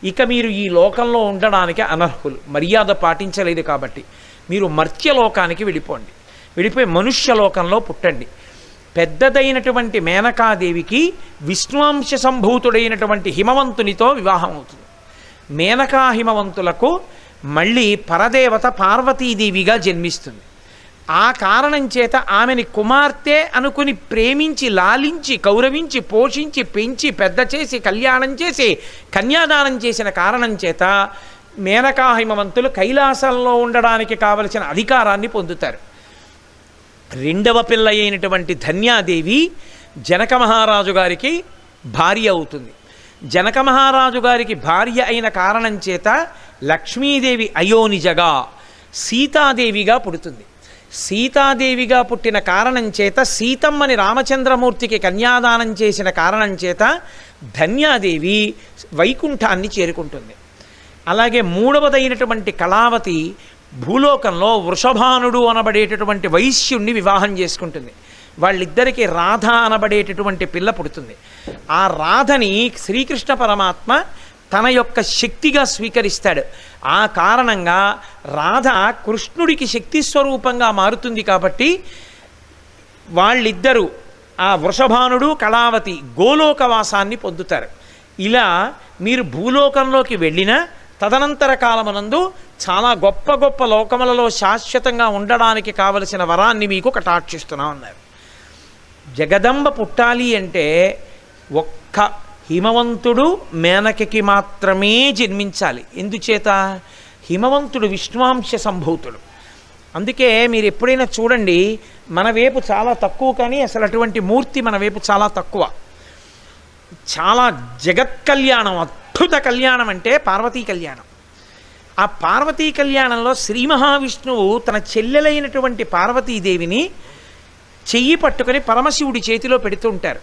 ఇక మీరు ఈ లోకంలో ఉండడానికి అనర్హులు, మర్యాద పాటించలేదు కాబట్టి మీరు మర్త్యలోకానికి వెళ్ళిపోయి మనుష్యలోకంలో పుట్టండి. పెద్దదైనటువంటి మేనకాదేవికి విష్ణువంశ సంభూతుడైనటువంటి హిమవంతునితో వివాహం అవుతుంది. మేనకా హిమవంతులకు మళ్ళీ పరదేవత పార్వతీదేవిగా జన్మిస్తుంది. ఆ కారణం చేత ఆమెని కుమార్తె అనుకుని ప్రేమించి, లాలించి, గౌరవించి, పోషించి, పెంచి, పెద్ద చేసి, కళ్యాణం చేసి, కన్యాదానం చేసిన కారణం చేత మేనకా హిమవంతులు కైలాసంలో ఉండడానికి కావలసిన అధికారాన్ని పొందుతారు. రెండవ పిల్ల అయినటువంటి ధన్యాదేవి జనక మహారాజు గారికి భార్య అవుతుంది. జనక మహారాజు గారికి భార్య అయిన కారణం చేత లక్ష్మీదేవి అయోనిజగా సీతాదేవిగా పుడుతుంది. సీతాదేవిగా పుట్టిన కారణం చేత సీతమ్మని రామచంద్రమూర్తికి కన్యాదానం చేసిన కారణం చేత ధన్యాదేవి వైకుంఠాన్ని చేరుకుంటుంది. అలాగే మూడవదైనటువంటి కళావతి భూలోకంలో వృషభానుడు అనబడేటటువంటి వైశ్యుణ్ణి వివాహం చేసుకుంటుంది. వాళ్ళిద్దరికీ రాధ అనబడేటటువంటి పిల్ల పుడుతుంది. ఆ రాధని శ్రీకృష్ణ పరమాత్మ తన యొక్క శక్తిగా స్వీకరిస్తాడు. ఆ కారణంగా రాధ కృష్ణుడికి శక్తి స్వరూపంగా మారుతుంది. కాబట్టి వాళ్ళిద్దరూ, ఆ వృషభానుడు కళావతి, గోలోకవాసాన్ని పొందుతారు. ఇలా మీరు భూలోకంలోకి వెళ్ళినా తదనంతర కాలమునందు చాలా గొప్ప గొప్ప లోకములలో శాశ్వతంగా ఉండడానికి కావలసిన వరాన్ని మీకు కటాక్షిస్తున్నాం అన్నారు. జగదంబ పుట్టాలి అంటే ఒక్క హిమవంతుడు మేనకకి మాత్రమే జన్మించాలి. ఎందుచేత? హిమవంతుడు విష్ణువాంశ సంభూతుడు. అందుకే మీరు ఎప్పుడైనా చూడండి, మన వైపు చాలా తక్కువ, కానీ అసలు అటువంటి మూర్తి మన వైపు చాలా తక్కువ. చాలా జగత్ కళ్యాణం, అద్భుత కళ్యాణం అంటే పార్వతీ కళ్యాణం. ఆ పార్వతీ కళ్యాణంలో శ్రీ మహావిష్ణువు తన చెల్లెలైనటువంటి పార్వతీదేవిని చెయ్యి పట్టుకొని పరమశివుడి చేతిలో పెడుతూ ఉంటారు.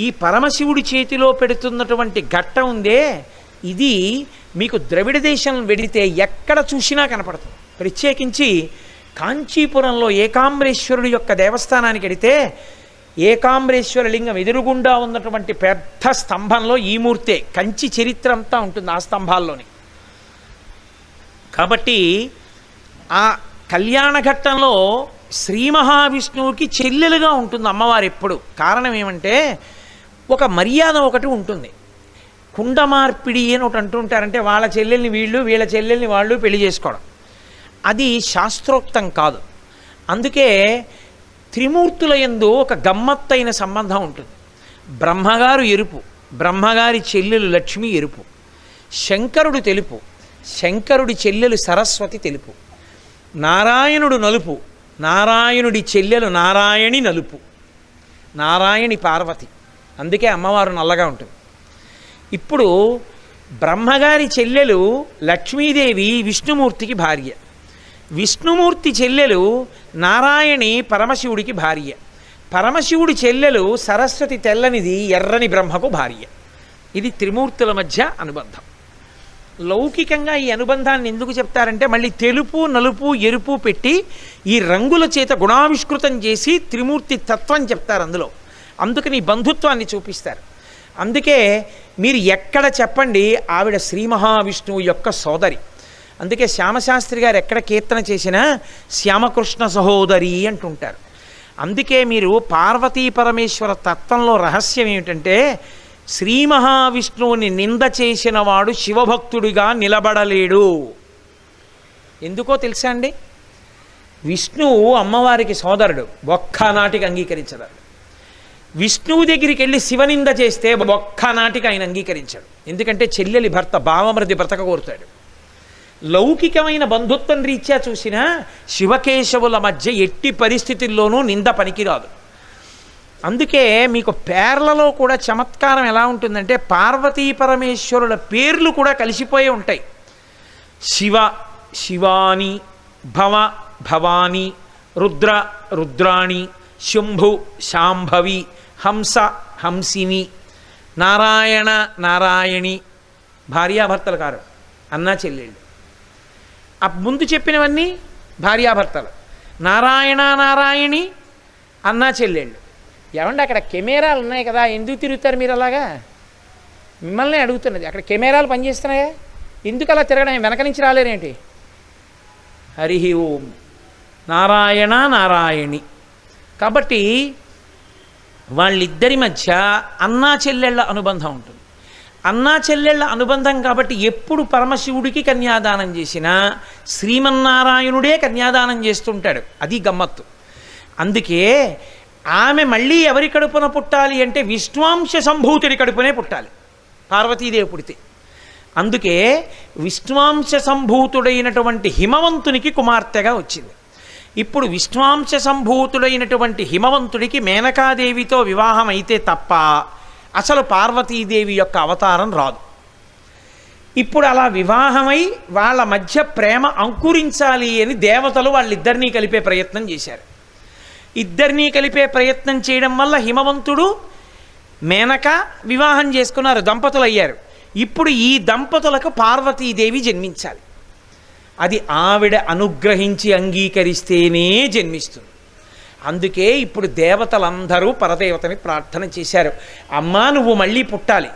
ఈ పరమశివుడి చేతిలో పెడుతున్నటువంటి ఘట్టం ఉందే, ఇది మీకు ద్రవిడ దేశం వెడితే ఎక్కడ చూసినా కనపడుతుంది. ప్రత్యేకించి కాంచీపురంలో ఏకాంబరేశ్వరుడి యొక్క దేవస్థానానికి వెడితే ఏకాంబరేశ్వర లింగం ఎదురుగుండా ఉన్నటువంటి పెద్ద స్తంభంలో ఈ మూర్తే, కంచి చరిత్ర అంతా ఉంటుంది ఆ స్తంభాల్లోని. కాబట్టి ఆ కళ్యాణ ఘట్టంలో శ్రీ మహావిష్ణువుకి చెల్లెలుగా ఉంటుంది అమ్మవారు ఎప్పుడు. కారణం ఏమంటే ఒక మర్యాద ఒకటి ఉంటుంది. కుండమార్పిడి అని ఒకటి అంటుంటారంటే వాళ్ళ చెల్లెల్ని వీళ్ళు, వీళ్ళ చెల్లెల్ని వాళ్ళు పెళ్లి చేసుకోవడం. అది శాస్త్రోక్తం కాదు. అందుకే త్రిమూర్తుల యందు ఒక గమ్మత్తైన సంబంధం ఉంటుంది. బ్రహ్మగారు ఎరుపు, బ్రహ్మగారి చెల్లెలు లక్ష్మి ఎరుపు. శంకరుడు తెలుపు, శంకరుడి చెల్లెలు సరస్వతి తెలుపు. నారాయణుడు నలుపు, నారాయణుడి చెల్లెలు నారాయణి నలుపు. నారాయణి పార్వతి, అందుకే అమ్మవారు నల్లగా ఉంటుంది. ఇప్పుడు బ్రహ్మగారి చెల్లెలు లక్ష్మీదేవి విష్ణుమూర్తికి భార్య, విష్ణుమూర్తి చెల్లెలు నారాయణి పరమశివుడికి భార్య, పరమశివుడి చెల్లెలు సరస్వతి తెల్లనిది ఎర్రని బ్రహ్మకు భార్య. ఇది త్రిమూర్తుల మధ్య అనుబంధం. లౌకికంగా ఈ అనుబంధాన్ని ఎందుకు చెప్తారంటే మళ్ళీ తెలుపు, నలుపు, ఎరుపు పెట్టి ఈ రంగుల చేత గుణావిష్కృతం చేసి త్రిమూర్తి తత్వం చెప్తారు అందులో. అందుకని బంధుత్వాన్ని చూపిస్తారు. అందుకే మీరు ఎక్కడ చెప్పండి, ఆవిడ శ్రీ మహావిష్ణువు యొక్క సోదరి. అందుకే శ్యామశాస్త్రి గారు ఎక్కడ కీర్తన చేసినా శ్యామకృష్ణ సహోదరి అంటుంటారు. అందుకే మీరు పార్వతీ పరమేశ్వర తత్వంలో రహస్యం ఏమిటంటే శ్రీ మహావిష్ణువుని నింద చేసిన వాడు శివభక్తుడిగా నిలబడలేడు. ఎందుకో తెలుసా అండి? విష్ణువు అమ్మవారికి సోదరుడు, ఒక్కనాటికి అంగీకరించడు. విష్ణువు దగ్గరికి వెళ్ళి శివనింద చేస్తే ఒక్కనాటికి ఆయన అంగీకరించాడు. ఎందుకంటే చెల్లెలి భర్త భావమృతి బ్రతక కోరుతాడు. లౌకికమైన బంధుత్వం రీత్యా చూసినా శివకేశవుల మధ్య ఎట్టి పరిస్థితుల్లోనూ నింద పనికిరాదు. అందుకే మీకు పేర్లలో కూడా చమత్కారం ఎలా ఉంటుందంటే పార్వతీ పరమేశ్వరుల పేర్లు కూడా కలిసిపోయి ఉంటాయి. శివ శివాని, భవ భవాని, రుద్ర రుద్రాణి, శంభు శాంభవి, హంస హంసిని, నారాయణ నారాయణి. భార్యాభర్తలు కారు, అన్నా చెల్లెళ్ళు. ఆ ముందు చెప్పినవన్నీ భార్యాభర్తలు. నారాయణ నారాయణి, అన్నా చెల్లెళ్ళు. ఏమండి అక్కడ కెమెరాలు ఉన్నాయి కదా, ఎందుకు తిరుగుతారు మీరు అలాగా? మిమ్మల్ని అడుగుతున్నది. అక్కడ కెమెరాలు పనిచేస్తున్నాయా? ఎందుకు అలా తిరగడం? వెనక నుంచి రాలేరేంటి? హరి ఓం. నారాయణ నారాయణి. కాబట్టి వాళ్ళిద్దరి మధ్య అన్నా చెల్లెళ్ళ అనుబంధం ఉంటుంది. అన్నా చెల్లెళ్ళ అనుబంధం కాబట్టి ఎప్పుడు పరమశివుడికి కన్యాదానం చేసినా శ్రీమన్నారాయణుడే కన్యాదానం చేస్తుంటాడు. అది గమ్మత్తు. అందుకే ఆమె మళ్ళీ ఎవరి కడుపున పుట్టాలి అంటే విష్ణువాంశ సంభూతుడి కడుపునే పుట్టాలి పార్వతీదేవి పుడితే. అందుకే విష్ణువాంశ సంభూతుడైనటువంటి హిమవంతునికి కుమార్తెగా వచ్చింది. ఇప్పుడు విష్ణువాంశ సంభూతుడైనటువంటి హిమవంతుడికి మేనకాదేవితో వివాహం అయితే తప్ప అసలు పార్వతీదేవి యొక్క అవతారం రాదు. ఇప్పుడు అలా వివాహమై వాళ్ళ మధ్య ప్రేమ అంకురించాలి అని దేవతలు వాళ్ళిద్దరినీ కలిపే ప్రయత్నం చేశారు. ఇద్దరినీ కలిపే ప్రయత్నం చేయడం వల్ల హిమవంతుడు మేనక వివాహం చేసుకున్నారు, దంపతులు అయ్యారు. ఇప్పుడు ఈ దంపతులకు పార్వతీదేవి జన్మించాలి. అది ఆవిడ అనుగ్రహించి అంగీకరిస్తేనే జన్మిస్తుంది. అందుకే ఇప్పుడు దేవతలందరూ పరదేవతని ప్రార్థన చేశారు. అమ్మా, నువ్వు మళ్ళీ పుట్టాలి,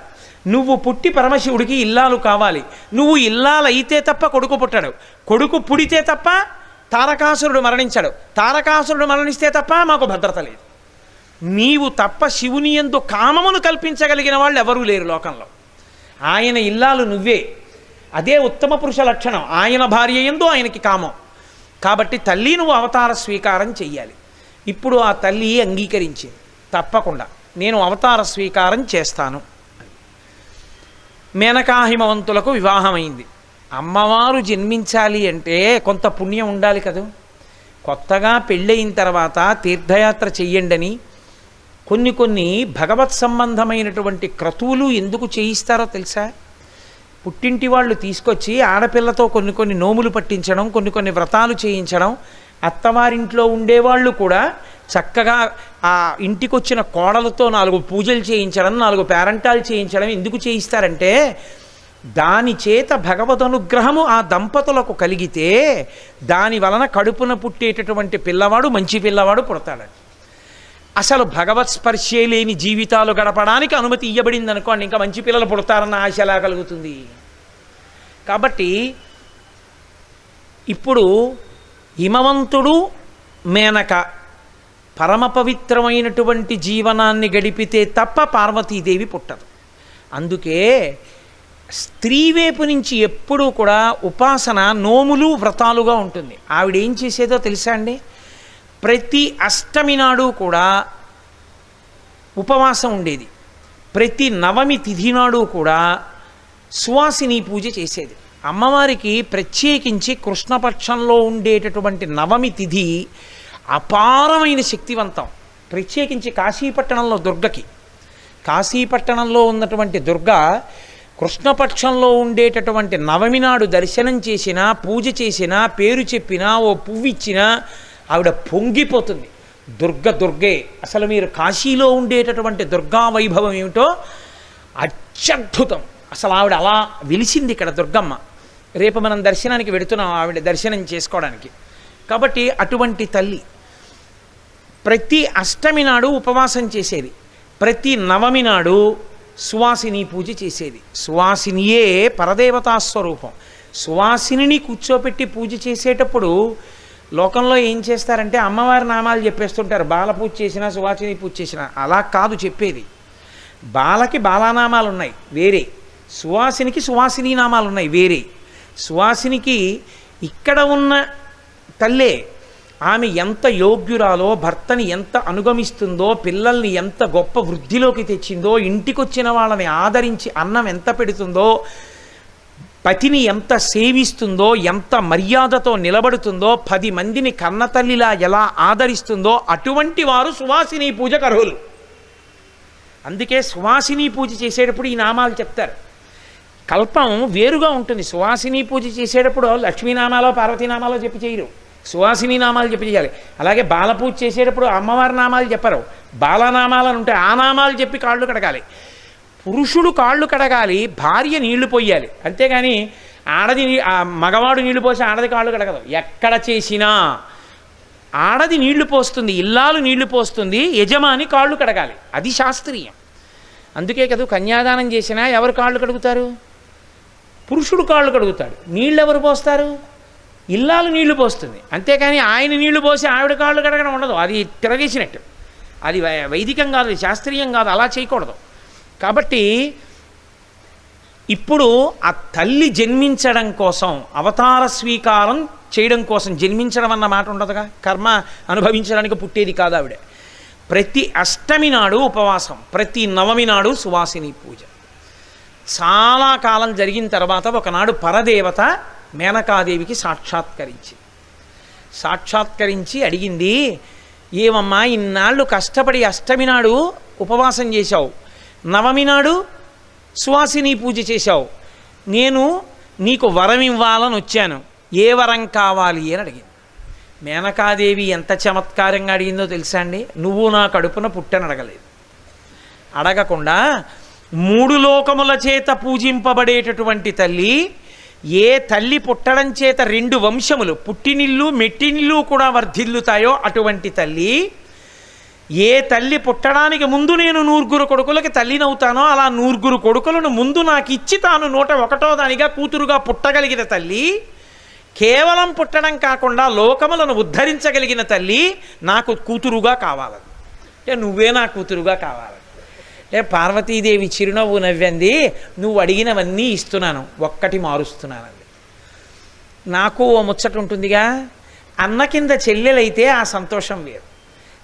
నువ్వు పుట్టి పరమశివుడికి ఇల్లాలు కావాలి. నువ్వు ఇల్లాలైతే తప్ప కొడుకు పుట్టాడు, కొడుకు పుడితే తప్ప తారకాసురుడు మరణించాడు, తారకాసురుడు మరణిస్తే తప్ప మాకు భద్రత లేదు. నీవు తప్ప శివుని యందు కామమును కల్పించగలిగిన వాళ్ళు ఎవరూ లేరు లోకంలో. ఆయన ఇల్లాలు నువ్వే. అదే ఉత్తమ పురుష లక్షణం. ఆయన భార్య యందు ఆయనకి కామం. కాబట్టి తల్లి నువ్వు అవతార స్వీకారం చెయ్యాలి. ఇప్పుడు ఆ తల్లి అంగీకరించింది, తప్పకుండా నేను అవతార స్వీకారం చేస్తాను. మేనకాహిమవంతులకు వివాహమైంది. అమ్మవారు జన్మించాలి అంటే కొంత పుణ్యం ఉండాలి కదా. కొత్తగా పెళ్ళయిన తర్వాత తీర్థయాత్ర చెయ్యండని కొన్ని భగవత్ సంబంధమైనటువంటి క్రతువులు ఎందుకు చేయిస్తారో తెలుసా? పుట్టింటి వాళ్ళు తీసుకొచ్చి ఆడపిల్లతో కొన్ని నోములు పట్టించడం, కొన్ని వ్రతాలు చేయించడం, అత్తవారింట్లో ఉండేవాళ్ళు కూడా చక్కగా ఆ ఇంటికి వచ్చిన కోడలతో 4 పూజలు చేయించడం, 4 పేరంటాలు చేయించడం ఎందుకు చేయిస్తారంటే దాని చేత భగవద్ అనుగ్రహము ఆ దంపతులకు కలిగితే దాని వలన కడుపున పుట్టేటటువంటి పిల్లవాడు మంచి పిల్లవాడు పుడతాడని. అసలు భగవత్ స్పర్శే లేని జీవితాలు గడపడానికి అనుమతి ఇవ్వబడింది అనుకోండి, ఇంకా మంచి పిల్లలు పుడతారన్న ఆశ ఎలా కలుగుతుంది? కాబట్టి ఇప్పుడు హిమవంతుడు మేనక పరమ పవిత్రమైనటువంటి జీవనాన్ని గడిపితే తప్ప పార్వతీదేవి పుట్టదు. అందుకే స్త్రీ వైపు నుంచి ఎప్పుడూ కూడా ఉపాసన నోములు వ్రతాలుగా ఉంటుంది. ఆవిడేం చేసేదో తెలుసా అండి? ప్రతి అష్టమి నాడు కూడా ఉపవాసం ఉండేది. ప్రతి నవమి తిథి నాడు కూడా సువాసిని పూజ చేసేది. అమ్మవారికి ప్రత్యేకించి కృష్ణపక్షంలో ఉండేటటువంటి నవమి తిథి అపారమైన శక్తివంతం. ప్రత్యేకించి కాశీపట్టణంలో దుర్గకి, కాశీపట్టణంలో ఉన్నటువంటి దుర్గ కృష్ణపక్షంలో ఉండేటటువంటి నవమి నాడు దర్శనం చేసినా, పూజ చేసినా, పేరు చెప్పినా, ఓ పువ్వు ఇచ్చినా ఆవిడ పొంగిపోతుంది. దుర్గే. అసలు మీరు కాశీలో ఉండేటటువంటి దుర్గా వైభవం ఏమిటో అత్యద్భుతం. అసలు ఆవిడ అలా వెలిసింది ఇక్కడ దుర్గమ్మ. రేపు మనం దర్శనానికి వెడుతున్నాం ఆవిడ దర్శనం చేసుకోవడానికి. కాబట్టి అటువంటి తల్లి ప్రతి అష్టమి నాడు ఉపవాసం చేసేది, ప్రతి నవమి నాడు సువాసిని పూజ చేసేది. సువాసినియే పరదేవతా స్వరూపం. సువాసిని కూర్చోపెట్టి పూజ చేసేటప్పుడు లోకంలో ఏం చేస్తారంటే అమ్మవారి నామాలు చెప్పేస్తుంటారు. బాల పూజ చేసినా, సువాసిని పూజ చేసినా. అలా కాదు చెప్పేది. బాలకి బాలానామాలు ఉన్నాయి వేరే, సువాసినికి సువాసిని నామాలు ఉన్నాయి వేరే. సువాసినికి ఇక్కడ ఉన్న తల్లే. ఆమె ఎంత యోగ్యురాలో, భర్తని ఎంత అనుగమిస్తుందో, పిల్లల్ని ఎంత గొప్ప వృద్ధిలోకి తెచ్చిందో, ఇంటికొచ్చిన వాళ్ళని ఆదరించి అన్నం ఎంత పెడుతుందో, పతిని ఎంత సేవిస్తుందో, ఎంత మర్యాదతో నిలబడుతుందో, 10 మందిని కన్నతల్లిలా ఎలా ఆదరిస్తుందో అటువంటి వారు సువాసిని పూజకు అర్హులు. అందుకే సువాసిని పూజ చేసేటప్పుడు ఈ నామాలు చెప్తారు. కల్పం వేరుగా ఉంటుంది. సువాసిని పూజ చేసేటప్పుడు లక్ష్మీనామాలో పార్వతీనామాలో చెప్పి చేయరు, సువాసిని నామాలు చెప్పి చేయాలి. అలాగే బాలపూజ చేసేటప్పుడు అమ్మవారి నామాలు చెప్పరు, బాలనామాలు ఉంటాయి, ఆ నామాలు చెప్పి కాళ్ళు కడగాలి. పురుషుడు కాళ్ళు కడగాలి, భార్య నీళ్లు పోయాలి. అంతేగాని ఆడది మగవాడు నీళ్లు పోసి ఆడది కాళ్ళు కడగదు. ఎక్కడ చేసినా ఆడది నీళ్లు పోస్తుంది, ఇల్లాలు నీళ్లు పోస్తుంది, యజమాని కాళ్ళు కడగాలి. అది శాస్త్రీయం. అందుకే కదా కన్యాదానం చేసినా ఎవరు కాళ్ళు కడుగుతారు? పురుషుడు కాళ్ళు కడుగుతాడు. నీళ్ళు ఎవరు పోస్తారు? ఇల్లాలు నీళ్లు పోస్తుంది. అంతేకాని ఆయన నీళ్లు పోసి ఆవిడ కాళ్ళు కడగడం ఉండదు. అది తిరగేసినట్టు. అది వైదికం కాదు, శాస్త్రీయం కాదు, అలా చేయకూడదు. కాబట్టి ఇప్పుడు ఆ తల్లి జన్మించడం కోసం, అవతార స్వీకారం చేయడం కోసం, జన్మించడం అన్న మాట ఉండదుగా, కర్మ అనుభవించడానికి పుట్టేది కాదు ఆవిడ. ప్రతి అష్టమి నాడు ఉపవాసం, ప్రతి నవమి నాడు సువాసిని పూజ. చాలా కాలం జరిగిన తర్వాత ఒకనాడు పరదేవత మేనకాదేవికి సాక్షాత్కరించి అడిగింది, ఏమమ్మా ఇన్నాళ్ళు కష్టపడి అష్టమి నాడు ఉపవాసం చేశావు, నవమి నాడు సువాసిని పూజ చేశావు, నేను నీకు వరం ఇవ్వాలని వచ్చాను, ఏ వరం కావాలి అని అడిగింది. మేనకాదేవి ఎంత చమత్కారంగా అడిగిందో తెలుసా అండి? నువ్వు నా కడుపున పుట్టని అడగలేదు. అడగకుండా 3 లోకముల చేత పూజింపబడేటటువంటి తల్లి, ఏ తల్లి పుట్టడం చేత 2 వంశములు పుట్టినిల్లు మెట్టినిల్లు కూడా వర్ధిల్లుతాయో అటువంటి తల్లి, ఏ తల్లి పుట్టడానికి ముందు నేను 9 కొడుకులకి తల్లినవుతానో అలా 9 కొడుకులను ముందు నాకు ఇచ్చి తాను 101వ దానిగా కూతురుగా పుట్టగలిగిన తల్లి, కేవలం పుట్టడం కాకుండా లోకములను ఉద్ధరించగలిగిన తల్లి నాకు కూతురుగా కావాలని, అంటే నువ్వే నా కూతురుగా కావాలి. అంటే పార్వతీదేవి చిరునవ్వు నవ్వంది, నువ్వు అడిగినవన్నీ ఇస్తున్నాను, ఒక్కటి మారుస్తున్నానండి. నాకు ఓ ముచ్చట ఉంటుందిగా, అన్న కింద చెల్లెలైతే ఆ సంతోషం వేరు.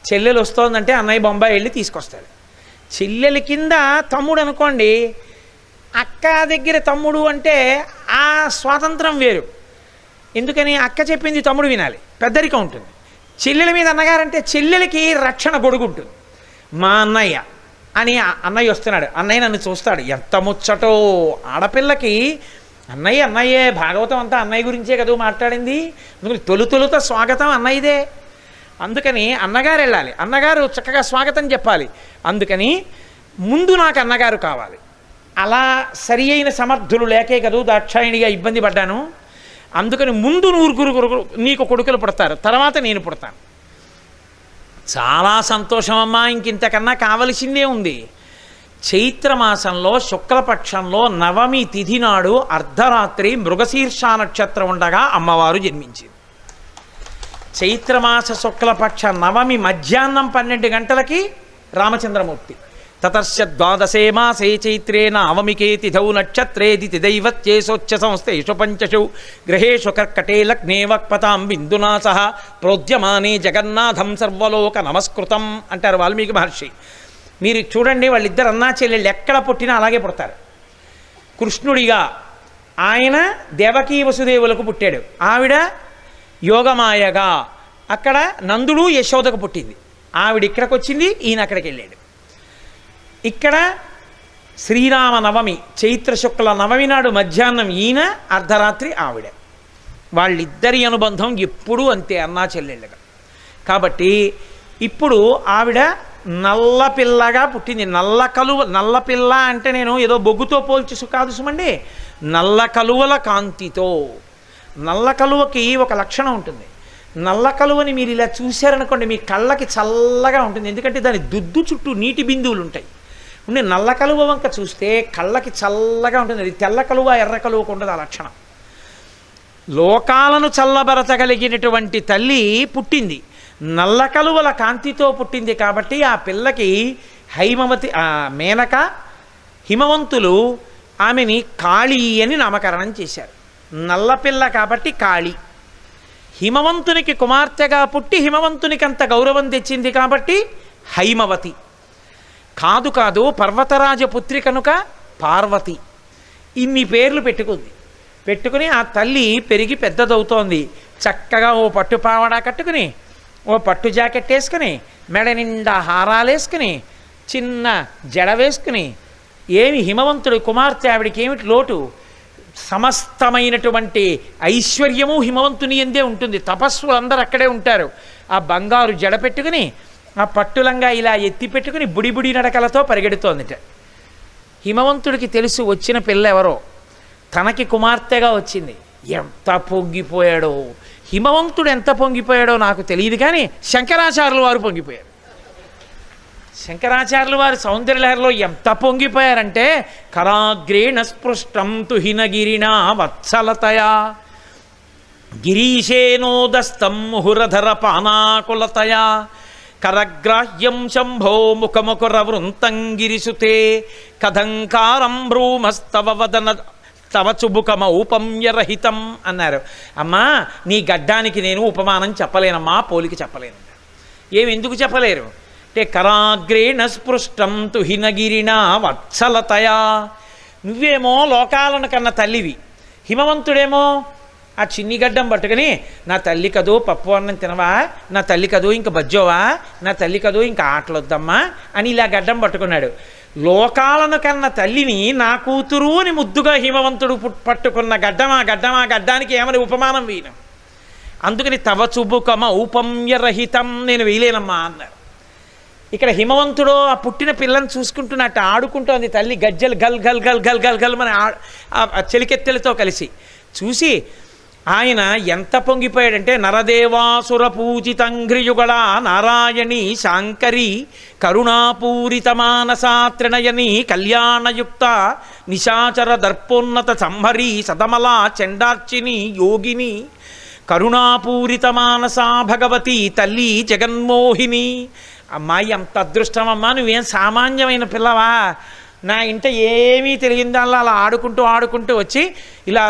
చెల్లెలు వస్తోందంటే అన్నయ్య బొంబాయి వెళ్ళి తీసుకొస్తాడు. చెల్లెలి కింద తమ్ముడు అనుకోండి, అక్క దగ్గర తమ్ముడు అంటే ఆ స్వాతంత్రం వేరు. ఎందుకని? అక్క చెప్పింది తమ్ముడు వినాలి, పెద్దరికం ఉంటుంది. చెల్లెల మీద అన్నగారంటే చెల్లెలకి రక్షణ గొడుగు ఉంటుంది. మా అన్నయ్య అని అన్నయ్య వస్తున్నాడు, అన్నయ్య నన్ను చూస్తాడు, ఎంత ముచ్చటో. ఆడపిల్లకి అన్నయ్య అన్నయ్యే, భాగవతం అంతా అన్నయ్య గురించే కదా మాట్లాడింది. అందుకని తొలుత స్వాగతం అన్నయ్యదే. అందుకని అన్నగారు వెళ్ళాలి, అన్నగారు చక్కగా స్వాగతం చెప్పాలి. అందుకని ముందు నాకు అన్నగారు కావాలి. అలా సరి అయిన సమర్థులు లేకే కదా దాక్షాయణిగా ఇబ్బంది పడ్డాను. అందుకని ముందు 9 నీకు కొడుకులు పుడతారు, తర్వాత నేను పుడతాను. చాలా సంతోషం అమ్మా, ఇంకింతకన్నా కావలసిందే ఉంది. చైత్రమాసంలో శుక్లపక్షంలో నవమి తిథి నాడు అర్ధరాత్రి మృగశీర్ష నక్షత్రం ఉండగా అమ్మవారు జన్మించింది. చైత్రమాస శుక్లపక్ష నవమి మధ్యాహ్నం 12 గంటలకి రామచంద్రమూర్తి. తతస్య ద్వాదశే మాసే చైత్రే నవమికే తిథౌ నక్షత్రే దితి దైవత్యేషోచ్చ సంస్థేషు పంచషు గ్రహేషు కర్కటే లగ్నే వక్పతాం బిందునా సహ ప్రోద్యమానే జగన్నాథం సర్వలోక నమస్కృతం అంటారు వాల్మీకి మహర్షి. మీరు చూడండి, వాళ్ళిద్దరు అన్నా చెల్లెళ్ళు ఎక్కడ పుట్టినా అలాగే పుడతారు. కృష్ణుడిగా ఆయన దేవకీ వసుదేవులకు పుట్టాడు, ఆవిడ యోగమాయగా అక్కడ నందుడు యశోదకు పుట్టింది. ఆవిడ ఇక్కడికి వచ్చింది, ఈయన అక్కడికి వెళ్ళాడు. ఇక్కడ శ్రీరామ నవమి చైత్ర శుక్ల నవమి నాడు మధ్యాహ్నం ఈయన, అర్ధరాత్రి ఆవిడ. వాళ్ళిద్దరి అనుబంధం ఎప్పుడూ అంతే, అన్నా చెల్లెళ్ళగా. కాబట్టి ఇప్పుడు ఆవిడ నల్ల పిల్లగా పుట్టింది. నల్ల పిల్ల అంటే నేను ఏదో బొగ్గుతో పోల్చి కాదు సుమండి, నల్ల కలువల కాంతితో. నల్ల కలువకి ఒక లక్షణం ఉంటుంది. నల్ల కలువని మీరు ఇలా చూశారనుకోండి, మీ కళ్ళకి చల్లగా ఉంటుంది. ఎందుకంటే దాని దుద్దు చుట్టూ నీటి బిందువులు ఉంటాయి. నల్ల కలువ వంక చూస్తే కళ్ళకి చల్లగా ఉంటుంది. అది తెల్ల కలువ ఎర్ర కలువకు ఉండదు ఆ లక్షణం. లోకాలను చల్లబరచగలిగినటువంటి తల్లి పుట్టింది, నల్ల కలువల కాంతితో పుట్టింది. కాబట్టి ఆ పిల్లకి హైమవతి మేనక హిమవంతులు ఆమెని కాళీ అని నామకరణం చేశారు. నల్లపిల్ల కాబట్టి కాళీ. హిమవంతునికి కుమార్తెగా పుట్టి హిమవంతునికి అంత గౌరవం తెచ్చింది కాబట్టి హైమవతి. కాదు పర్వతరాజ పుత్రి కనుక పార్వతి. ఇన్ని పేర్లు పెట్టుకుని ఆ తల్లి పెరిగి పెద్దదవుతోంది. చక్కగా ఓ పట్టు పావడా కట్టుకుని, ఓ పట్టు జాకెట్ వేసుకుని, మెడ నిండా హారాలు వేసుకుని, చిన్న జడ వేసుకుని, ఏమి హిమవంతుడి కుమార్తె, ఆవిడికి ఏమిటి లోటు? సమస్తమైనటువంటి ఐశ్వర్యము హిమవంతుని ఎందే ఉంటుంది. తపస్సులు అందరూ అక్కడే ఉంటారు. ఆ బంగారు జడ పెట్టుకుని, ఆ పట్టులంగా ఇలా ఎత్తి పెట్టుకుని బుడి నడకలతో పరిగెడుతోందిట. హిమవంతుడికి తెలుసు వచ్చిన పిల్ల ఎవరో, తనకి కుమార్తెగా వచ్చింది. ఎంత పొంగిపోయాడో హిమవంతుడు, ఎంత పొంగిపోయాడో నాకు తెలియదు, కానీ శంకరాచార్యులు వారు పొంగిపోయారు. శంకరాచార్యుల వారు సౌందర్యలహరిలో ఎంత పొంగిపోయారంటే, కరాగ్రేణ స్పృష్టం తుహినగిరినా వత్సలతయా గిరీశేనోదస్తం ముహురధర పానాకులతయా కరగ్రాహ్యం శంభో ముఖముకుర వృంతంగిరిసుతే కథంకారం భ్రూమస్తవ వదన తవ చుబుకమౌపమ్యరహితం అన్నారు. అమ్మా, నీ గడ్డానికి నేను ఉపమానం చెప్పలేనమ్మా, పోలిక చెప్పలేను. ఎందుకు చెప్పలేరు అంటే, కరాగ్రేణ స్పృష్టం తుహినగిరినా వత్సలతయా. నువ్వేమో లోకాలను కన్న తల్లివి, హిమవంతుడేమో ఆ చిన్ని గడ్డం పట్టుకుని, నా తల్లి కదూ పప్పు అన్నం తినవా, నా తల్లి కదూ ఇంక బజ్జోవా, నా తల్లి కదూ ఇంక ఆటలొద్దమ్మా అని ఇలా గడ్డం పట్టుకున్నాడు. లోకాలను కన్న తల్లిని నా కూతురు అని ముద్దుగా హిమవంతుడు పట్టుకున్న గడ్డానికి ఏమని ఉపమానం వేయను. అందుకని తవ చుబుకమ ఔపమ్యరహితం, నేను వేయలేనమ్మా అన్నారు. ఇక్కడ హిమవంతుడు ఆ పుట్టిన పిల్లని చూసుకుంటున్నట్టు ఆడుకుంటోంది తల్లి. గజ్జలు గల్ గల్ గల్ గల్ గల్ గల్ మన చెలికెత్తెలతో కలిసి చూసి ఆయన ఎంత పొంగిపోయాడంటే నరదేవాసుర పూజితంఘ్రియుగళ నారాయణి శాంకరి కరుణాపూరిత మానసా త్రినయని కళ్యాణయుక్త నిశాచర దర్పోన్నత సంహరి సదమలా చండార్చిని యోగిని కరుణాపూరిత మానసా భగవతి తల్లి జగన్మోహిని. అమ్మాయి అంత అదృష్టమమ్మా, నువ్వేం సామాన్యమైన పిల్లవా. నా ఇంట ఏమీ తెలియదు అలా ఆడుకుంటూ వచ్చి ఇలా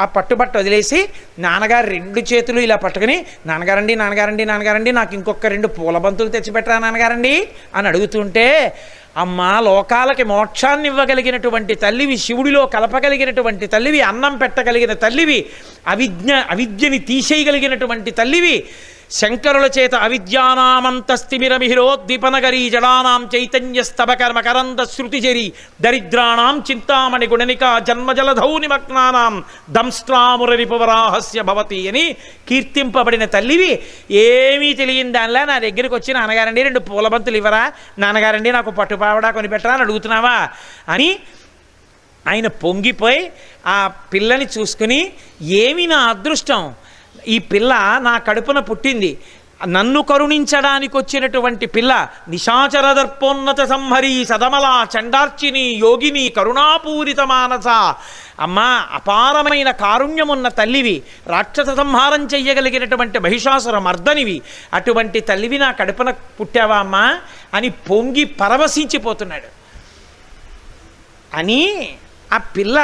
ఆ పట్టుబట్టు వదిలేసి నాన్నగారు 2 చేతులు ఇలా పట్టుకుని నాన్నగారండి నాకు ఇంకొక 2 పూల బంతులు తెచ్చిపెట్టరా నాన్నగారండి అని అడుగుతుంటే, అమ్మ లోకాలకి మోక్షాన్ని ఇవ్వగలిగినటువంటి తల్లివి, శివుడిలో కలపగలిగినటువంటి తల్లివి, అన్నం పెట్టగలిగిన తల్లివి, అవిద్యని తీసేయగలిగినటువంటి తల్లివి, శంకరుల చేత అవిద్యానామంతస్తిమిరమిహిరోద్దీపనగరీ జడానాం చైతన్యస్తబకర్మకరంద శృతిజరి దరిద్రాణాం చింతామణి గుణనిక జన్మజలధౌ నిమగ్నానాం దంస్ట్రామురరిపవరాహస్య భవతి అని కీర్తింపబడిన తల్లివి. ఏమీ తెలియని దానిలా నా దగ్గరికి వచ్చి నాన్నగారండి 2 పూలబంతులు ఇవ్వరా, నాన్నగారండి నాకు పట్టుపావడా కొనిపెట్టరా అని అడుగుతున్నావా అని ఆయన పొంగిపోయి ఆ పిల్లని చూసుకుని, ఏమి నా అదృష్టం, ఈ పిల్ల నా కడుపున పుట్టింది, నన్ను కరుణించడానికి వచ్చినటువంటి పిల్ల, నిశాచర దర్పోన్నత సంహరి సదమల చండార్చిని యోగిని కరుణాపూరిత మానస. అమ్మా అపారమైన కారుణ్యమున్న తల్లివి, రాక్షస సంహారం చెయ్యగలిగినటువంటి మహిషాసుర మర్దనివి, అటువంటి తల్లివి నా కడుపున పుట్టావా అమ్మా అని పొంగి పరవశించిపోతున్నాడు. అని ఆ పిల్ల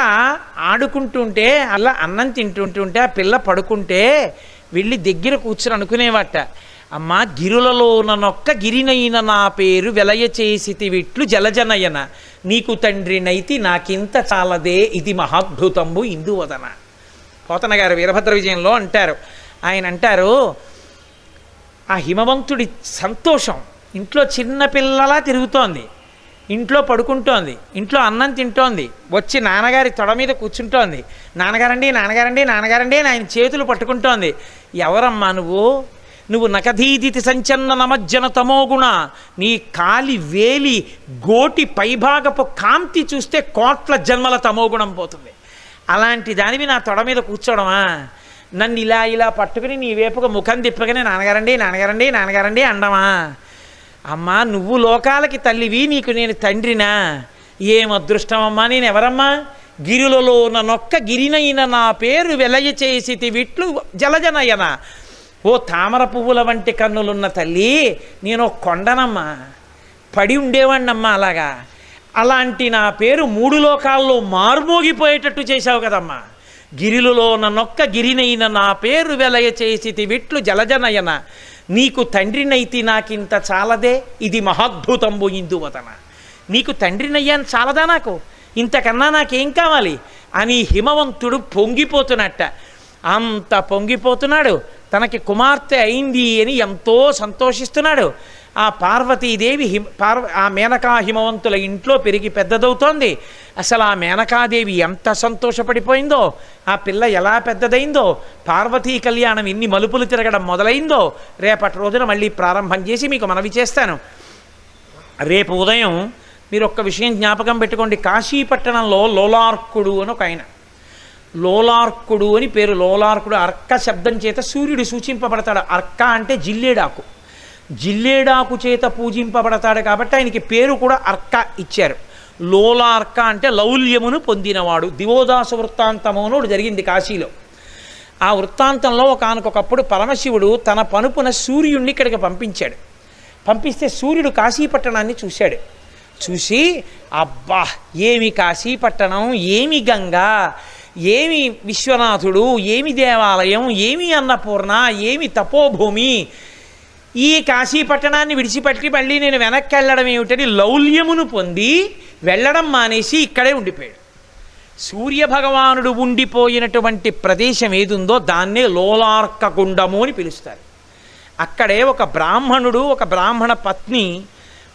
ఆడుకుంటుంటే అలా అన్నం తింటుంటుంటే ఆ పిల్ల పడుకుంటే వెళ్ళి దగ్గర కూర్చుని అనుకునేవాట, అమ్మా గిరులలో నొక్క గిరినైన నా పేరు వెలయ చేసితివిట్లు జలజనయన నీకు తండ్రినైతి నాకింత చాలదే ఇది మహాద్భుతంబు ఇందువదన. పోతన గారు వీరభద్ర విజయంలో అంటారు, ఆయన అంటారు ఆ హిమవంతుడి సంతోషం ఇంట్లో చిన్నపిల్లలా తిరుగుతోంది, ఇంట్లో పడుకుంటోంది, ఇంట్లో అన్నం తింటోంది, వచ్చి నాన్నగారి తొడ మీద కూర్చుంటోంది, నాన్నగారండి ఆయన చేతులు పట్టుకుంటోంది. ఎవరమ్మా నువ్వు నకధీదితి సంచన్న నమజ్జన తమోగుణ, నీ కాలి వేలి గోటి పైభాగపు కాంతి చూస్తే 1,00,00,000 జన్మల తమోగుణం పోతుంది. అలాంటి దానివి నా తొడ మీద కూర్చోవడమా, నన్ను ఇలా పట్టుకుని నీ వేపుగా ముఖం తిప్పగానే నాన్నగారండి అండమా. అమ్మా నువ్వు లోకాలకి తల్లివి, నీకు నేను తండ్రినా, ఏం అదృష్టమమ్మా, నేను ఎవరమ్మా, గిరులలో నొక్క గిరినైన నా పేరు వెలయ చేసితివిట్లు జలజనయన. ఓ తామర పువ్వుల వంటి కన్నులున్న తల్లి, నేను కొండనమ్మా, పడి ఉండేవాణ్ణమ్మా అలాగా, అలాంటి నా పేరు 3 లోకాల్లో మార్మోగిపోయేటట్టు చేశావు కదమ్మా. గిరిలలో నొక్క గిరినైన నా పేరు వెలయ చేసితివిట్లు జలజనయన నీకు తండ్రినైతి నాకింత చాలదే ఇది మహాద్భుతంబు ఇందువదన. నీకు తండ్రినయ్యాను చాలదా, నాకు ఇంతకన్నా నాకేం కావాలి అని హిమవంతుడు పొంగిపోతున్నట్ట. అంత పొంగిపోతున్నాడు, తనకి కుమార్తె అయింది అని ఎంతో సంతోషిస్తున్నాడు. ఆ పార్వతీదేవి ఆ మేనకా హిమవంతుల ఇంట్లో పెరిగి పెద్దదవుతోంది. అసలు ఆ మేనకాదేవి ఎంత సంతోషపడిపోయిందో, ఆ పిల్ల ఎలా పెద్దదైందో, పార్వతీ కళ్యాణం ఎన్ని మలుపులు తిరగడం మొదలైందో రేపటి రోజున మళ్ళీ ప్రారంభం చేసి మీకు మనవి చేస్తాను. రేపు ఉదయం మీరు ఒక్క విషయం జ్ఞాపకం పెట్టుకోండి, కాశీపట్టణంలో లోలార్కుడు అని ఒక ఆయన, లోలార్కుడు అని పేరు. లోలార్కుడు అర్క శబ్దం చేత సూర్యుడు సూచింపబడతాడు. అర్క అంటే జిల్లేడాకు, జిల్లేడాకు చేత పూజింపబడతాడు కాబట్టి ఆయనకి పేరు కూడా అర్క ఇచ్చారు. లోలార్క అంటే లౌల్యమును పొందినవాడు. దివోదాస వృత్తాంతము అని జరిగింది కాశీలో. ఆ వృత్తాంతంలో ఒకనకొకప్పుడు పరమశివుడు తన పనుపున సూర్యుడిని ఇక్కడికి పంపించాడు. పంపిస్తే సూర్యుడు కాశీపట్టణాన్ని చూశాడు. చూసి అబ్బా ఏమి కాశీపట్టణం, ఏమి గంగా, ఏమి విశ్వనాథుడు, ఏమి దేవాలయం, ఏమి అన్నపూర్ణ, ఏమి తపోభూమి, ఈ కాశీపట్టణాన్ని విడిచిపెట్టి మళ్ళీ నేను వెనక్కి వెళ్ళడం ఏమిటని లౌల్యమును పొంది వెళ్ళడం మానేసి ఇక్కడే ఉండిపోయాడు. సూర్యభగవానుడు ఉండిపోయినటువంటి ప్రదేశం ఏదుందో దాన్నే లోలార్క గుండము అని పిలుస్తారు. అక్కడే ఒక బ్రాహ్మణుడు, ఒక బ్రాహ్మణ పత్ని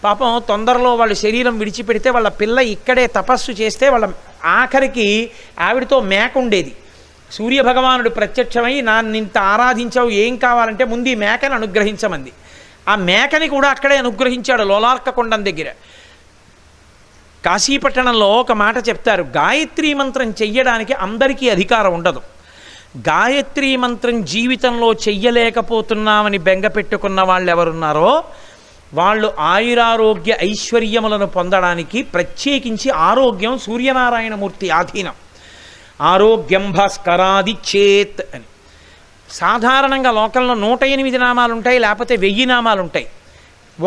పాపం తొందరలో వాళ్ళ శరీరం విడిచిపెడితే వాళ్ళ పిల్ల ఇక్కడే తపస్సు చేస్తే వాళ్ళ ఆఖరికి ఆవిడతో మేక ఉండేది. సూర్యభగవానుడు ప్రత్యక్షమై నింత ఆరాధించావు, ఏం కావాలంటే ముందు ఈ మేకని అనుగ్రహించమంది. ఆ మేకని కూడా అక్కడే అనుగ్రహించాడు లోలార్క కొండం దగ్గర. కాశీపట్టణంలో ఒక మాట చెప్తారు, గాయత్రీ మంత్రం చెయ్యడానికి అందరికీ అధికారం ఉండదు. గాయత్రీ మంత్రం జీవితంలో చెయ్యలేకపోతున్నామని బెంగ పెట్టుకున్న వాళ్ళు ఎవరున్నారో వాళ్ళు ఆయురారోగ్య ఐశ్వర్యములను పొందడానికి ప్రత్యేకించి ఆరోగ్యం సూర్యనారాయణమూర్తి ఆధీనం. ఆరోగ్యం భాస్కరాది చేత్ అని. సాధారణంగా లోకంలో 108 నామాలు ఉంటాయి, లేకపోతే 1000 నామాలు ఉంటాయి.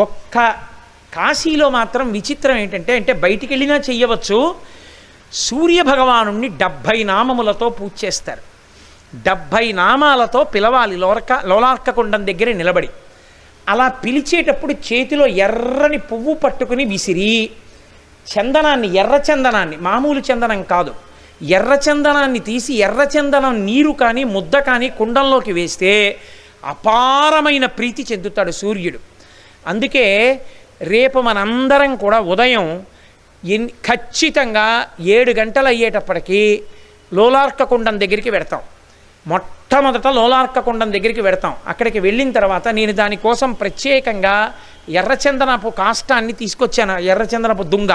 ఒక్క కాశీలో మాత్రం విచిత్రం ఏంటంటే, అంటే బయటికి వెళ్ళినా చెయ్యవచ్చు, సూర్యభగవాను 70 నామములతో పూజ చేస్తారు. 70 నామాలతో పిలవాలి లోలార్కకుండం దగ్గర నిలబడి. అలా పిలిచేటప్పుడు చేతిలో ఎర్రని పువ్వు పట్టుకుని విసిరి చందనాన్ని, ఎర్రచందనాన్ని, మామూలు చందనం కాదు, ఎర్రచందనాన్ని తీసి ఎర్రచందనం నీరు కానీ ముద్ద కానీ కుండంలోకి వేస్తే అపారమైన ప్రీతి చెందుతాడు సూర్యుడు. అందుకే రేపు మనందరం కూడా ఉదయం ఖచ్చితంగా 7 గంటలు అయ్యేటప్పటికీ లోలార్కకుండం దగ్గరికి వెడతాం. మొట్టమొదట లోలార్కకుండం దగ్గరికి వెడతాం. అక్కడికి వెళ్ళిన తర్వాత నేను దానికోసం ప్రత్యేకంగా ఎర్రచందనపు కాష్టాన్ని తీసుకొచ్చాను, ఎర్రచందనపు దుంగ.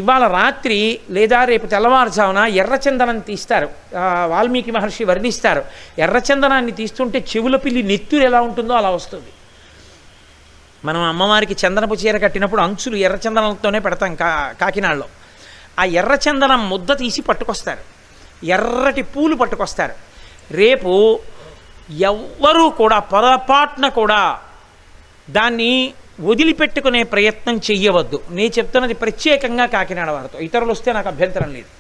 ఇవాళ రాత్రి లేదా రేపు తెల్లవారుజామున ఎర్రచందనం తీస్తారు, వాల్మీకి మహర్షి వర్ణిస్తారు. ఎర్రచందనాన్ని తీస్తుంటే చెవుల పిల్లి నెత్తురు ఎలా ఉంటుందో అలా వస్తుంది. మనం అమ్మవారికి చందనపు చీర కట్టినప్పుడు అంచులు ఎర్రచందనంతోనే పెడతాం కాకినాడలో. ఆ ఎర్రచందనం ముద్ద తీసి పట్టుకొస్తారు, ఎర్రటి పూలు పట్టుకొస్తారు. రేపు ఎవ్వరూ కూడా పొరపాటున కూడా దాన్ని వదిలిపెట్టుకునే ప్రయత్నం చెయ్యవద్దు. నేను చెప్తున్నది ప్రత్యేకంగా కాకినాడ వారితో, ఇతరులు వస్తే నాకు అభ్యంతరం లేదు.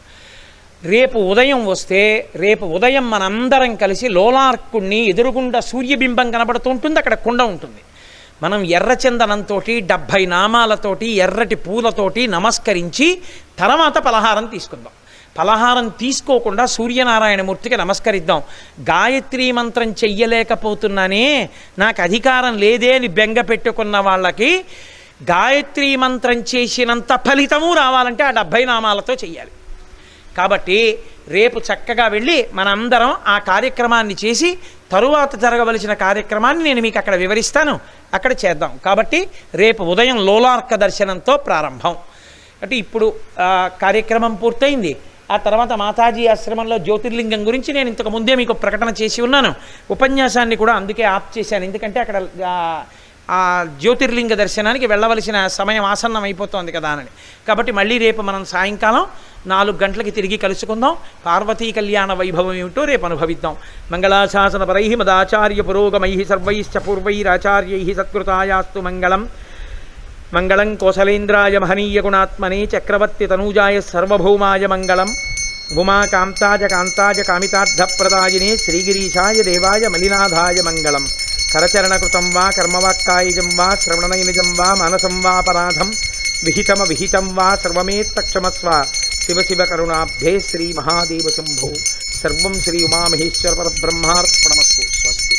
రేపు ఉదయం వస్తే, రేపు ఉదయం మనందరం కలిసి లోలార్కుణ్ణి ఎదురుగుండా సూర్యబింబం కనబడుతూ ఉంటుంది, అక్కడ కుండ ఉంటుంది. మనం ఎర్రచందనంతో 70 నామాలతోటి ఎర్రటి పూలతోటి నమస్కరించి తర్వాత పలహారం తీసుకుందాం. పలహారం తీసుకోకుండా సూర్యనారాయణమూర్తికి నమస్కరిద్దాం. గాయత్రీ మంత్రం చెయ్యలేకపోతున్నానే, నాకు అధికారం లేదే అని బెంగ పెట్టుకున్న వాళ్ళకి గాయత్రీ మంత్రం చేసినంత ఫలితము రావాలంటే ఆ 70 నామాలతో చెయ్యాలి. కాబట్టి రేపు చక్కగా వెళ్ళి మనందరం ఆ కార్యక్రమాన్ని చేసి తరువాత జరగవలసిన కార్యక్రమాన్ని నేను మీకు అక్కడ వివరిస్తాను, అక్కడ చేద్దాం. కాబట్టి రేపు ఉదయం లోలార్క దర్శనంతో ప్రారంభం. అంటే ఇప్పుడు కార్యక్రమం పూర్తయింది. ఆ తర్వాత మాతాజీ ఆశ్రమంలో జ్యోతిర్లింగం గురించి నేను ఇంతకు ముందే మీకు ప్రకటన చేసి ఉన్నాను. ఉపన్యాసాన్ని కూడా అందుకే ఆప్ చేశాను, ఎందుకంటే అక్కడ ఆ జ్యోతిర్లింగ దర్శనానికి వెళ్ళవలసిన సమయం ఆసన్నం అయిపోతుంది కదా అని. కాబట్టి మళ్ళీ రేపు మనం సాయంకాలం 4 గంటలకి తిరిగి కలుసుకుందాం. పార్వతీ కళ్యాణ వైభవం ఏమిటో రేపు అనుభవిద్దాం. మంగళాశాసనపరై మదాచార్య పురోగమై సర్వైశ్చ పూర్వైరాచార్యై సత్కృతాయాస్తు మంగళం. మంగళం కోసలేంద్రాయ మహనీయ గుణాత్మనే చక్రవర్తి తనూజాయ సర్వభౌమాయ మంగళం. ఉమాకాంతాయ కాంతాయ కామితార్థప్రదాయినే శ్రీగిరీశాయ దేవాయ మలినాథాయ మంగళం. కరచరణకృతం వా కర్మవాక్కాయజం వా శ్రవణనైనజం వా మానసం వాపరాధం విహితం వా సర్వమేత్తక్షమస్వ. శివ శివ కరుణాబ్ధే శ్రీ మహాదేవ శంభో. సర్వం శ్రీ ఉమామహేశ్వర పరబ్రహ్మార్పణమస్తు. స్వస్తి.